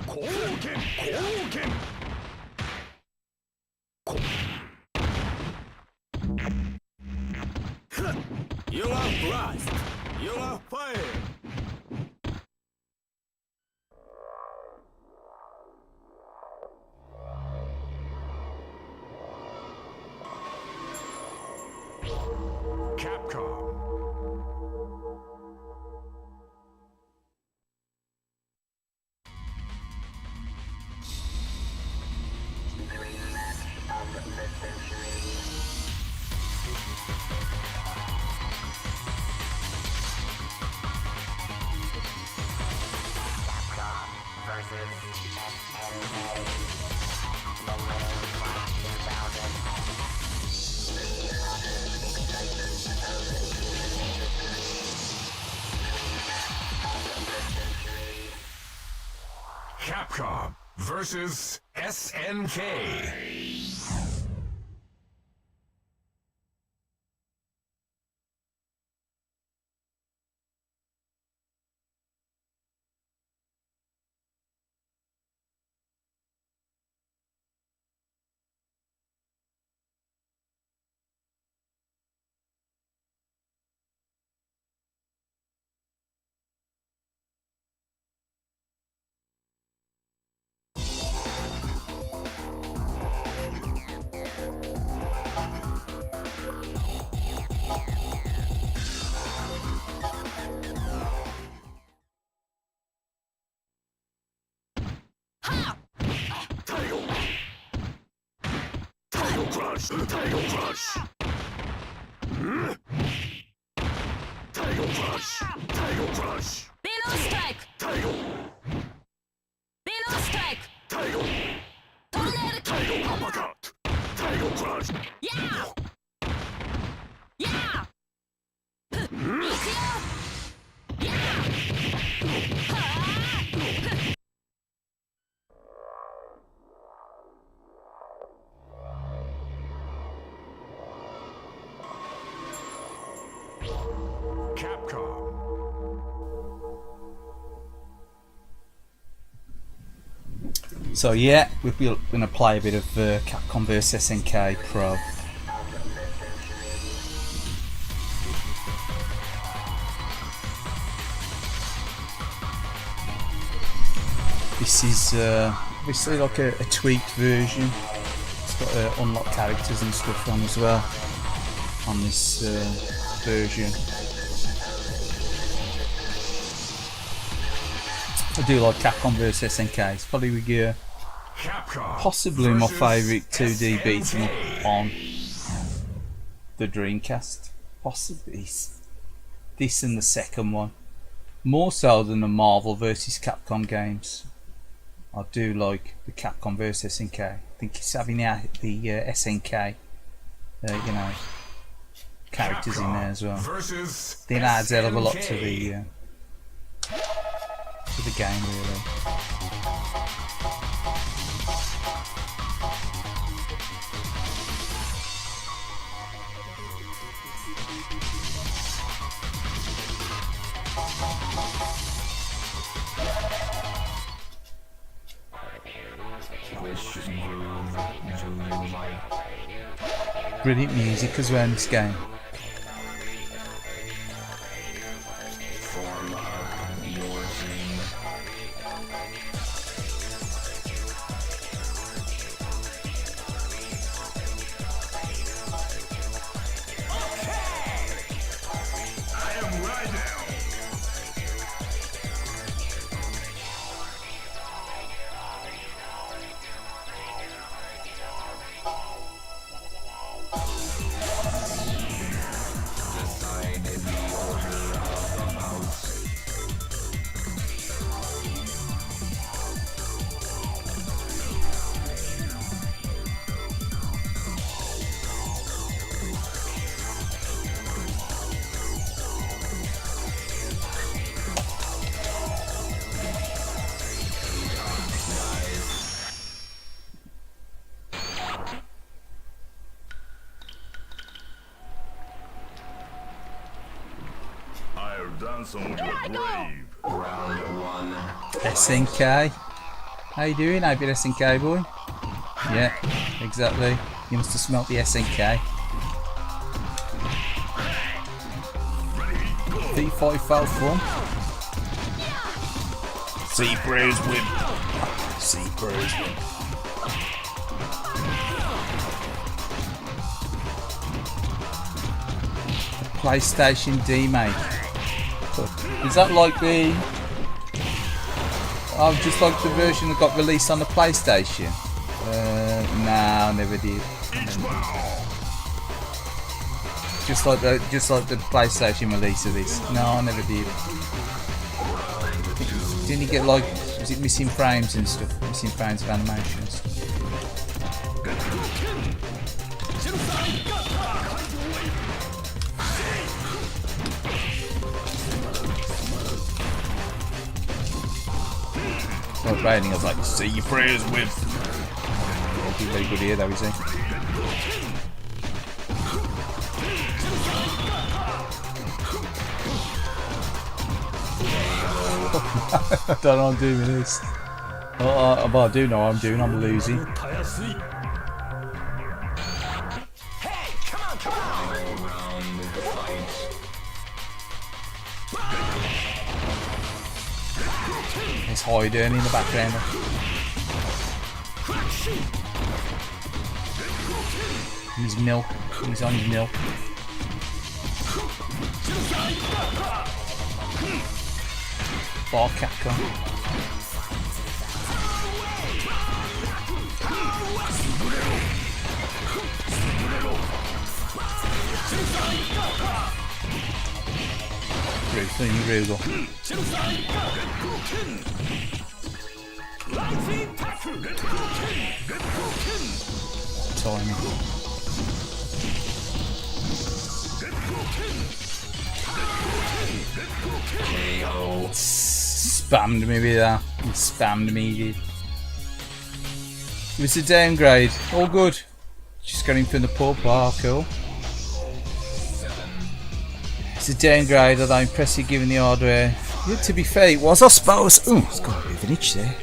Speaker 8: You are blast. You are fired. Capcom. Capcom versus SNK. Title Crush! Title Crush! Title Crush!
Speaker 9: Below strike!
Speaker 8: Title!
Speaker 9: Below strike!
Speaker 8: Title!
Speaker 9: Tornado!
Speaker 8: Title Uppercut! Title Crush!
Speaker 9: Yeah! Yeah! Ikyo! Yeah!
Speaker 8: Capcom.
Speaker 1: So yeah, we're going to play a bit of Capcom vs SNK Pro. This is obviously like a tweaked version. It's got unlocked characters and stuff on as well on this version. I do like Capcom vs SNK. It's probably possibly my favourite 2D beat 'em up on the Dreamcast. Possibly this and the second one. More so than the Marvel vs Capcom games. I do like the Capcom vs SNK. I think it's having the SNK, you know, characters in there as well. Then adds a hell of a lot to the game, really. Brilliant music as well in this game. SNK. How you doing? How bit SNK boy? Yeah, exactly. You must have smelt the SNK. 35 fell from. Sea Brews win. Sea Brews win. PlayStation D, mate. Is that like the... Oh, just like the version that got released on the PlayStation? Nah, I never did. Just like the PlayStation release of this. No, I never did. Didn't you get like... Was it missing frames and stuff? Missing frames of animations? Like raining, I was like, see your prayers with. He's very good here though, is he? I don't know what I'm doing with this. But I do know what I'm doing, I'm losing. There's Hyden in the background. He's milk. He's on his milk. Bar Capcom. Rugal. Timing. Spammed me with that. He spammed me, dude. It was a downgrade. All good. Just got him from the pub. Oh, cool. It's a downgrade, although impressive given the hardware. Yeah, to be fair, it was, I suppose. Oh, it's got a bit of an itch there.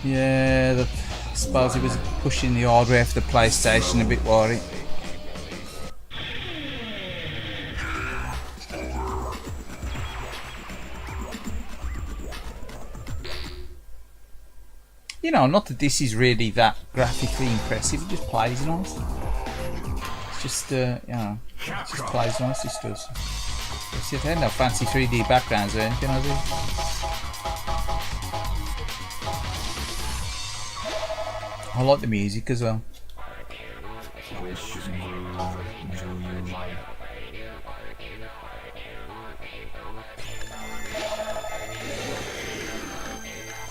Speaker 1: Yeah, I suppose it was pushing the hardware for the PlayStation a bit worried. You know, not that this is really that graphically impressive, it just plays nice. It's just, you know, it just plays nice, this does. See, it had no fancy 3D backgrounds or anything, has it? I like the music as well.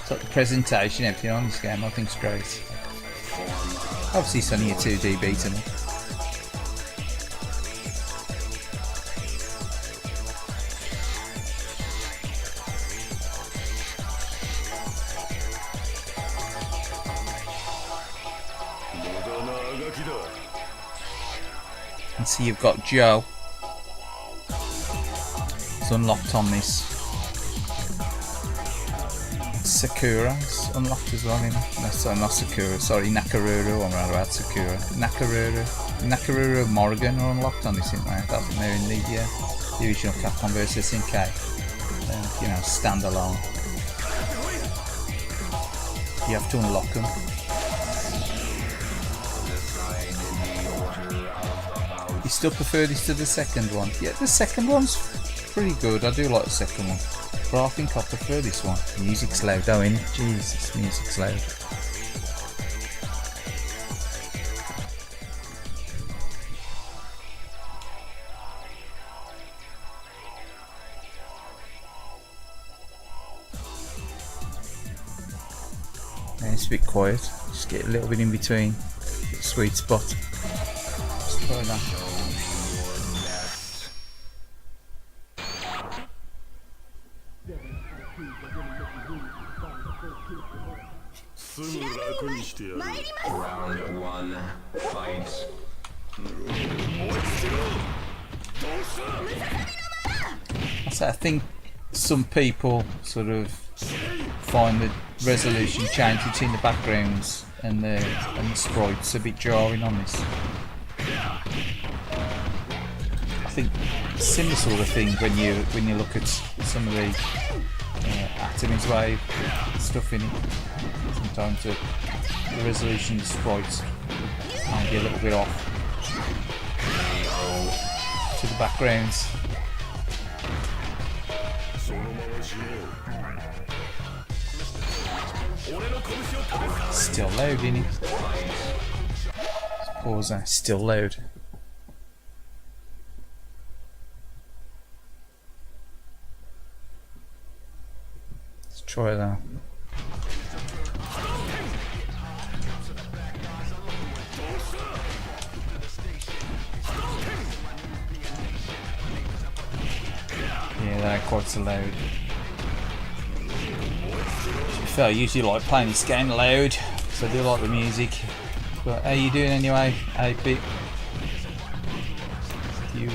Speaker 1: It's like the presentation, everything on this game, I think's great. Obviously it's only a 2D beat 'em up. And see, you've got Joe. It's unlocked on this. Sakura's unlocked as well, you know. No, sorry, not Sakura, sorry, Nakaruru, I'm rather about Sakura. Nakaruru Morrigan are unlocked on this, isn't they? That's when they're in the original Capcom vs. SNK. You know, standalone. You have to unlock them. You still prefer this to the second one? Yeah, the second one's pretty good. I do like the second one. But I think I prefer this one. The music's loud though, innit? Jesus, music's loud. Yeah, it's a bit quiet. Just get a little bit in between. Sweet spot. Let's try that.
Speaker 6: Round one, fight.
Speaker 1: I think some people sort of find the resolution change between the backgrounds and the sprites a bit jarring on this. I think similar sort of thing when you look at some of the Atomies Wave stuff in it. Sometimes the resolution of the sprites might be a little bit off to the backgrounds. Still loud, isn't it? Let's pause that. Still loud. Let's try that. Yeah, that ain't quite so loud. I usually like playing this game loud, so I do like the music. But how you doing anyway, 8-bit? You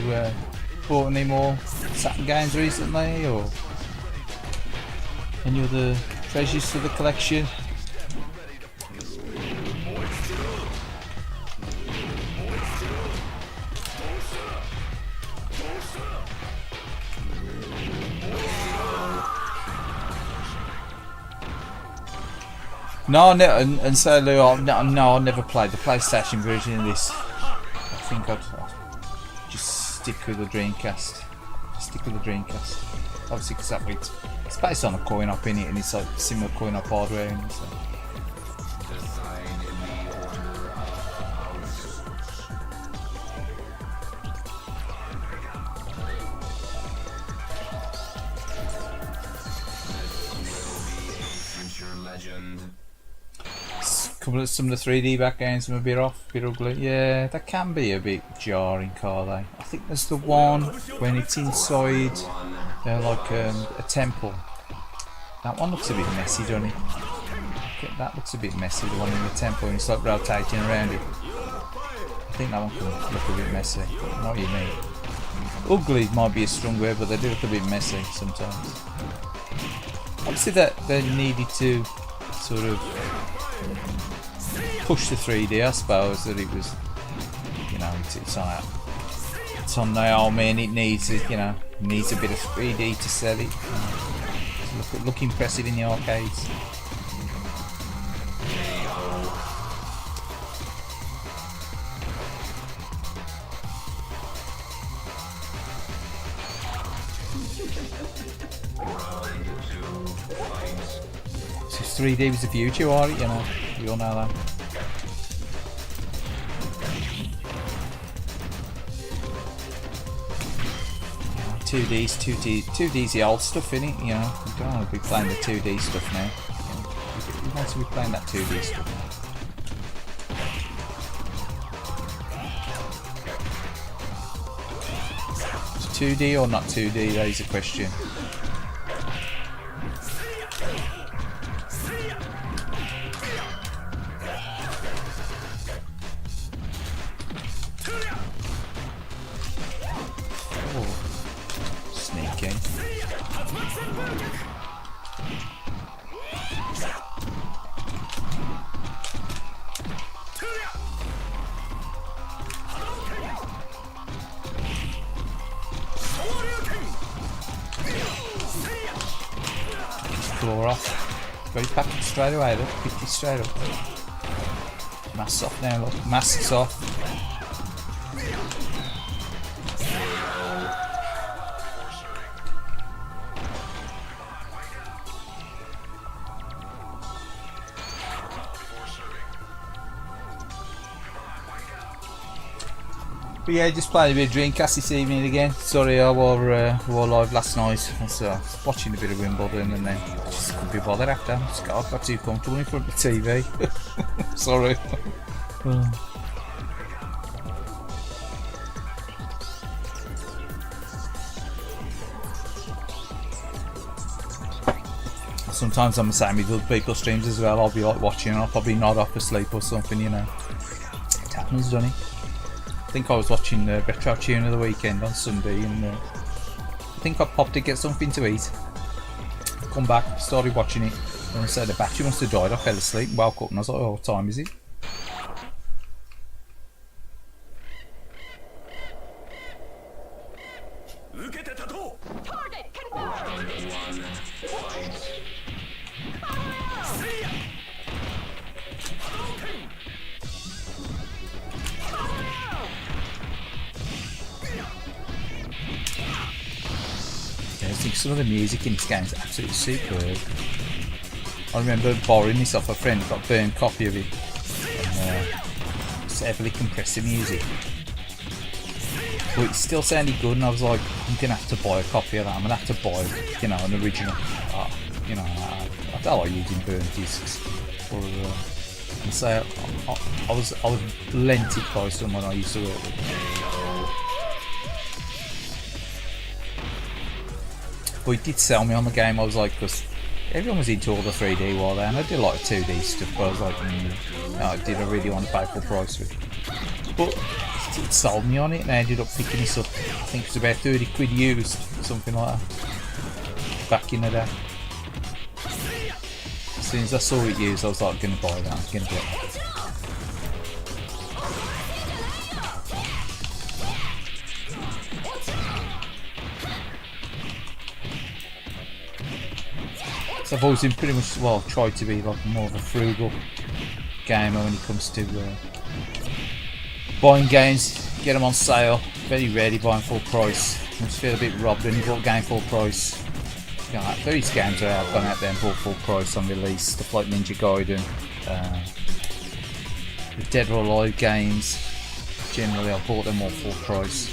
Speaker 1: bought any more Saturn games recently, or any other treasures to the collection? No, and so no, I never played the PlayStation version of this. I think I'd just stick with the Dreamcast. Obviously, because it's based on a coin-op innit, and it's like similar coin-op hardware. And so. Some of the 3D backgrounds are a bit off, a bit ugly. Yeah, that can be a bit jarring, can't they? I think there's the one when it's inside like a temple. That one looks a bit messy, doesn't it? That looks a bit messy, the one in the temple, and it's like rotating around it. I think that one can look a bit messy. What do you mean? Ugly might be a strong word, but they do look a bit messy sometimes. Obviously that they needed to sort of push the 3D, I suppose, that it was, you know, it's on Naomi and it needs it, you know, needs a bit of 3D to sell it. Look impressive in the arcades. 3D was the future, are it? You know, we all know that. Yeah, 2D's the old stuff, innit? You know, we don't want to be playing the 2D stuff now. We want to be playing that 2D stuff. 2D or not 2D? That is a question. Oh, sneaky. Claw off. Got his package straight away, look. Picked it straight up. Mask's off now, look. Mask's off. But yeah, just playing a bit of Dreamcast this evening again. Sorry, I were live last night. I was watching a bit of Wimbledon and then I just couldn't be bothered after. I got too comfortable in front of the TV. Sorry. Sometimes I'm the same with other people's streams as well. I'll be like watching and I'll probably nod off asleep or something, you know. It happens, doesn't it? I think I was watching Retro Tune of the weekend on Sunday and I think I popped to get something to eat. Come back, started watching it and I said the battery must have died. I fell asleep, woke up and I was like, oh, what time is it?
Speaker 9: Target confirmed.
Speaker 1: I think some of the music in this game is absolutely superb. I remember borrowing this off a friend, got a burned copy of it. And, it's heavily compressed music. But it still sounded good and I was like, I'm going to have to buy a copy of that. I'm going to have to buy, you know, an original. You know, I don't like using burned discs. Or, and so I was lent it by someone I used to work with. But it did sell me on the game. I was like, because everyone was into all the 3D while there, and I did a lot of 2D stuff. But I was like, no, did I really want to pay full price for it? But it sold me on it, and I ended up picking this up. I think it was about 30 quid used, something like that, back in the day. As soon as I saw it used, I was like, I'm gonna buy that. I'm gonna get that. So I've always been pretty much, well, tried to be like more of a frugal gamer when it comes to buying games, get them on sale. Very rarely buying full price. I just feel a bit robbed when you bought a game full price. You know, there is games where I've gone out there and bought full price on release, stuff like Ninja Gaiden, the Dead or Alive games. Generally, I've bought them all full price.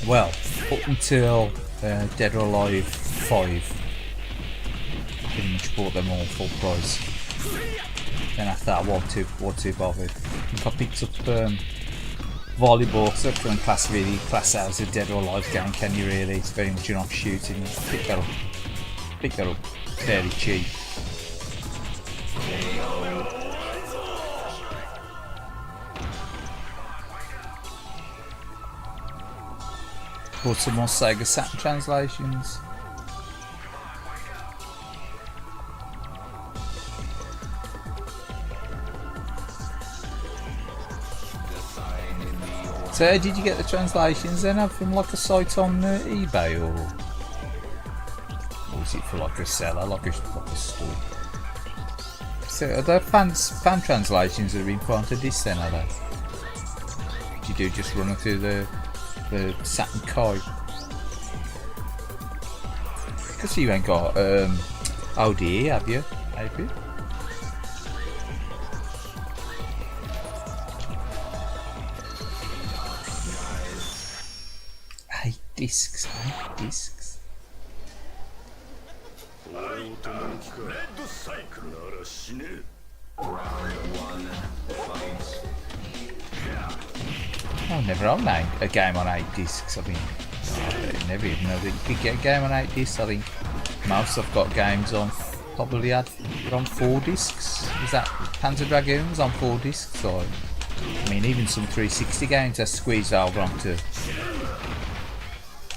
Speaker 1: Well, up until Dead or Alive 5, pretty much bought them all full price. Then after that, I wasn't too bothered. I think I picked up volleyball, so I couldn't class that as a Dead or Alive game, can you really? It's very much an offshoot, and pick that up fairly cheap. Bought some more Sega Saturn translations. So did you get the translations then from like a site on eBay or was it for like a seller, like a store? So are there fan translations that have been put onto disc then, are they? You do just run it through the Saturn Kai. Because you ain't got ODE, have you? Maybe. 8 discs, 8 discs. Oh, never on a game on 8 discs. I think I never even know that you could get a game on 8 discs. I think most I've got games on probably had on 4 discs. Is that Panzer Dragoon was on 4 discs? Or I mean, even some 360 games are squeezed over onto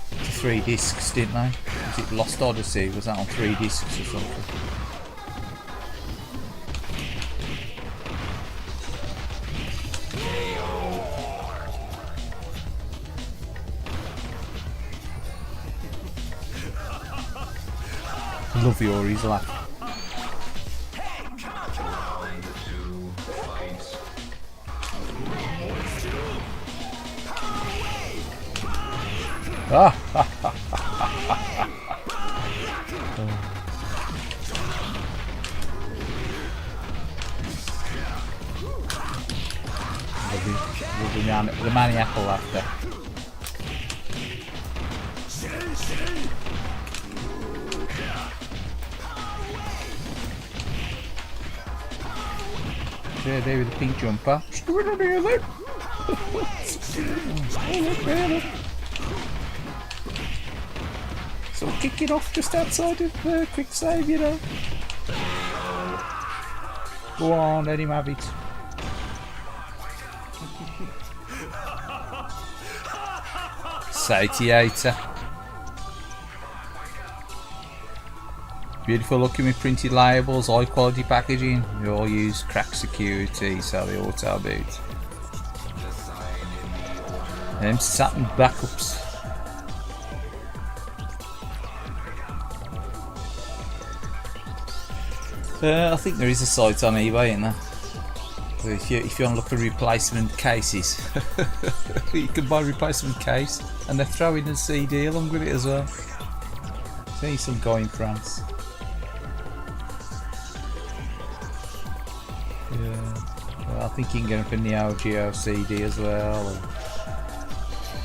Speaker 1: 3 discs, didn't they? Was it Lost Odyssey? Was that on 3 discs or something? Love Yori's laugh. Ah! The maniacal laughter. Yeah, there with the pink jumper. So we'll kick it off just outside of quick save, you know. Go on, let him have it. Satiator. Beautiful looking with printed labels, high quality packaging. We all use crack security, so they auto boot. Them Saturn backups. I think there is a site on eBay in there. So if you want to look at replacement cases, you can buy a replacement case, and they're throwing a CD along with it as well. See some guy in France. Yeah, well, I think you can get them for Neo Geo CD as well, and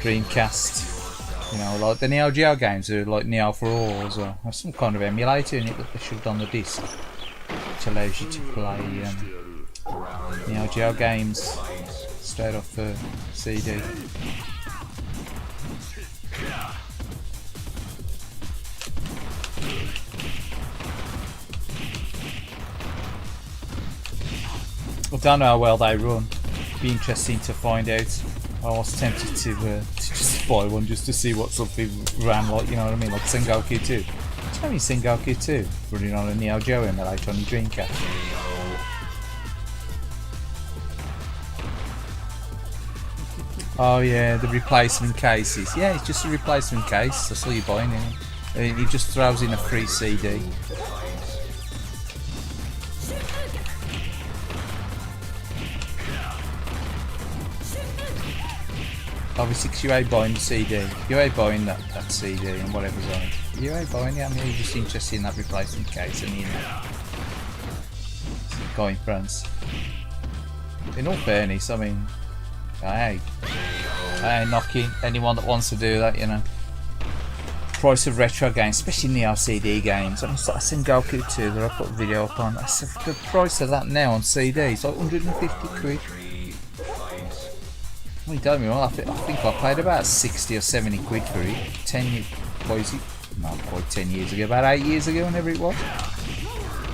Speaker 1: Dreamcast. You know, like the Neo Geo games are like Neo for All as well. There's some kind of emulator in it that they shoved on the disc, which allows you to play Neo Geo games straight off the CD. I don't know how well they run. It'd be interesting to find out. I was tempted to just buy one just to see what something ran like, you know what I mean, like Sengoku 2. Tell me Sengoku 2 running on a Neo Geo emulator on your Dreamcast. Oh yeah, the replacement cases. Yeah, it's just a replacement case. That's all you're buying in. He just throws in a free CD. Obviously, because you ain't buying the CD, you ain't buying that CD and whatever's on it. You ain't buying it, I mean, you're just interested in that replacement case and you know. Guy in France. In all fairness, I mean, I ain't knocking anyone that wants to do that, you know. Price of retro games, especially Neo CD games. I mean, it's like Sengoku 2 that I put a video up on. That's the price of that now on CD. It's like 150 quid. Well, you don't me wrong, I think I paid about 60 or 70 quid for it. 10 years, not quite 10 years ago, about 8 years ago, whenever it was.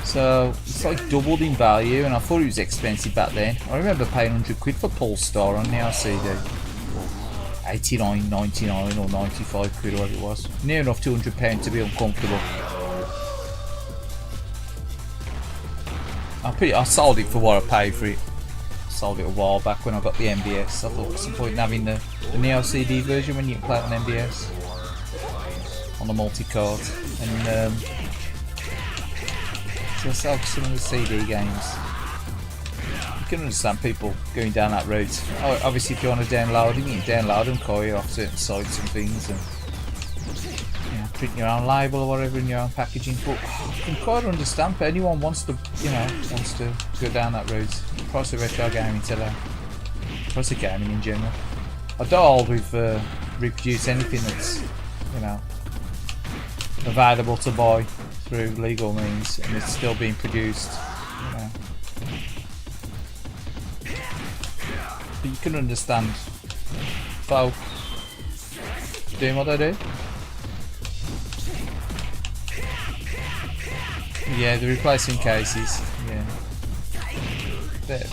Speaker 1: So it's like doubled in value, and I thought it was expensive back then. I remember paying 100 quid for Polestar on Neo CD. 89, 99 or 95 quid or whatever it was. Near enough £200 to be uncomfortable. I sold it for what I paid for it. Sold it a while back when I got the MBS. I thought there was some point in having the Neo CD version when you can play it on MBS. On the multi-card. And just like some of the CD games. You can understand people going down that route. Obviously, if you want to download them, you can download them, copy off certain sites and things, and print your own label or whatever in your own packaging. But I can quite understand if anyone wants to, wants to go down that route. The price of retro gaming today, the price of gaming in general. I don't hold with reproduce anything that's, available to buy through legal means, and it's still being produced. But you can understand folk doing what they do. Yeah, they're replacing cases. Yeah,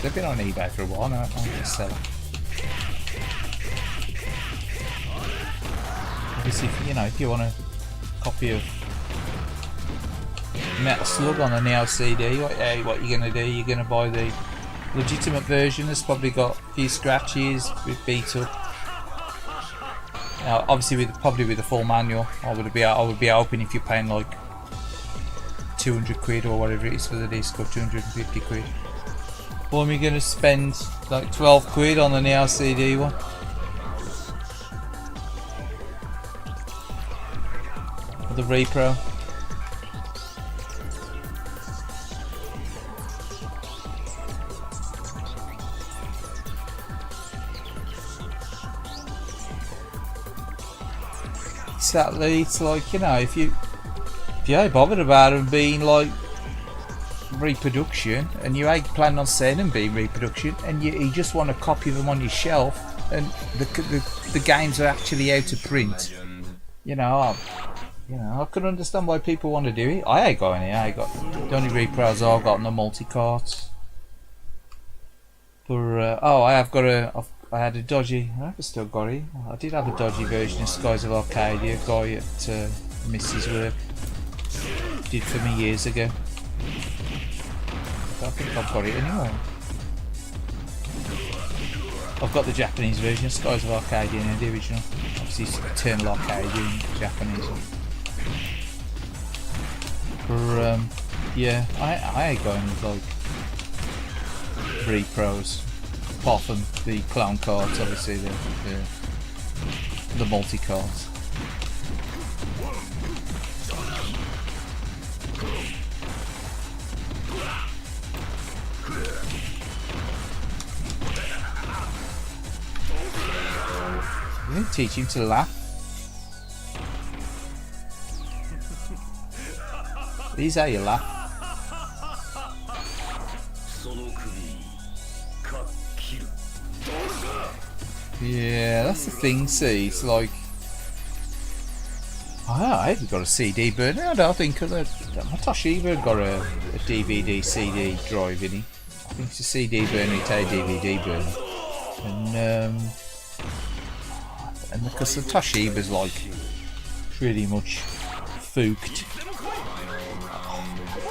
Speaker 1: they've been on eBay for a while now. I'm just selling. Obviously, if you want a copy of Metal Slug on a Neo CD, what you're gonna do? You're gonna buy the legitimate version that's probably got a few scratches, with beat up. Obviously, probably with the full manual. I would be hoping if you're paying like 200 quid or whatever it is for the disc, or 250 quid. Or am I going to spend like 12 quid on the Neo CD one? Or the Repro? Exactly, it's like, if you ain't bothered about them being like reproduction, and you ain't planning on selling them being reproduction, and you just want a copy of them on your shelf, and the games are actually out of print, I can understand why people want to do it. I ain't got any. I ain't got the only repros I've got on the multi-carts. But I had a dodgy. I've still got it. I did have a dodgy version of Skies of Arcadia. A guy at Mrs. Work did for me years ago. I think I've got it anyway. I've got the Japanese version of Skies of Arcadia and the original. Obviously it's Eternal Arcadia in Japanese. But yeah, I ain't going with like repros. Apart from the clown cards, obviously the multi cards. You didn't teach him to laugh. These how you laugh. Yeah, that's the thing, see, it's like I haven't got a CD burner. I don't think, because my Toshiba got a DVD CD drive in it. I think it's a CD burner, it's a DVD burner. And because the Toshiba's like pretty much fooked.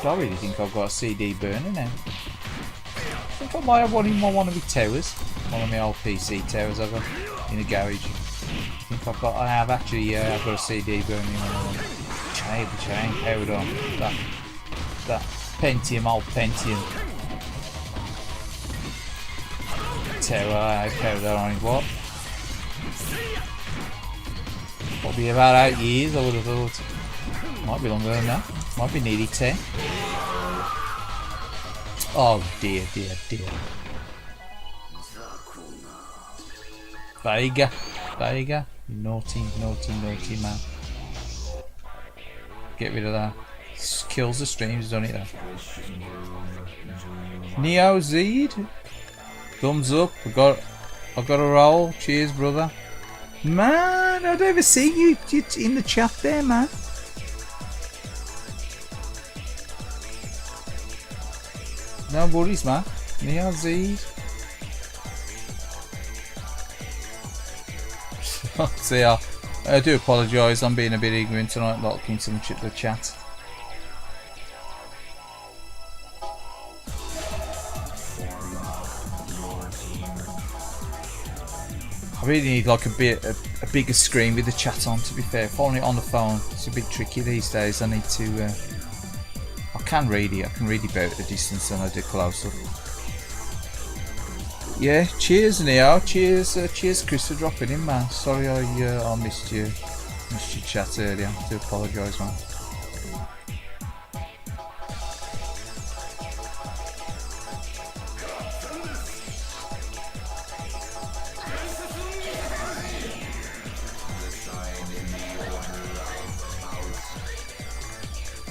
Speaker 1: I really think I've got a CD burner now. I think I might have one in one of my towers. One of my old PC towers I've got in a garage. I think I've got a CD burner in one. Chain, powered on. That old Pentium tower I powered on in what? Probably about 8 years, I would have thought. Might be longer than that. Might be nearly 10. Oh dear. Vega, you naughty man. Get rid of that. Kills the streams, don't it though? Neo Zed, thumbs up. I got a roll. Cheers, brother. Man, I don't ever see you in the chat there, man. No worries, man. Neo Zed. See, I do apologise. I'm being a bit ignorant tonight, not looking too much at the chat. I really need like a bigger screen with the chat on. To be fair, following it on the phone, it's a bit tricky these days. I can read it. I can read it better at a distance than I do close up. Yeah, cheers Neo. Cheers, cheers Chris for dropping in, man. Sorry I missed your chat earlier. I do apologise, man.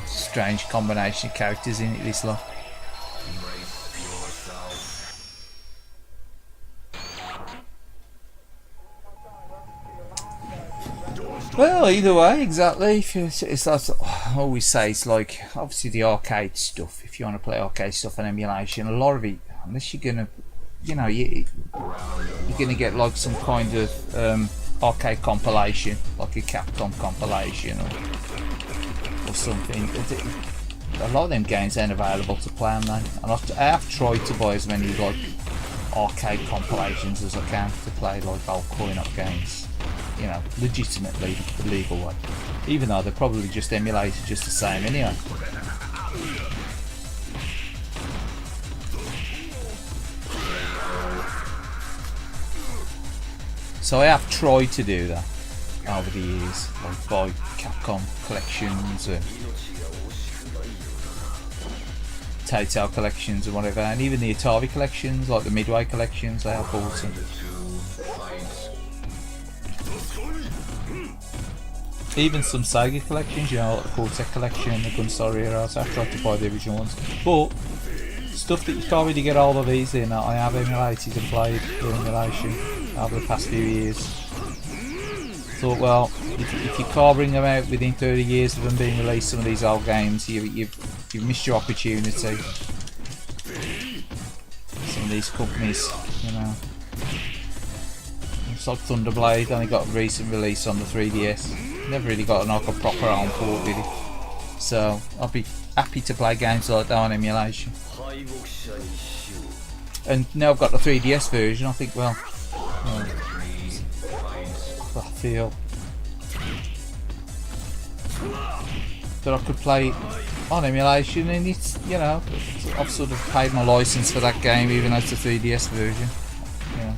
Speaker 1: Strange combination of characters in it, this lot. Well, either way, exactly. It's like I always say, it's like obviously the arcade stuff. If you want to play arcade stuff and emulation, a lot of it, unless you're gonna, you know, you're gonna get like some kind of arcade compilation, like a Capcom compilation or something. A lot of them games ain't available to play on there, and I have tried to buy as many like arcade compilations as I can to play like old coin-op games, you know, legitimately the legal way, even though they're probably just emulated just the same anyway. So I have tried to do that over the years, like buy Capcom collections and Telltale collections and whatever, and even the Atari collections, like the Midway collections, I have bought them. Even some Sega collections, you know, like the Cortex collection, the Gunstar era, so I've tried to buy the original ones. But stuff that you can't really get all of these in, I have emulated and played the emulation over the past few years. Thought, well, if you can't bring them out within 30 years of them being released, some of these old games, you've missed your opportunity. Some of these companies, you know. It's like Thunderblade, only got a recent release on the 3DS. Never really got like a proper home port with it. So I'll be happy to play games like that on emulation. And now I've got the 3DS version, I think, well, I feel that I could play it on emulation, and it's, you know, I've sort of paid my license for that game even though it's a 3DS version. Yeah.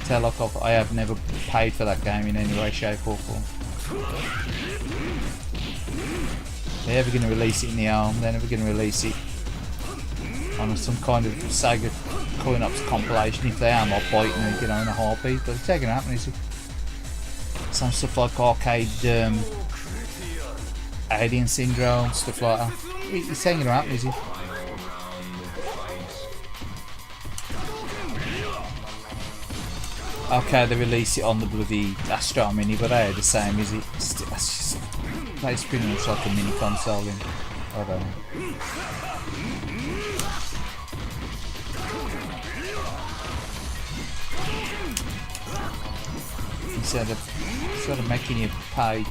Speaker 1: Tell like I have never paid for that game in any way, shape or form. They're ever going to release it in the ARM, they're never going to release it on some kind of Sega coin-ops compilation. If they are, I'll bite them, you know, in a heartbeat. But it's not going to happen, is it? Some stuff like arcade, Alien Syndrome, stuff like that. It's not going to happen, is it? Okay, they release it on the bloody Astro Mini, but they are the same, is it? It's pretty much like a mini console. I don't know. Instead of making you pay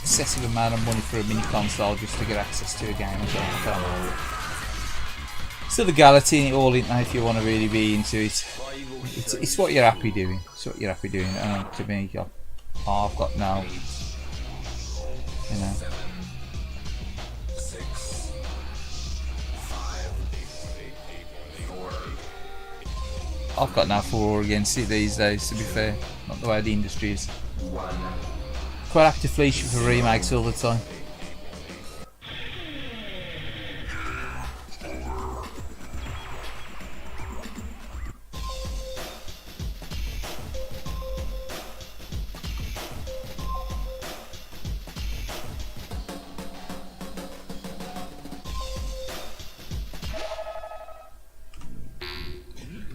Speaker 1: excessive amount of money for a mini console just to get access to a game, I don't know. So the legality in it all, isn't it, if you want to really be into it. It's what you're happy doing. It's what you're happy doing. To me, I've got no, you know. I've got no furore against it these days, to be fair. Not the way the industry is. Quite actively for remakes all the time.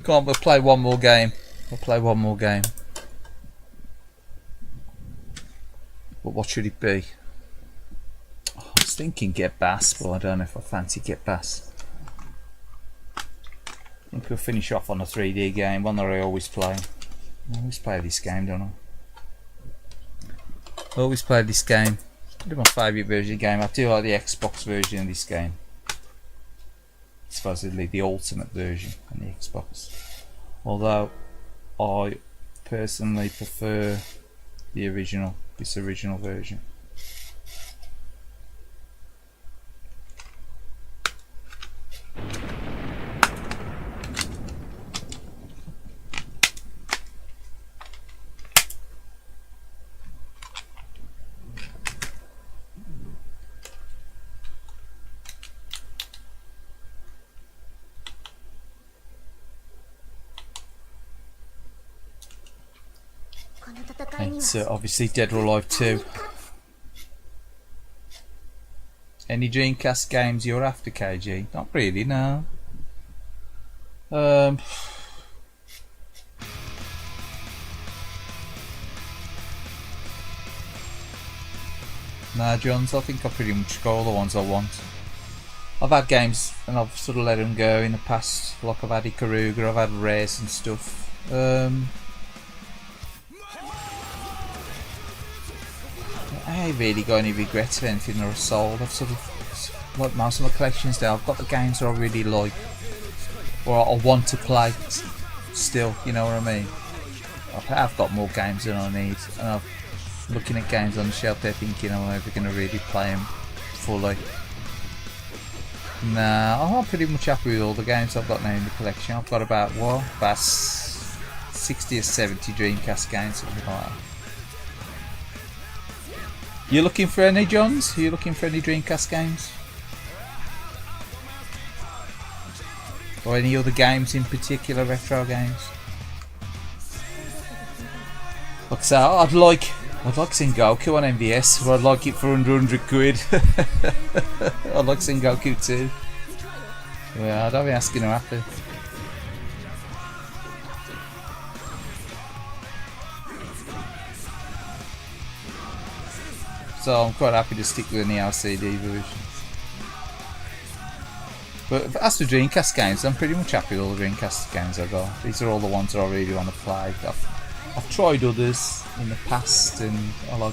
Speaker 1: Come on, we'll play one more game. We'll play one more game. But what should it be? Oh, I was thinking Get Bass, but I don't know if I fancy Get Bass. I think we'll finish off on a 3D game, one that I always play. I always play this game, don't I? Always play this game. It's my favourite version of the game. I do like the Xbox version of this game. It's supposedly the ultimate version on the Xbox. Although I personally prefer the original, this original version. It's obviously Dead or Alive 2. Any Dreamcast games you're after, KG? Not really, no. Nah, Johns, I think I pretty much got all the ones I want. I've had games and I've sort of let them go in the past, like I've had Ikaruga, I've had Race and stuff. I ain't really got any regrets of anything I've sold. I've sort of, like most of my collections there, I've got the games that I really like, or I want to play still, you know what I mean? I've got more games than I need, and I'm looking at games on the shelf there thinking, am I ever going to really play them fully? Nah, I'm pretty much happy with all the games I've got now in the collection. I've got about 60 or 70 Dreamcast games, something like that. You looking for any, Johns? Are you looking for any Dreamcast games? Or any other games in particular, retro games? Like I say, I'd like Sengoku on MVS, or I'd like it for under 100 quid. I'd like Sengoku too. Yeah, I'd be asking her happy. So I'm quite happy to stick with the LCD version. But as for Dreamcast games, I'm pretty much happy with all the Dreamcast games I've got. These are all the ones that I really want to play. I've tried others in the past, and I'll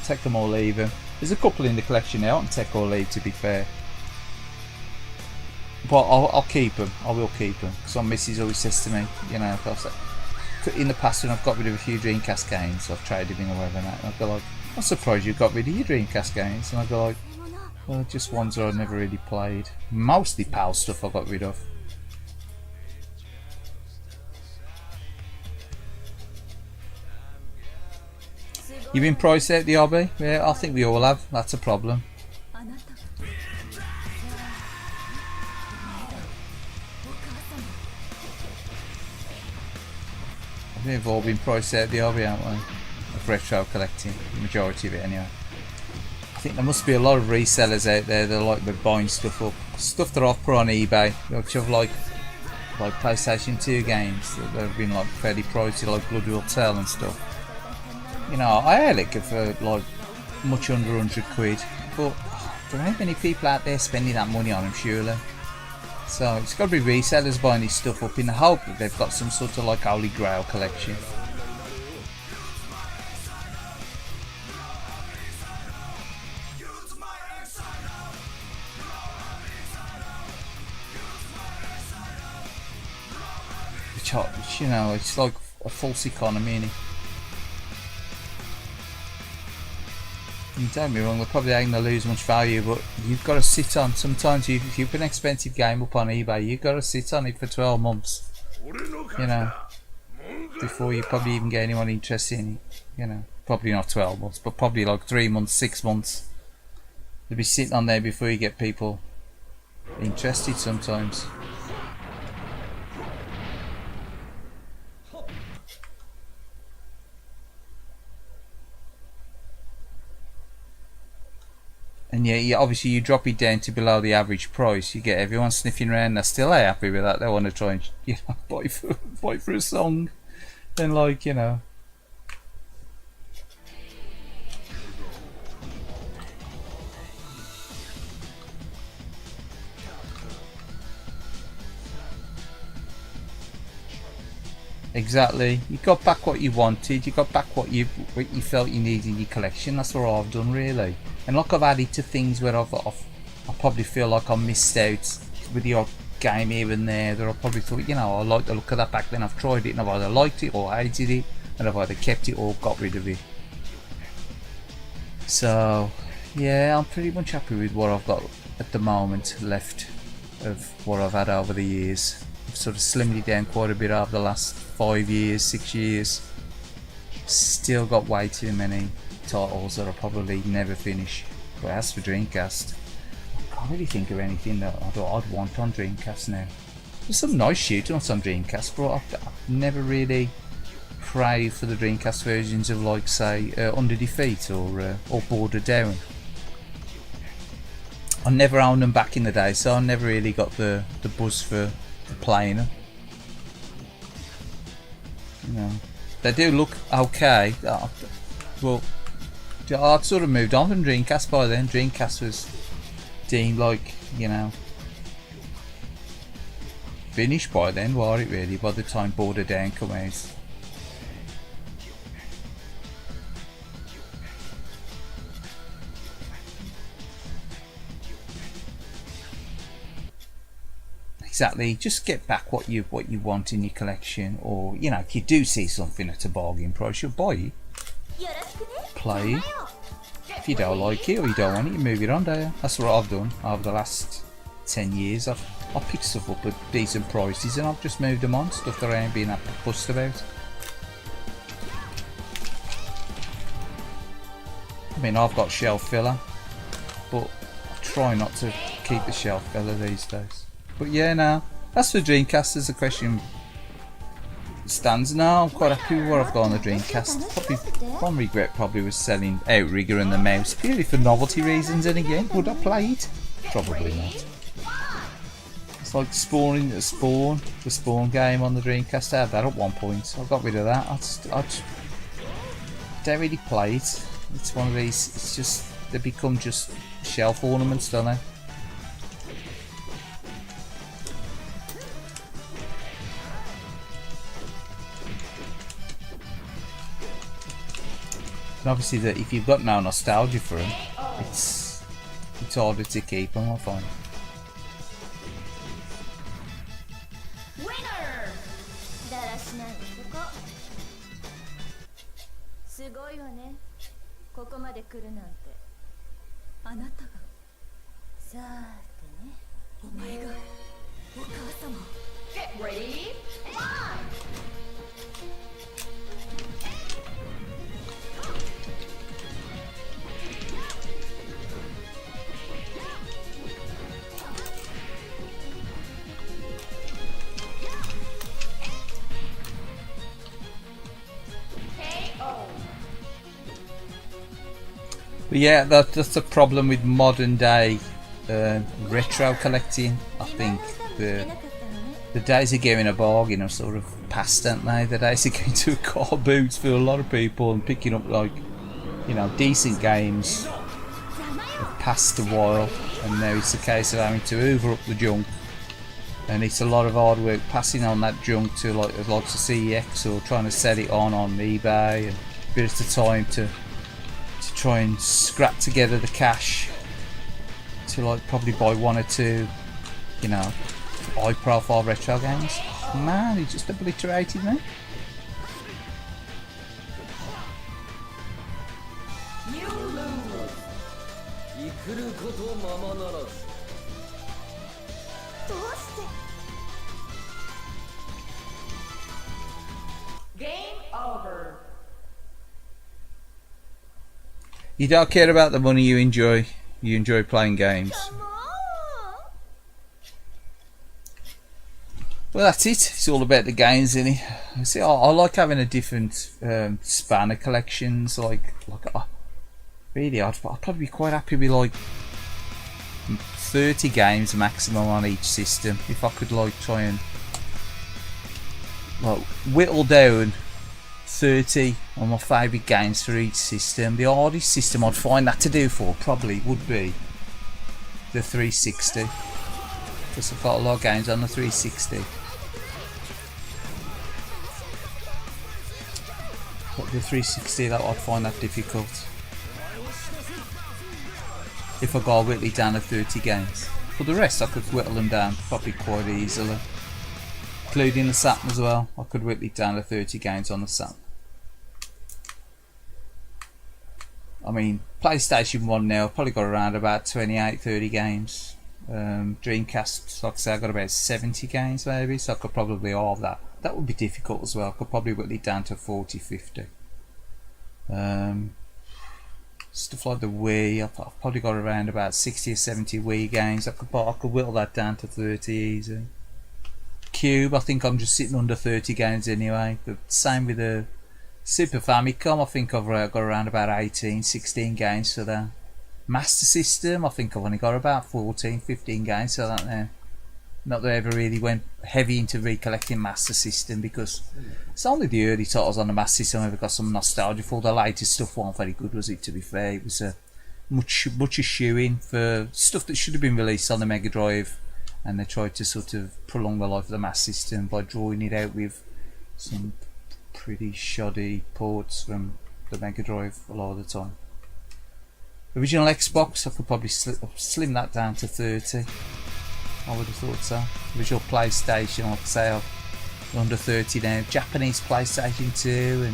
Speaker 1: take them or leave them. There's a couple in the collection now, I can take or leave, to be fair. But I'll keep them. I will keep them. Because my missus always says to me, you know, in the past when I've got rid of a few Dreamcast games, I've traded in or whatever, and I'll go like, I'm surprised you got rid of your Dreamcast games. And I go like, well, just ones that I've never really played. Mostly PAL stuff I got rid of. You've been priced out the hobby? Yeah, I think we all have. That's a problem. I think we've all been priced out the hobby, haven't we? Of retro collecting, the majority of it anyway. I think there must be a lot of resellers out there that like buying stuff up. Stuff that I've put on eBay, which have like PlayStation 2 games that have been like fairly pricey, like Blood Will Tell and stuff. You know, I had it for like much under 100 quid, but there ain't many people out there spending that money on them, surely. So it's got to be resellers buying this stuff up in the hope that they've got some sort of like Holy Grail collection. Which, you know, it's like a false economy, innit? And don't get me wrong, they're probably ain't going to lose much value, but you've got to sit on. Sometimes if you put an expensive game up on eBay, you've got to sit on it for 12 months, you know, before you probably even get anyone interested in it. You know, probably not 12 months, but probably like 3 months, 6 months. You'll be sitting on there before you get people interested sometimes. And yeah, obviously you drop it down to below the average price, you get everyone sniffing around. They're still happy with that. They want to try and, you know, buy for a song, and like, you know. Exactly. You got back what you wanted. You got back what you felt you needed in your collection. That's what I've done, really. And like I've added to things where I probably feel like I missed out with the odd game here and there. That I probably thought, you know, I like the look of that back then. I've tried it and I've either liked it or hated it, and I've either kept it or got rid of it. So yeah, I'm pretty much happy with what I've got at the moment left of what I've had over the years. I've sort of slimmed it down quite a bit over the last 5 years, 6 years. Still got way too many titles that I'll probably never finish. But as for Dreamcast, I can't really think of anything that I'd want on Dreamcast now. There's some nice shooters on Dreamcast, but I've never really crave for the Dreamcast versions of, like, say, Under Defeat or Border Down. I never owned them back in the day, so I never really got the buzz for playing them. You know, they do look okay. Well, I'd sort of moved on from Dreamcast by then. Dreamcast was deemed like, you know, finished by then, was it really, by the time Border Down came out. Exactly, just get back what you want in your collection, or, you know, if you do see something at a bargain price, you'll buy it, play it. If you don't like it or you don't want it, you move it on, don't you? That's what I've done over the last 10 years. I've picked stuff up at decent prices and I've just moved them on, stuff that I ain't been fussed about. I mean, I've got shelf filler, but I try not to keep the shelf filler these days. But yeah, now that's for Dreamcast. As the question stands now, I'm quite happy with what I've got on the Dreamcast. Probably one regret probably was selling Outrigger and the mouse purely for novelty reasons. And again, would I play it? Probably not. It's like spawning the Spawn game on the Dreamcast. I had that at one point. I got rid of that. I don't really play it. It's one of these. It's just they become just shelf ornaments, don't they? And obviously, that if you've got no nostalgia for them, it's harder to keep them, I find.
Speaker 9: Winner! だらしない男。すごいわね。ここまで来るなんて。あなたが。さーてね。お前がお母様。Get ready, one!
Speaker 1: But yeah, that's the problem with modern day retro collecting. I think the days of getting a bargain are sort of past, aren't they? The days of going to a car boot for a lot of people and picking up, like, you know, decent games have passed a while, and now it's a case of having to hoover up the junk, and it's a lot of hard work passing on that junk to like the likes of CEX or trying to sell it on eBay, and a bit of the time to try and scrap together the cash to, like, probably buy one or two, you know, high profile retro games. Man, he just obliterated me.
Speaker 2: You lose. 生くることままならず。
Speaker 9: どうして
Speaker 3: Game over.
Speaker 1: You don't care about the money you enjoy. You enjoy playing games. Well, that's it. It's all about the games, isn't it? See, I like having a different span of collections. Really, I'd probably be quite happy with like 30 games maximum on each system. If I could, like, try and, like, whittle down 30 on my favourite games for each system. The hardest system I'd find that to do for probably would be the 360, because I've got a lot of games on the 360. But the 360, that I'd find that difficult if I got whittle it down to 30 games. For the rest, I could whittle them down probably quite easily, including the Saturn as well. I could whittle it down to 30 games on the Saturn. I mean, PlayStation 1 now, I've probably got around about 28-30 games. Dreamcast, like I say, I've got about 70 games maybe, so I could probably halve that. That would be difficult as well. I could probably whittle it down to 40-50. Stuff like the Wii, I've probably got around about 60 or 70 Wii games. I could whittle that down to 30 easy. Cube, I think I'm just sitting under 30 games anyway. The same with the Super Famicom, I think I've got around about 18, 16 games for that. Master System, I think I've only got about 14, 15 games for that now. Not that I ever really went heavy into recollecting Master System because it's only the early titles on the Master System I've ever got some nostalgia for. The latest stuff wasn't very good, was it, to be fair? It was much a shoe-in for stuff that should have been released on the Mega Drive, and they tried to sort of prolong the life of the Master System by drawing it out with some pretty shoddy ports from the Mega Drive a lot of the time. Original Xbox, I could probably slim that down to 30. I would have thought so. Original PlayStation, like I say, I'm under 30 now. Japanese PlayStation 2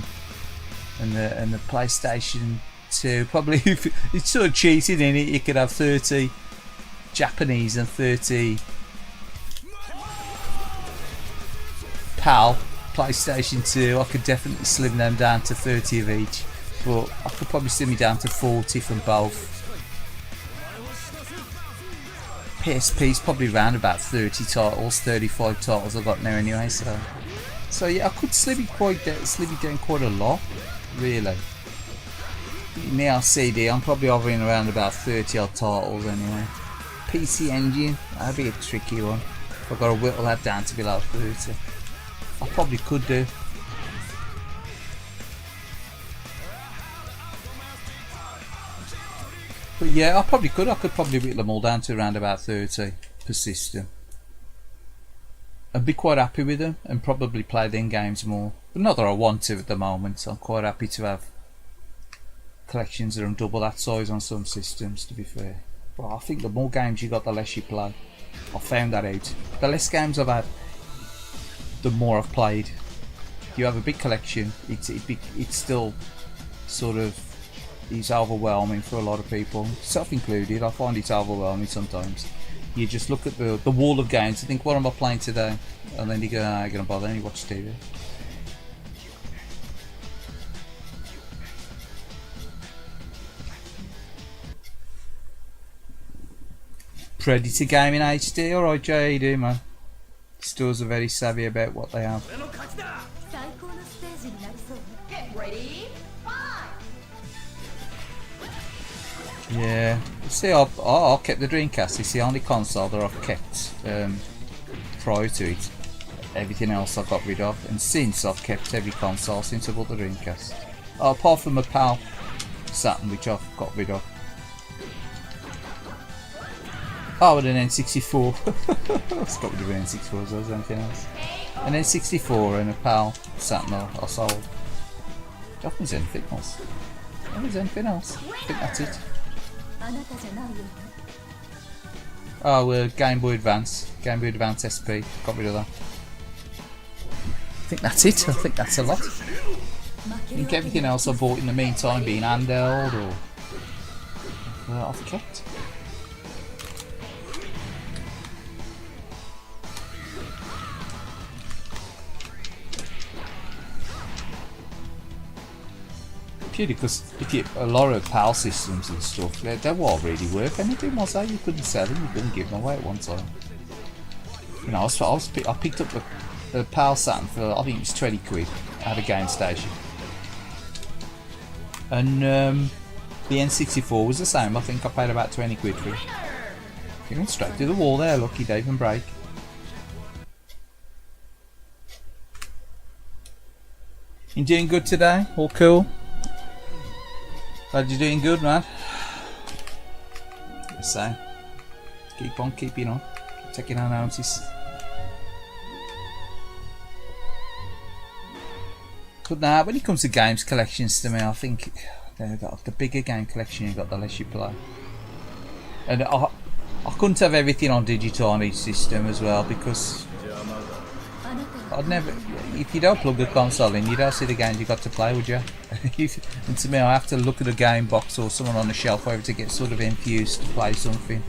Speaker 1: and the PlayStation 2. Probably, it's sort of cheating in it. You could have 30 Japanese and 30 PAL PlayStation 2. I could definitely slim them down to 30 of each, but I could probably slim it down to 40 from both. PSP's probably around about 30 titles, 35 titles I've got now anyway, so yeah, I could slim it down quite a lot, really. Now CD, I'm probably hovering around about 30 odd titles anyway. PC Engine, that'd be a tricky one. I've got to whittle that down to below 30. I probably could do. But yeah, I could probably whittle them all down to around about 30 per system. I'd be quite happy with them and probably play them games more. But not that I want to at the moment, so I'm quite happy to have collections that are double that size on some systems, to be fair. But I think the more games you got, the less you play. I found that out. The less games I've had, the more I've played. If you have a big collection, it's still sort of is overwhelming for a lot of people, self included. I find it overwhelming sometimes. You just look at the wall of games and think, what am I playing today? And then you go, I'm going to bother, and you watch TV. Predator Gaming HD, alright Jay, how you doing, man? Stores are very savvy about what they have.
Speaker 3: Get ready, fight!
Speaker 1: Yeah, see, I've kept the Dreamcast. It's the only console that I've kept prior to it. Everything else I've got rid of, and since I've kept every console since I bought the Dreamcast. Apart from a PAL Saturn, which I've got rid of. Oh, and an N64. I've got rid of an N64, so there's anything else. An N64 and a PAL Saturn I sold. I think there's anything else. I think that's it. Oh, Game Boy Advance SP, got rid of that. I think that's it. I think that's a lot. I think everything else I bought in the meantime, being handheld or I've kept. Purely because a lot of PAL systems and stuff, they won't really work anything, was they? You couldn't sell them, you couldn't give them away at one time. You know, I picked up the PAL Saturn for, I think it was 20 quid at a game station. And the N64 was the same, I think I paid about 20 quid for it. He went straight through the wall there, lucky Dave and break. You doing good today? All cool? Glad you're doing good, man. So, keep on keeping on. Keep taking our notice. But now, when it comes to games collections, to me, I think the bigger game collection you got, the less you play. And I couldn't have everything on digital on each system as well, because I'd never. If you don't plug the console in, you don't see the games you got to play, would you? And to me, I have to look at a game box or someone on the shelf over to get sort of infused to play something.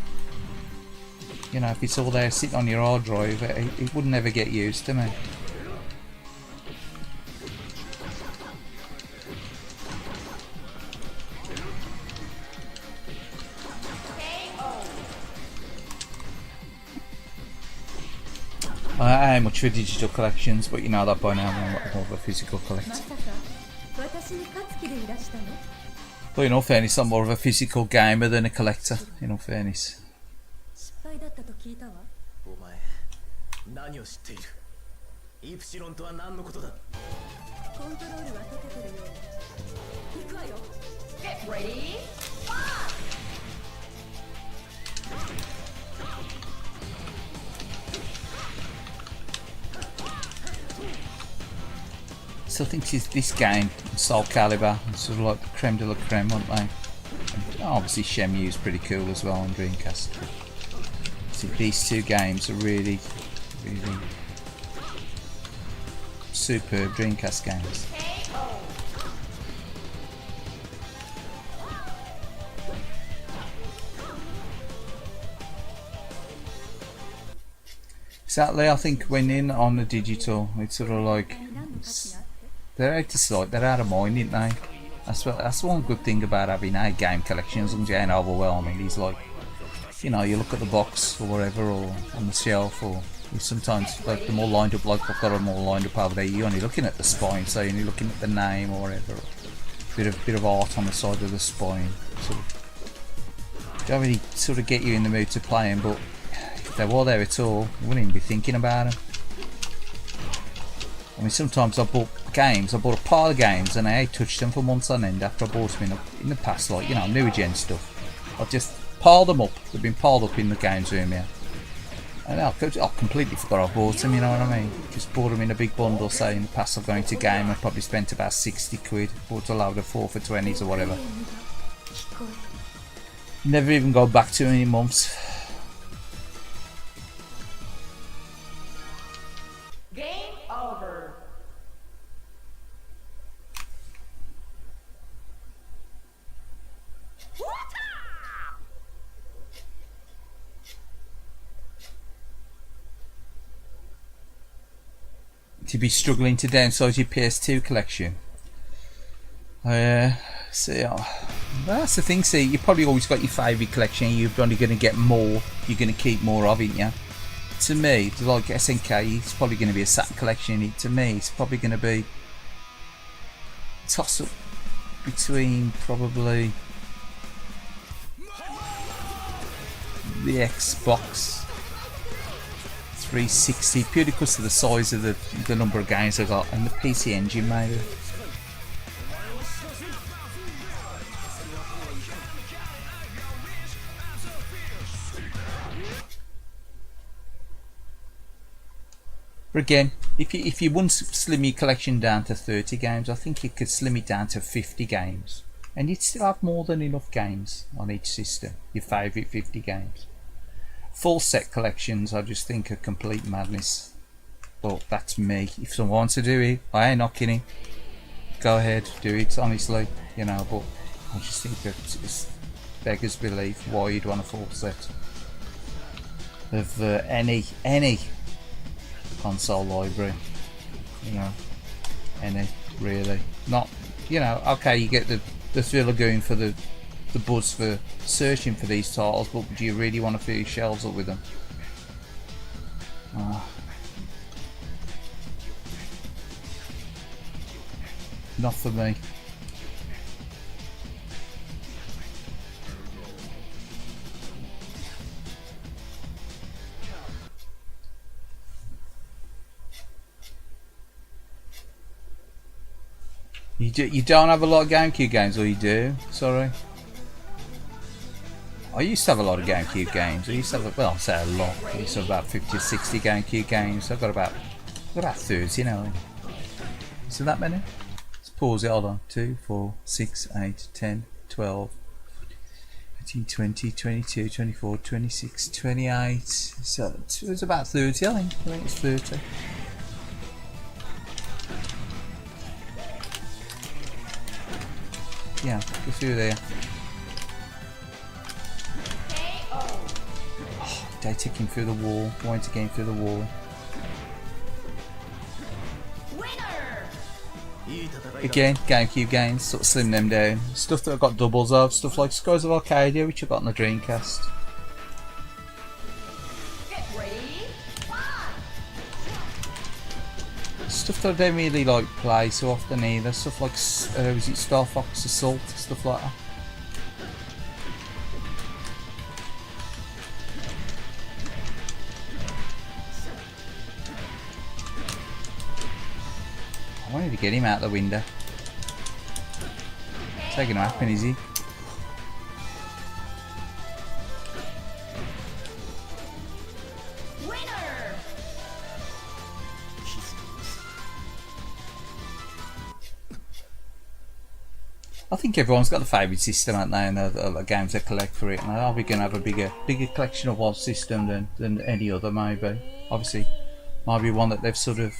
Speaker 1: You know, if it's all there sitting on your hard drive, it would never get used to me. I ain't much for digital collections, but you know that by now I'm more of a physical collector.
Speaker 9: 私に勝つ気でいらしたの？
Speaker 1: But in all fairness, I'm more of a physical gamer than a collector, in all fairness.
Speaker 9: 失敗だったと聞いたわ。
Speaker 2: お前何を知っている？イプシロンとは何のことだ？
Speaker 9: コントロールは解けてるよう。行くわよ。
Speaker 3: Get ready. Fight!
Speaker 1: So I think this game, Soul Calibur, is sort of like the creme de la creme, aren't they? And obviously Shenmue's pretty cool as well on Dreamcast. So these two games are really, really superb Dreamcast games. Exactly, I think when in on the digital, it's sort of like they're out of mind, aren't they? That's one good thing about having a game collection. As long as you ain't overwhelming, he's like, you know, you look at the box or whatever, or on the shelf, or sometimes like they're more lined up. Like I've got them all lined up over there. You're only looking at the spine, so you're only looking at the name or whatever. Bit of art on the side of the spine. Sort of don't really sort of get you in the mood to play them, but if they were there at all, you wouldn't even be thinking about them. I mean, sometimes I bought a pile of games and I ain't touched them for months on end after I bought them in the past, like, you know, newer gen stuff. I've just piled them up. They've been piled up in the games room here. And I completely forgot I bought them, you know what I mean? Just bought them in a big bundle, say in the past I've gone to game and probably spent about 60 quid, bought a load of 4 for 20s or whatever. Never even go back to them in months.
Speaker 3: Game over.
Speaker 1: To be struggling to downsize your PS2 collection. See, that's the thing. See, you probably always got your favourite collection. You're only going to get more. You're going to keep more of it, yeah. To me, like SNK, it's probably going to be a Saturn collection. To me, it's probably going to be toss up between probably the Xbox 360, purely because of the size of the number of games I got, and the PC Engine maybe. But again, if you wouldn't slim your collection down to 30 games, I think you could slim it down to 50 games, and you'd still have more than enough games on each system. Your favourite 50 games. Full set collections, I just think, are complete madness. But that's me. If someone wants to do it, I ain't knocking it. Go ahead, do it, honestly, you know. But I just think that it's beggars belief why you'd want a full set of any console library, you know, any really. Not, you know, okay, you get the thrill of going for the buzz for searching for these titles, but do you really want to fill your shelves up with them? Not for me. You don't have a lot of GameCube games, or you do? Sorry. I used to have a lot of GameCube games. I used to have, well, I say a lot. I used to have about 50 or 60 GameCube games. I've got about 30 now. Is there that many? Let's pause it. Hold on. 2, 4, 6, 8, 10, 12, 18, 20, 22, 24, 26, 28. So it was about 30, I think it's 30. Yeah, go through there. Oh, they took him through the wall. Wanted to get him through the wall. Again, GameCube games, sort of slim them down. Stuff that I've got doubles of, stuff like Skies of Arcadia, which I've got on the Dreamcast. stuff that I don't really like play so often either. Stuff like is it Star Fox Assault, stuff like that. I wanted to get him out the window. It's not going to happen, is he?
Speaker 3: Winner!
Speaker 1: I think everyone's got the favourite system out there, and the games they collect for it. And I'll be going to have a bigger collection of one system than any other, maybe. Obviously, might be one that they've sort of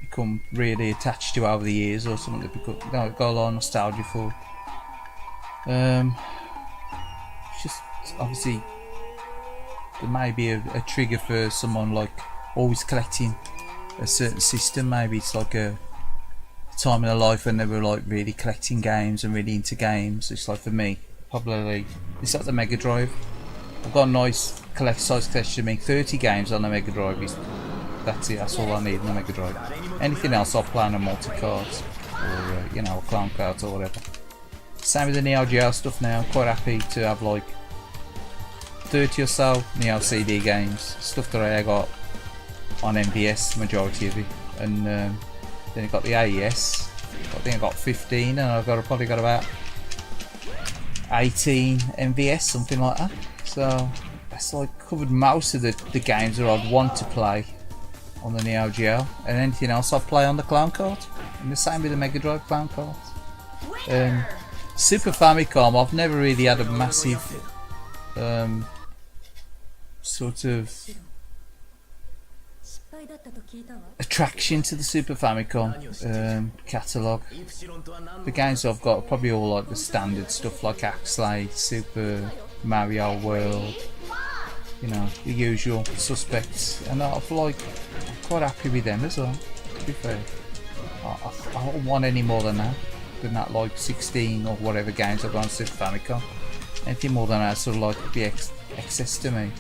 Speaker 1: become really attached to over the years, or something that got a lot of nostalgia for. It's just obviously there may be a trigger for someone like always collecting a certain system. Maybe it's like a time in their life when they were like really collecting games and really into games. It's like for me, probably it's like the Mega Drive. I've got a nice size collection. I mean, 30 games on the Mega Drive is. That's it, that's all I need in the Mega Drive. Anything else I'll play on a multi-cards or you know, clown cards or whatever. Same with the Neo Geo stuff now. I'm quite happy to have like 30 or so Neo CD games. Stuff that I got on MVS, majority of it. And then I got the AES. I think I got 15 and I've probably got about 18 MVS, something like that. So that's like covered most of the games that I'd want to play on the Neo Geo, and anything else I play on the clown card. And the same with the Mega Drive clown cards. Super Famicom, I've never really had a massive sort of attraction to the Super Famicom catalogue. The games I've got are probably all like the standard stuff like Axley, Super Mario World, you know, the usual suspects, and I feel like I'm quite happy with them as well, to be fair. I don't want any more than that like 16 or whatever games I've got on Super Famicom. Anything more than that sort of like be excess to me.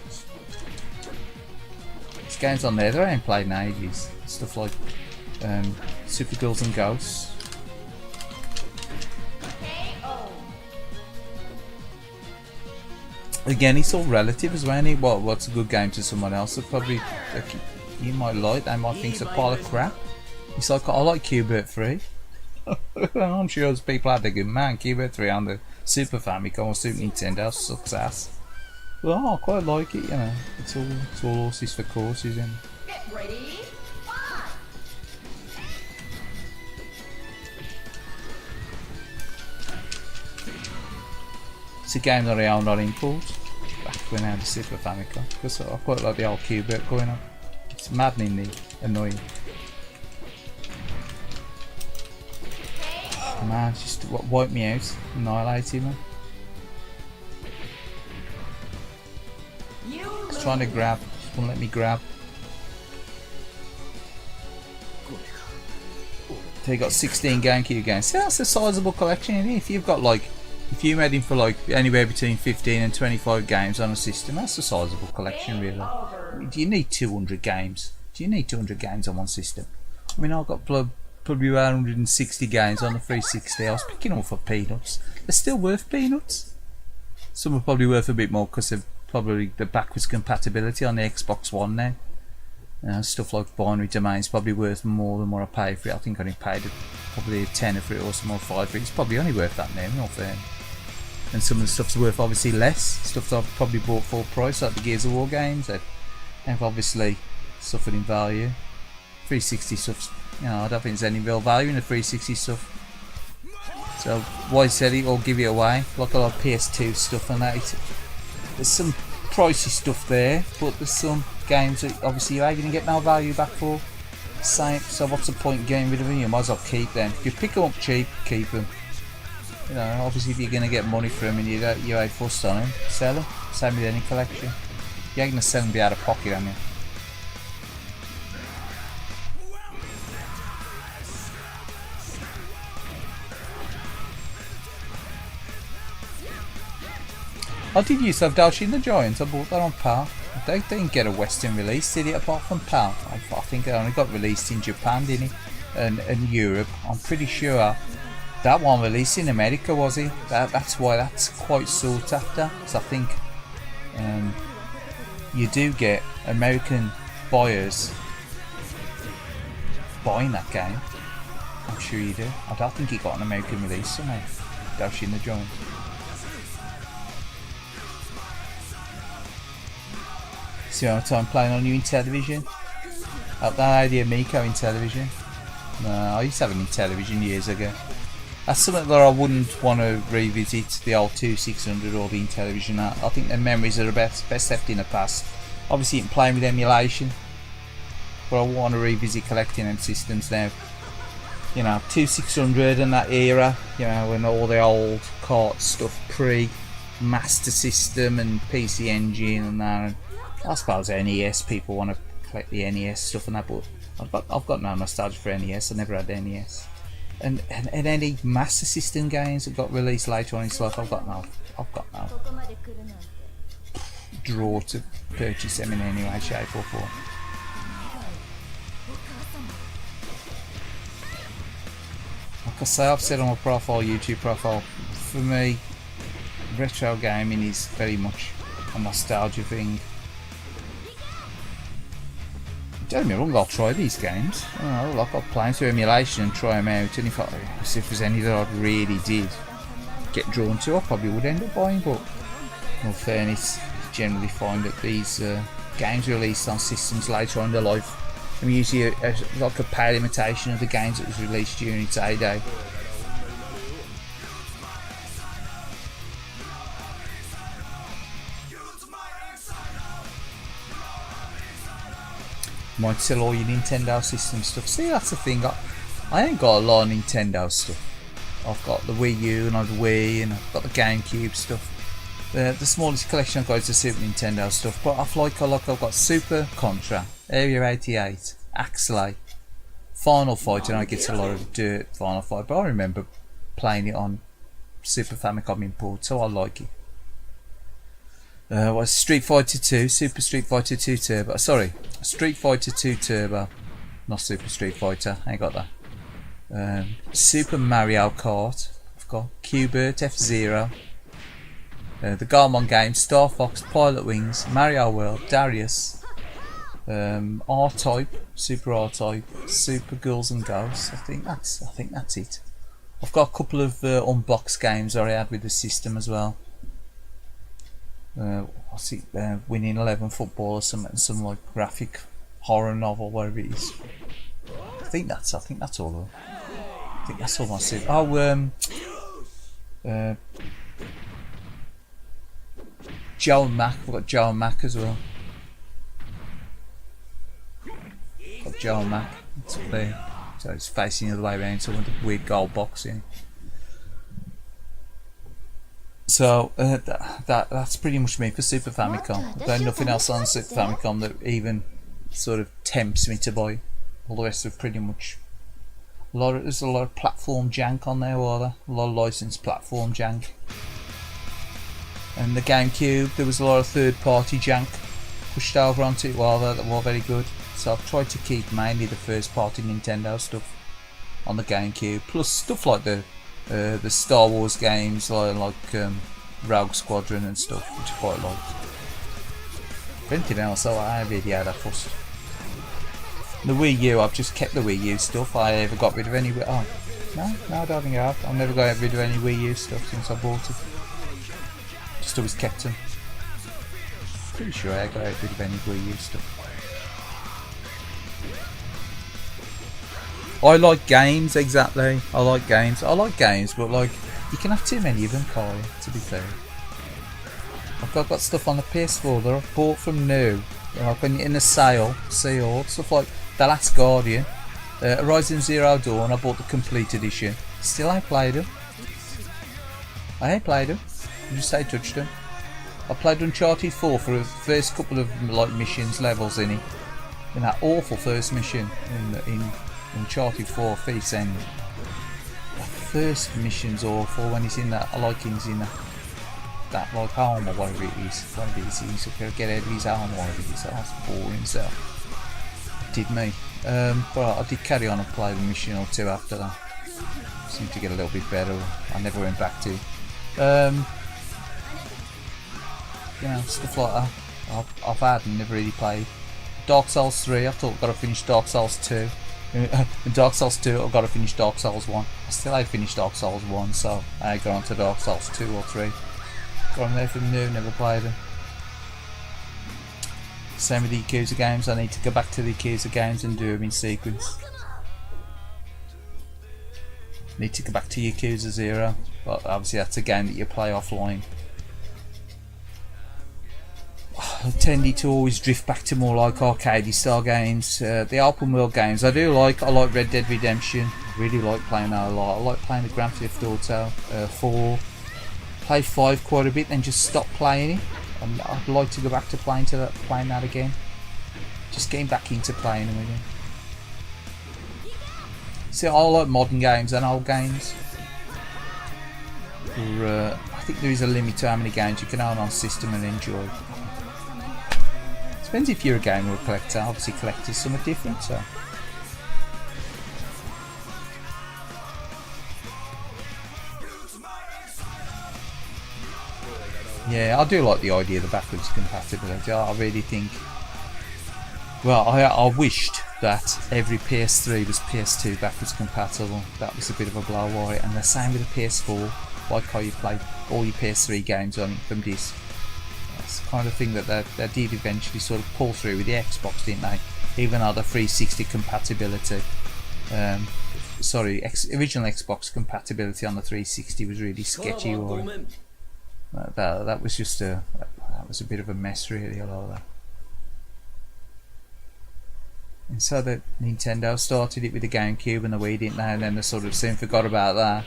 Speaker 1: There's games on there that I ain't played in ages, stuff like Super Girls and Ghosts. Again, it's all relative as well, ain't it? What's a good game to someone else? Probably you might like, they might think it's a pile of crap. It's like, I like Qbert 3. I'm sure those people out there go, man, Qbert 3 on the Super Famicom or Super Nintendo sucks ass. Well, I quite like it, you know. It's all horses for courses, and
Speaker 3: Get ready, fight!
Speaker 1: it's a game that I owned on import back when I had the Super Famicom, because I quite like the old Qbert going on. It's maddeningly annoying. Man, it's just wiped me out, annihilated me. It's trying to grab, just won't let me grab. So you got 16 GameCube games. See, that's a sizable collection, isn't it? If you've got like, if you're heading for like anywhere between 15 and 25 games on a system, that's a sizable collection, really. I mean, do you need 200 games? Do you need 200 games on one system? I mean, I've got probably around 160 games on the 360. I was picking them up for peanuts. They're still worth peanuts. Some are probably worth a bit more because of probably the backwards compatibility on the Xbox One now. Stuff like binary domains probably worth more than what I paid for it. I think I only paid probably a tenner for it or some more 5 for it. It's probably only worth that now, not fair. And some of the stuff's worth obviously less. Stuff that I've probably bought full price, like the Gears of War games, that have obviously suffered in value. 360 stuff's, you know, I don't think there's any real value in the 360 stuff. So why said it or give it away? Like a lot of PS2 stuff and that. There's some pricey stuff there, but there's some games that obviously you ain't going to get no value back for. Same, so what's the point in getting rid of them? You might as well keep them. If you pick them up cheap, keep them. You know, obviously if you're going to get money for them and you ain't fussed on them, sell them. Same with any collection. You ain't going to sell them be out of pocket, aren't you? I did used to have Dalshin the Giant. I bought that on PAL. They didn't get a Western release, did it, apart from PAL? I think think it only got released in Japan, didn't it? And Europe. I'm pretty sure that one released in America, was it? That's why that's quite sought after. Because I think you do get American buyers buying that game. I'm sure you do. I don't think it got an American release somehow. Dash in the drawing. See how time playing on you in television? That idea of Miko in television? No, I used to have it in television years ago. That's something that I wouldn't want to revisit, the old 2600 or the in television. I think the memories are the best left in the past. Obviously you can play with emulation, but I want to revisit collecting them systems now. You know, 2600 and that era, you know, when all the old kart stuff, pre-Master System and PC Engine and that. And I suppose NES, people want to collect the NES stuff and that, but I've got no nostalgia for NES. I never had the NES. And any Master System games that got released later on in its life, I've got no draw to purchase them in any way, shape or form. Like I say, I've said on my profile, YouTube profile, for me, retro gaming is very much a nostalgia thing. Don't get me wrong, I'll try these games. Like I'll play through emulation and try them out, and if there's any that I really did get drawn to, I probably would end up buying, but in all fairness, you generally find that these games released on systems later on in their life, and usually like a pale imitation of the games that was released during its heyday. Might sell all your Nintendo system stuff. See, that's the thing. I ain't got a lot of Nintendo stuff. I've got the Wii U and I've the Wii and I've got the GameCube stuff. The smallest collection I've got is the Super Nintendo stuff. But I've got Super Contra, Area 88, Axelay, Final Fight, and I get a lot of dirt Final Fight. But I remember playing it on Super Famicom import, so I like it. Was Street Fighter 2, Super Street Fighter 2 Turbo. Sorry, Street Fighter 2 Turbo, not Super Street Fighter. I ain't got that. Super Mario Kart. I've got Q*bert, F-Zero. The Garmon games: Star Fox, Pilot Wings, Mario World, Darius. R-Type, Super R-Type, Super Girls and Ghosts. I think that's it. I've got a couple of unboxed games that I had with the system as well. What's it? Winning 11 Football or something, some like graphic horror novel, whatever it is. I think that's all. I think that's all my super. Joe and Mac. I've got Joe and Mac as well. Got Joe and Mac. It's up there. So it's facing the other way around. So with a weird gold box in. So that's pretty much me for Super Famicom. There's nothing else on Super Famicom that even sort of tempts me to buy. All the rest are pretty much there's a lot of platform jank on there, a lot of licensed platform jank. And the GameCube, there was a lot of third-party jank pushed over onto it while that were very good. So I've tried to keep mainly the first-party Nintendo stuff on the GameCube, plus stuff like the Star Wars games like Rogue Squadron and stuff, which I quite liked. For anything else, I really had that fussed. The Wii U, I've just kept the Wii U stuff. I ever got rid of any. Oh, no, I don't think I have. I've never got rid of any Wii U stuff since I bought it. Just always kept them. Pretty sure I got rid of any Wii U stuff. I like games, exactly. I like games, but like, you can have too many of them, can't you, to be fair. I've got stuff on the PS4 that I've bought from new, like in a sale, sealed, stuff like The Last Guardian, Horizon Zero Dawn. I bought the complete edition. Still ain't played them. I just ain't touched them. I played Uncharted 4 for the first couple of like missions, levels in it. In that awful first mission in Uncharted 4 Thief's End. That first mission's awful when he's in that, I like he's in that like home or whatever it is. He's going to get out of his home or whatever it is. That's boring stuff. did me. But I did carry on and play the mission or two after that. Seemed to get a little bit better. I never went back to. You know, stuff like that. I've had and never really played. Dark Souls 3, I thought I've got to finish Dark Souls 2. In Dark Souls 2, I've got to finish Dark Souls 1. I still ain't finished Dark Souls 1, so I got on to Dark Souls 2 or 3. Got on anything new, never played them. Same with the Yakuza games, I need to go back to the Yakuza games and do them in sequence. Need to go back to Yakuza 0, but obviously that's a game that you play offline. I tended to always drift back to more like arcade style games. The open world games I like Red Dead Redemption. I really like playing that a lot. I like playing the Grand Theft Auto 4. Play 5 quite a bit, then just stop playing it. I'd like to go back to playing that again. Just getting back into playing them again. See, I like modern games and old games. I think there is a limit to how many games you can own on system and enjoy. Depends if you're a gamer or a collector. Obviously collectors somewhat different, so. Yeah, I do like the idea of the backwards compatibility. I really think, well, I wished that every PS3 was PS2 backwards compatible. That was a bit of a blow, right? And the same with the PS4, like how you play all your PS3 games on it from disc. That's the kind of thing that they did eventually sort of pull through with the Xbox, didn't they? Even though the 360 compatibility, original Xbox compatibility on the 360 was really sketchy. Or that was just that was a bit of a mess, really, a lot of that. And so that Nintendo started it with the GameCube and the Wii, didn't they? And then they sort of soon forgot about that.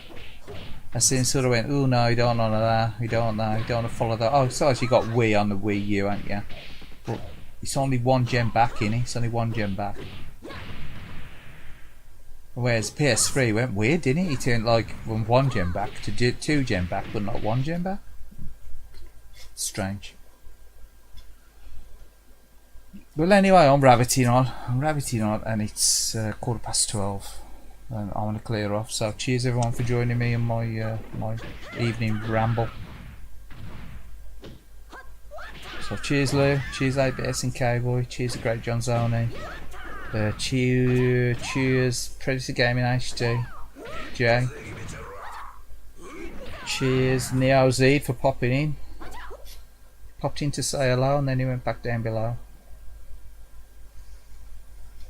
Speaker 1: And soon sort of went, oh no, you don't want that, you don't want to follow that. Oh, so you got Wii on the Wii U, haven't you? But it's only one gen back, innit? It's only one gen back. Whereas PS3 went weird, didn't it? It turned like from one gen back to two gen back, but not one gen back. Strange. Well, anyway, I'm rabbiting on, and it's 12:15, and I want to clear off. So, cheers everyone for joining me on my my evening ramble. So, cheers Lou, cheers 8BS and K-Boy, cheers the great John Zoni, cheers Predator Gaming HD, Jay, cheers Neo Z for popping in. Popped in to say hello and then he went back down below.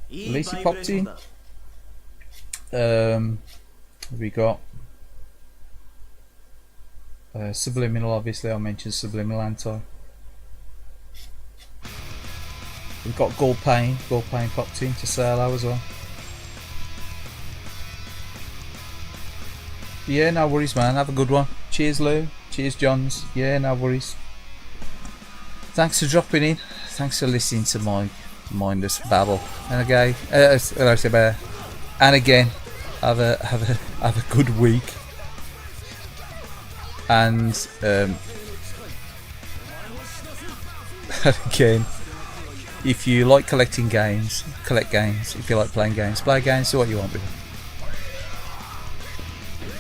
Speaker 1: At least he popped in. We got Subliminal, obviously I mentioned Subliminal anti. We've got Gold Pain popped in to say hello as well. Yeah, no worries man, have a good one. Cheers Lou, cheers Johns, yeah, no worries. Thanks for dropping in. Thanks for listening to my mindless babble. And again, and again, have a good week. And again, if you like collecting games, collect games. If you like playing games, play games. Do what you want with them.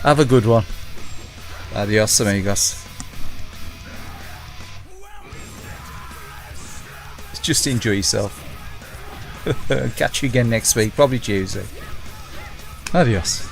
Speaker 1: Have a good one. Adios amigos. Just enjoy yourself. Catch you again next week, probably Tuesday. Adios.